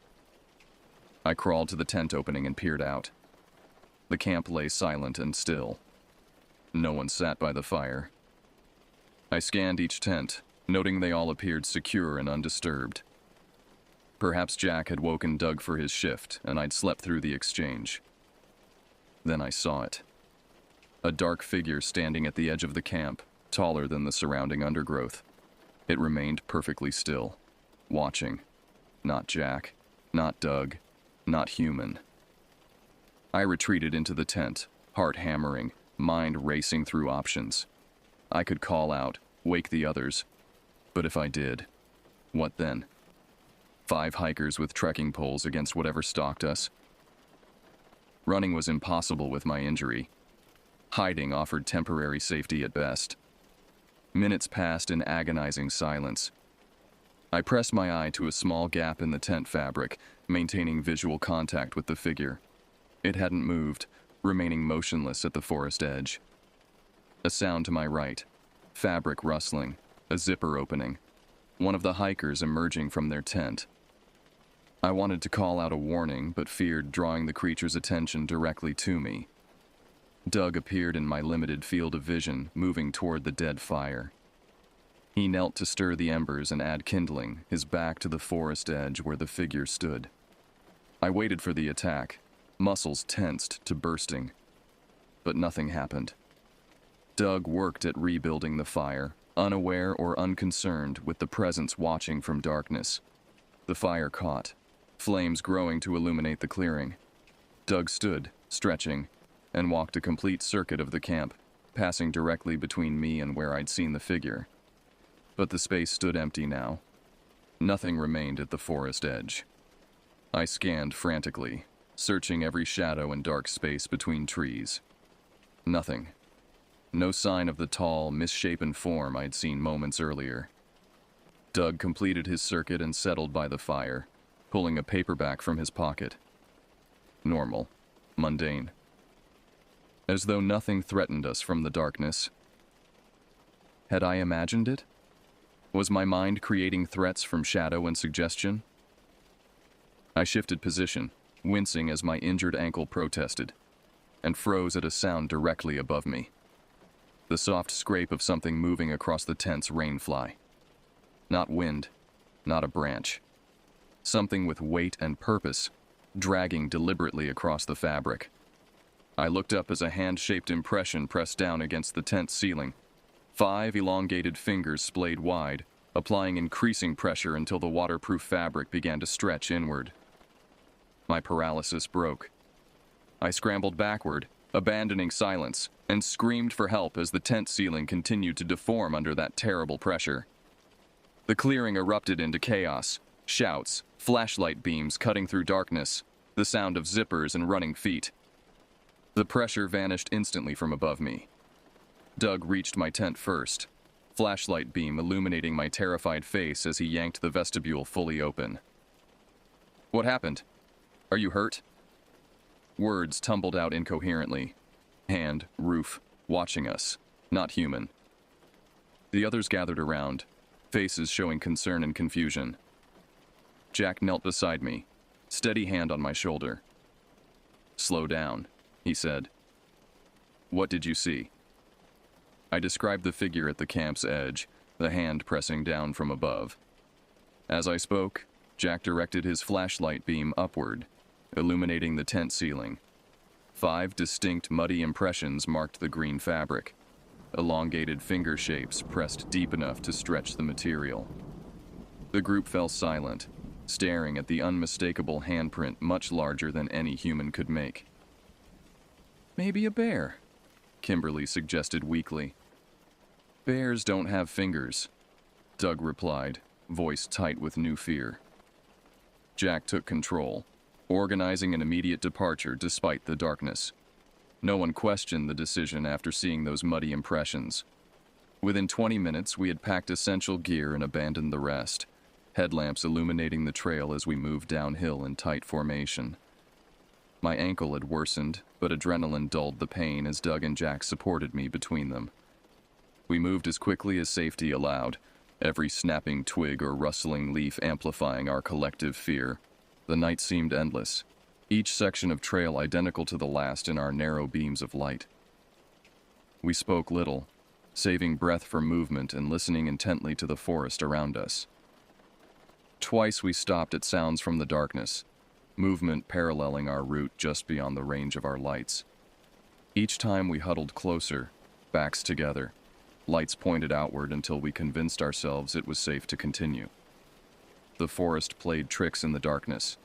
A: I crawled to the tent opening and peered out. The camp lay silent and still. No one sat by the fire. I scanned each tent, noting they all appeared secure and undisturbed. Perhaps Jack had woken Doug for his shift, and I'd slept through the exchange. Then I saw it. A dark figure standing at the edge of the camp, taller than the surrounding undergrowth. It remained perfectly still, watching. Not Jack, not Doug, not human. I retreated into the tent, heart hammering, mind racing through options. I could call out, wake the others. But if I did, what then? 5 hikers with trekking poles against whatever stalked us? Running was impossible with my injury. Hiding offered temporary safety at best. Minutes passed in agonizing silence. I pressed my eye to a small gap in the tent fabric, maintaining visual contact with the figure. It hadn't moved, remaining motionless at the forest edge. A sound to my right, fabric rustling, a zipper opening, one of the hikers emerging from their tent. I wanted to call out a warning, but feared drawing the creature's attention directly to me. Doug appeared in my limited field of vision, moving toward the dead fire. He knelt to stir the embers and add kindling, his back to the forest edge where the figure stood. I waited for the attack, muscles tensed to bursting. But nothing happened. Doug worked at rebuilding the fire, unaware or unconcerned with the presence watching from darkness. The fire caught, flames growing to illuminate the clearing. Doug stood, stretching, and walked a complete circuit of the camp, passing directly between me and where I'd seen the figure. But the space stood empty now. Nothing remained at the forest edge. I scanned frantically, searching every shadow and dark space between trees. Nothing. No sign of the tall, misshapen form I'd seen moments earlier. Doug completed his circuit and settled by the fire, pulling a paperback from his pocket. Normal. Mundane. As though nothing threatened us from the darkness. Had I imagined it? Was my mind creating threats from shadow and suggestion? I shifted position, wincing as my injured ankle protested, and froze at a sound directly above me. The soft scrape of something moving across the tent's rainfly. Not wind, not a branch. Something with weight and purpose, dragging deliberately across the fabric. I looked up as a hand-shaped impression pressed down against the tent ceiling. 5 elongated fingers splayed wide, applying increasing pressure until the waterproof fabric began to stretch inward. My paralysis broke. I scrambled backward, abandoning silence, and screamed for help as the tent ceiling continued to deform under that terrible pressure. The clearing erupted into chaos, shouts, flashlight beams cutting through darkness, the sound of zippers and running feet. The pressure vanished instantly from above me. Doug reached my tent first, flashlight beam illuminating my terrified face as he yanked the vestibule fully open. What happened? Are you hurt? Words tumbled out incoherently. Hand, roof, watching us, not human. The others gathered around, faces showing concern and confusion. Jack knelt beside me, steady hand on my shoulder. Slow down, he said. What did you see? I described the figure at the camp's edge, the hand pressing down from above. As I spoke, Jack directed his flashlight beam upward, illuminating the tent ceiling. 5 distinct muddy impressions marked the green fabric, elongated finger shapes pressed deep enough to stretch the material. The group fell silent, staring at the unmistakable handprint much larger than any human could make. Maybe a bear, Kimberly suggested weakly. Bears don't have fingers, Doug replied, voice tight with new fear. Jack took control, organizing an immediate departure despite the darkness. No one questioned the decision after seeing those muddy impressions. Within 20 minutes, we had packed essential gear and abandoned the rest, headlamps illuminating the trail as we moved downhill in tight formation. My ankle had worsened, but adrenaline dulled the pain as Doug and Jack supported me between them. We moved as quickly as safety allowed, every snapping twig or rustling leaf amplifying our collective fear. The night seemed endless, each section of trail identical to the last in our narrow beams of light. We spoke little, saving breath for movement and listening intently to the forest around us. Twice we stopped at sounds from the darkness, movement paralleling our route just beyond the range of our lights. Each time we huddled closer, backs together, lights pointed outward until we convinced ourselves it was safe to continue. The forest played tricks in the darkness.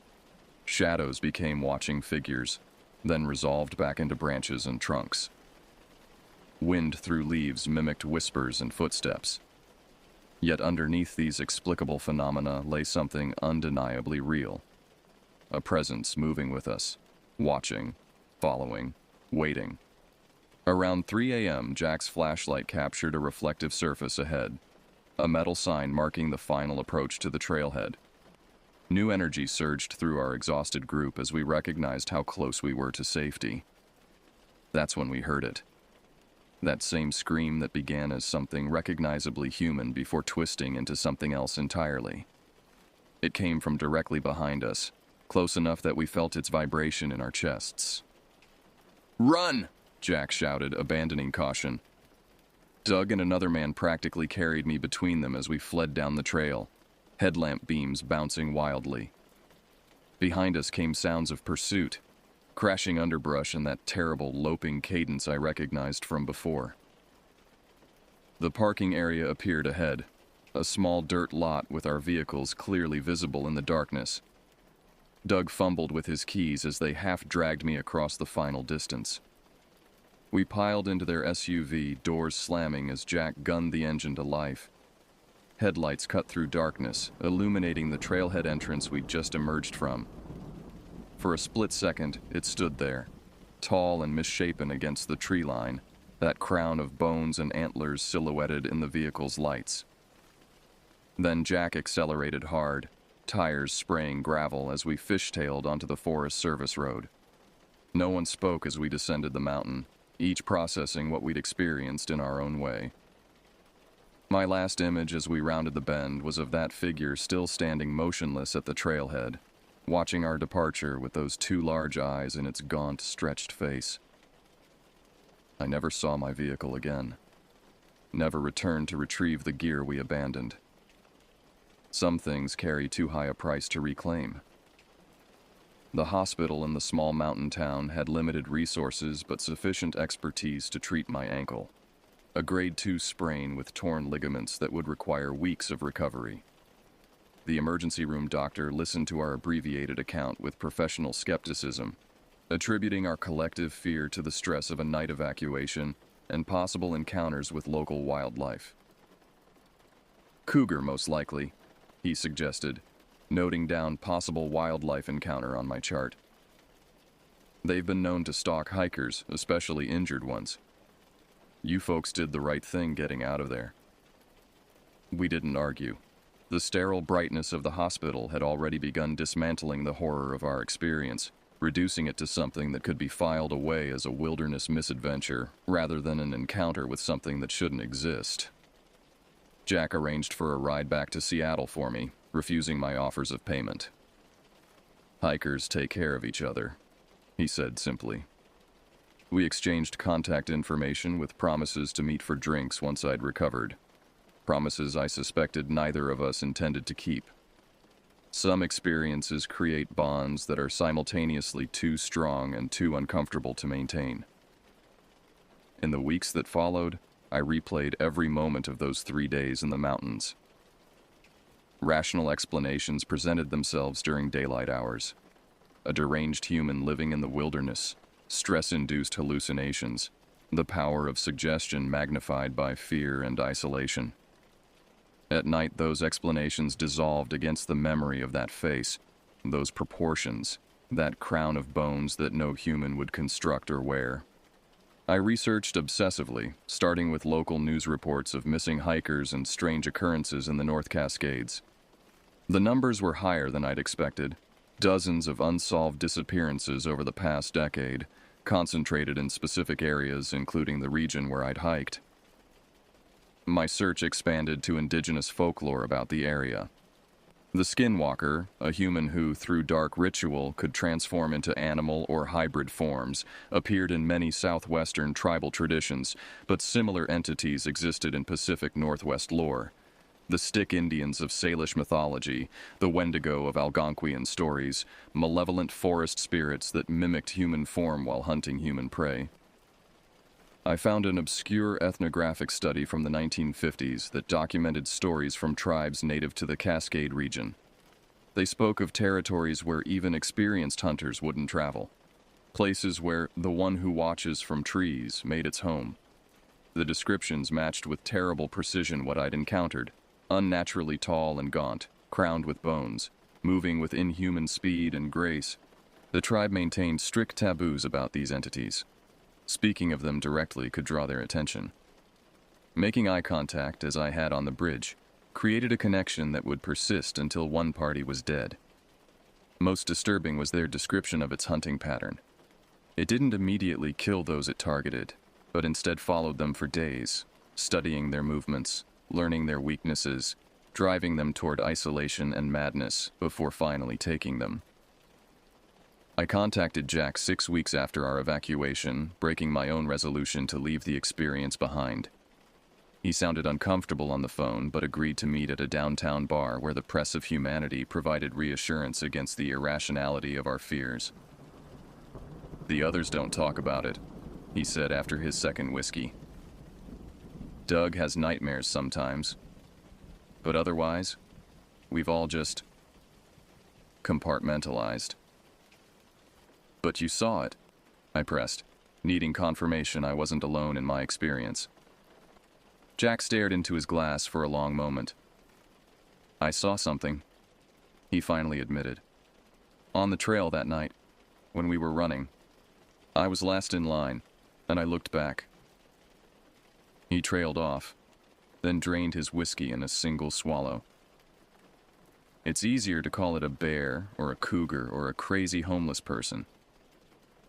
A: Shadows became watching figures, then resolved back into branches and trunks. Wind through leaves mimicked whispers and footsteps. Yet underneath these explicable phenomena lay something undeniably real. A presence moving with us, watching, following, waiting. Around 3 a.m., Jack's flashlight captured a reflective surface ahead, a metal sign marking the final approach to the trailhead. New energy surged through our exhausted group as we recognized how close we were to safety. That's when we heard it. That same scream that began as something recognizably human before twisting into something else entirely. It came from directly behind us, close enough that we felt its vibration in our chests. "Run!" Jack shouted, abandoning caution. Doug and another man practically carried me between them as we fled down the trail, headlamp beams bouncing wildly. Behind us came sounds of pursuit, crashing underbrush and that terrible loping cadence I recognized from before. The parking area appeared ahead, a small dirt lot with our vehicles clearly visible in the darkness. Doug fumbled with his keys as they half-dragged me across the final distance. We piled into their SUV, doors slamming as Jack gunned the engine to life. Headlights cut through darkness, illuminating the trailhead entrance we'd just emerged from. For a split second, it stood there, tall and misshapen against the tree line, that crown of bones and antlers silhouetted in the vehicle's lights. Then Jack accelerated hard, tires spraying gravel as we fishtailed onto the Forest Service road. No one spoke as we descended the mountain, each processing what we'd experienced in our own way. My last image as we rounded the bend was of that figure still standing motionless at the trailhead, watching our departure with those two large eyes in its gaunt, stretched face. I never saw my vehicle again. Never returned to retrieve the gear we abandoned. Some things carry too high a price to reclaim. The hospital in the small mountain town had limited resources but sufficient expertise to treat my ankle. A grade 2 sprain with torn ligaments that would require weeks of recovery. The emergency room doctor listened to our abbreviated account with professional skepticism, attributing our collective fear to the stress of a night evacuation and possible encounters with local wildlife. Cougar, most likely, he suggested, noting down possible wildlife encounter on my chart. They've been known to stalk hikers, especially injured ones. You folks did the right thing getting out of there. We didn't argue. The sterile brightness of the hospital had already begun dismantling the horror of our experience, reducing it to something that could be filed away as a wilderness misadventure rather than an encounter with something that shouldn't exist. Jack arranged for a ride back to Seattle for me, refusing my offers of payment. "Hikers take care of each other," he said simply. We exchanged contact information with promises to meet for drinks once I'd recovered. Promises I suspected neither of us intended to keep. Some experiences create bonds that are simultaneously too strong and too uncomfortable to maintain. In the weeks that followed, I replayed every moment of those 3 days in the mountains. Rational explanations presented themselves during daylight hours. A deranged human living in the wilderness, stress-induced hallucinations, the power of suggestion magnified by fear and isolation. At night, those explanations dissolved against the memory of that face, those proportions, that crown of bones that no human would construct or wear. I researched obsessively, starting with local news reports of missing hikers and strange occurrences in the North Cascades. The numbers were higher than I'd expected. Dozens of unsolved disappearances over the past decade, concentrated in specific areas, including the region where I'd hiked. My search expanded to indigenous folklore about the area. The skinwalker, a human who, through dark ritual, could transform into animal or hybrid forms, appeared in many southwestern tribal traditions, but similar entities existed in Pacific Northwest lore. The Stick Indians of Salish mythology, the Wendigo of Algonquian stories, malevolent forest spirits that mimicked human form while hunting human prey. I found an obscure ethnographic study from the 1950s that documented stories from tribes native to the Cascade region. They spoke of territories where even experienced hunters wouldn't travel, places where the one who watches from trees made its home. The descriptions matched with terrible precision what I'd encountered: unnaturally tall and gaunt, crowned with bones, moving with inhuman speed and grace. The tribe maintained strict taboos about these entities. Speaking of them directly could draw their attention. Making eye contact, as I had on the bridge, created a connection that would persist until one party was dead. Most disturbing was their description of its hunting pattern. It didn't immediately kill those it targeted, but instead followed them for days, studying their movements, learning their weaknesses, driving them toward isolation and madness before finally taking them. I contacted Jack 6 weeks after our evacuation, breaking my own resolution to leave the experience behind. He sounded uncomfortable on the phone, but agreed to meet at a downtown bar where the press of humanity provided reassurance against the irrationality of our fears. "The others don't talk about it," he said after his second whiskey. "Doug has nightmares sometimes. But otherwise, we've all just compartmentalized." "But you saw it," I pressed, needing confirmation I wasn't alone in my experience. Jack stared into his glass for a long moment. "I saw something," he finally admitted. "On the trail that night, when we were running. I was last in line, and I looked back." He trailed off, then drained his whiskey in a single swallow. "It's easier to call it a bear or a cougar or a crazy homeless person.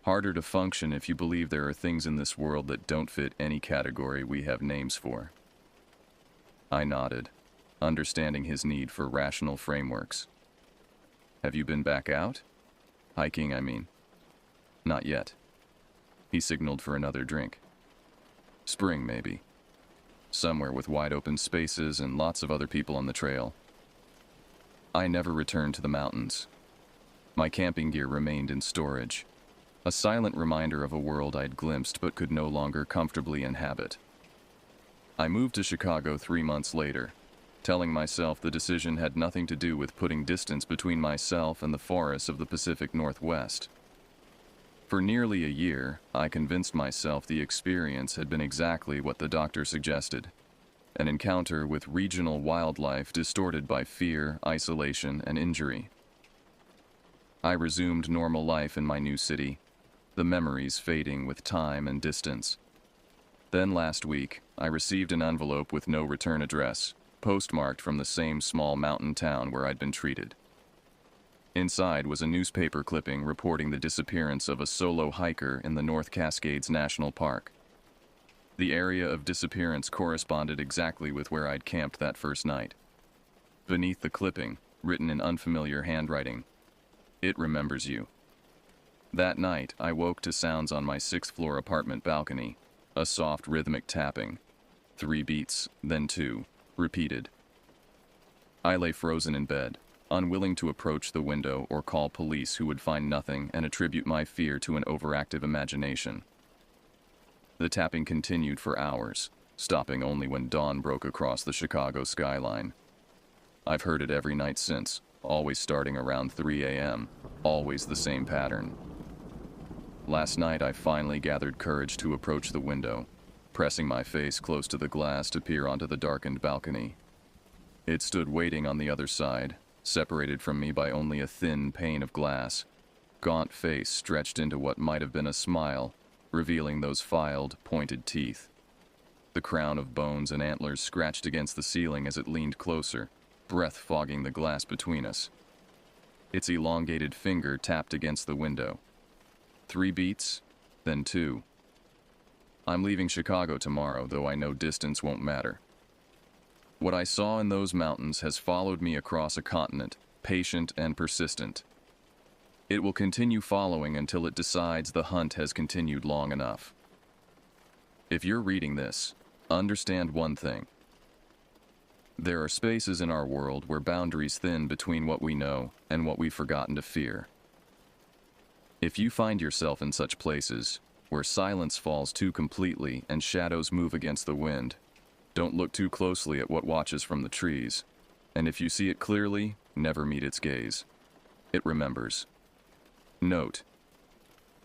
A: Harder to function if you believe there are things in this world that don't fit any category we have names for." I nodded, understanding his need for rational frameworks. "Have you been back out? Hiking, I mean." "Not yet." He signaled for another drink. "Spring, maybe. Somewhere with wide open spaces and lots of other people on the trail." I never returned to the mountains. My camping gear remained in storage, a silent reminder of a world I'd glimpsed but could no longer comfortably inhabit. I moved to Chicago 3 months later, telling myself the decision had nothing to do with putting distance between myself and the forests of the Pacific Northwest. For nearly a year, I convinced myself the experience had been exactly what the doctor suggested: an encounter with regional wildlife distorted by fear, isolation, and injury. I resumed normal life in my new city, the memories fading with time and distance. Then last week, I received an envelope with no return address, postmarked from the same small mountain town where I'd been treated. Inside was a newspaper clipping reporting the disappearance of a solo hiker in the North Cascades National Park. The area of disappearance corresponded exactly with where I'd camped that first night. Beneath the clipping, written in unfamiliar handwriting, "It remembers you." That night, I woke to sounds on my 6th-floor apartment balcony, a soft rhythmic tapping. 3 beats, then 2, repeated. I lay frozen in bed, unwilling to approach the window or call police who would find nothing and attribute my fear to an overactive imagination. The tapping continued for hours, stopping only when dawn broke across the Chicago skyline. I've heard it every night since, always starting around 3 a.m., always the same pattern. Last night I finally gathered courage to approach the window, pressing my face close to the glass to peer onto the darkened balcony. It stood waiting on the other side, separated from me by only a thin pane of glass, gaunt face stretched into what might have been a smile, revealing those filed, pointed teeth. The crown of bones and antlers scratched against the ceiling as it leaned closer, breath fogging the glass between us. Its elongated finger tapped against the window. 3 beats, then 2. I'm leaving Chicago tomorrow, though I know distance won't matter. What I saw in those mountains has followed me across a continent, patient and persistent. It will continue following until it decides the hunt has continued long enough. If you're reading this, understand one thing. There are spaces in our world where boundaries thin between what we know and what we've forgotten to fear. If you find yourself in such places, where silence falls too completely and shadows move against the wind, don't look too closely at what watches from the trees, and if you see it clearly, never meet its gaze. It remembers. Note: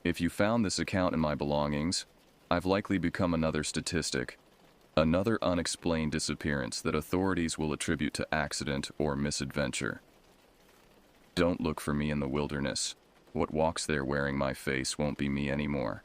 A: if you found this account in my belongings, I've likely become another statistic, another unexplained disappearance that authorities will attribute to accident or misadventure. Don't look for me in the wilderness. What walks there wearing my face won't be me anymore.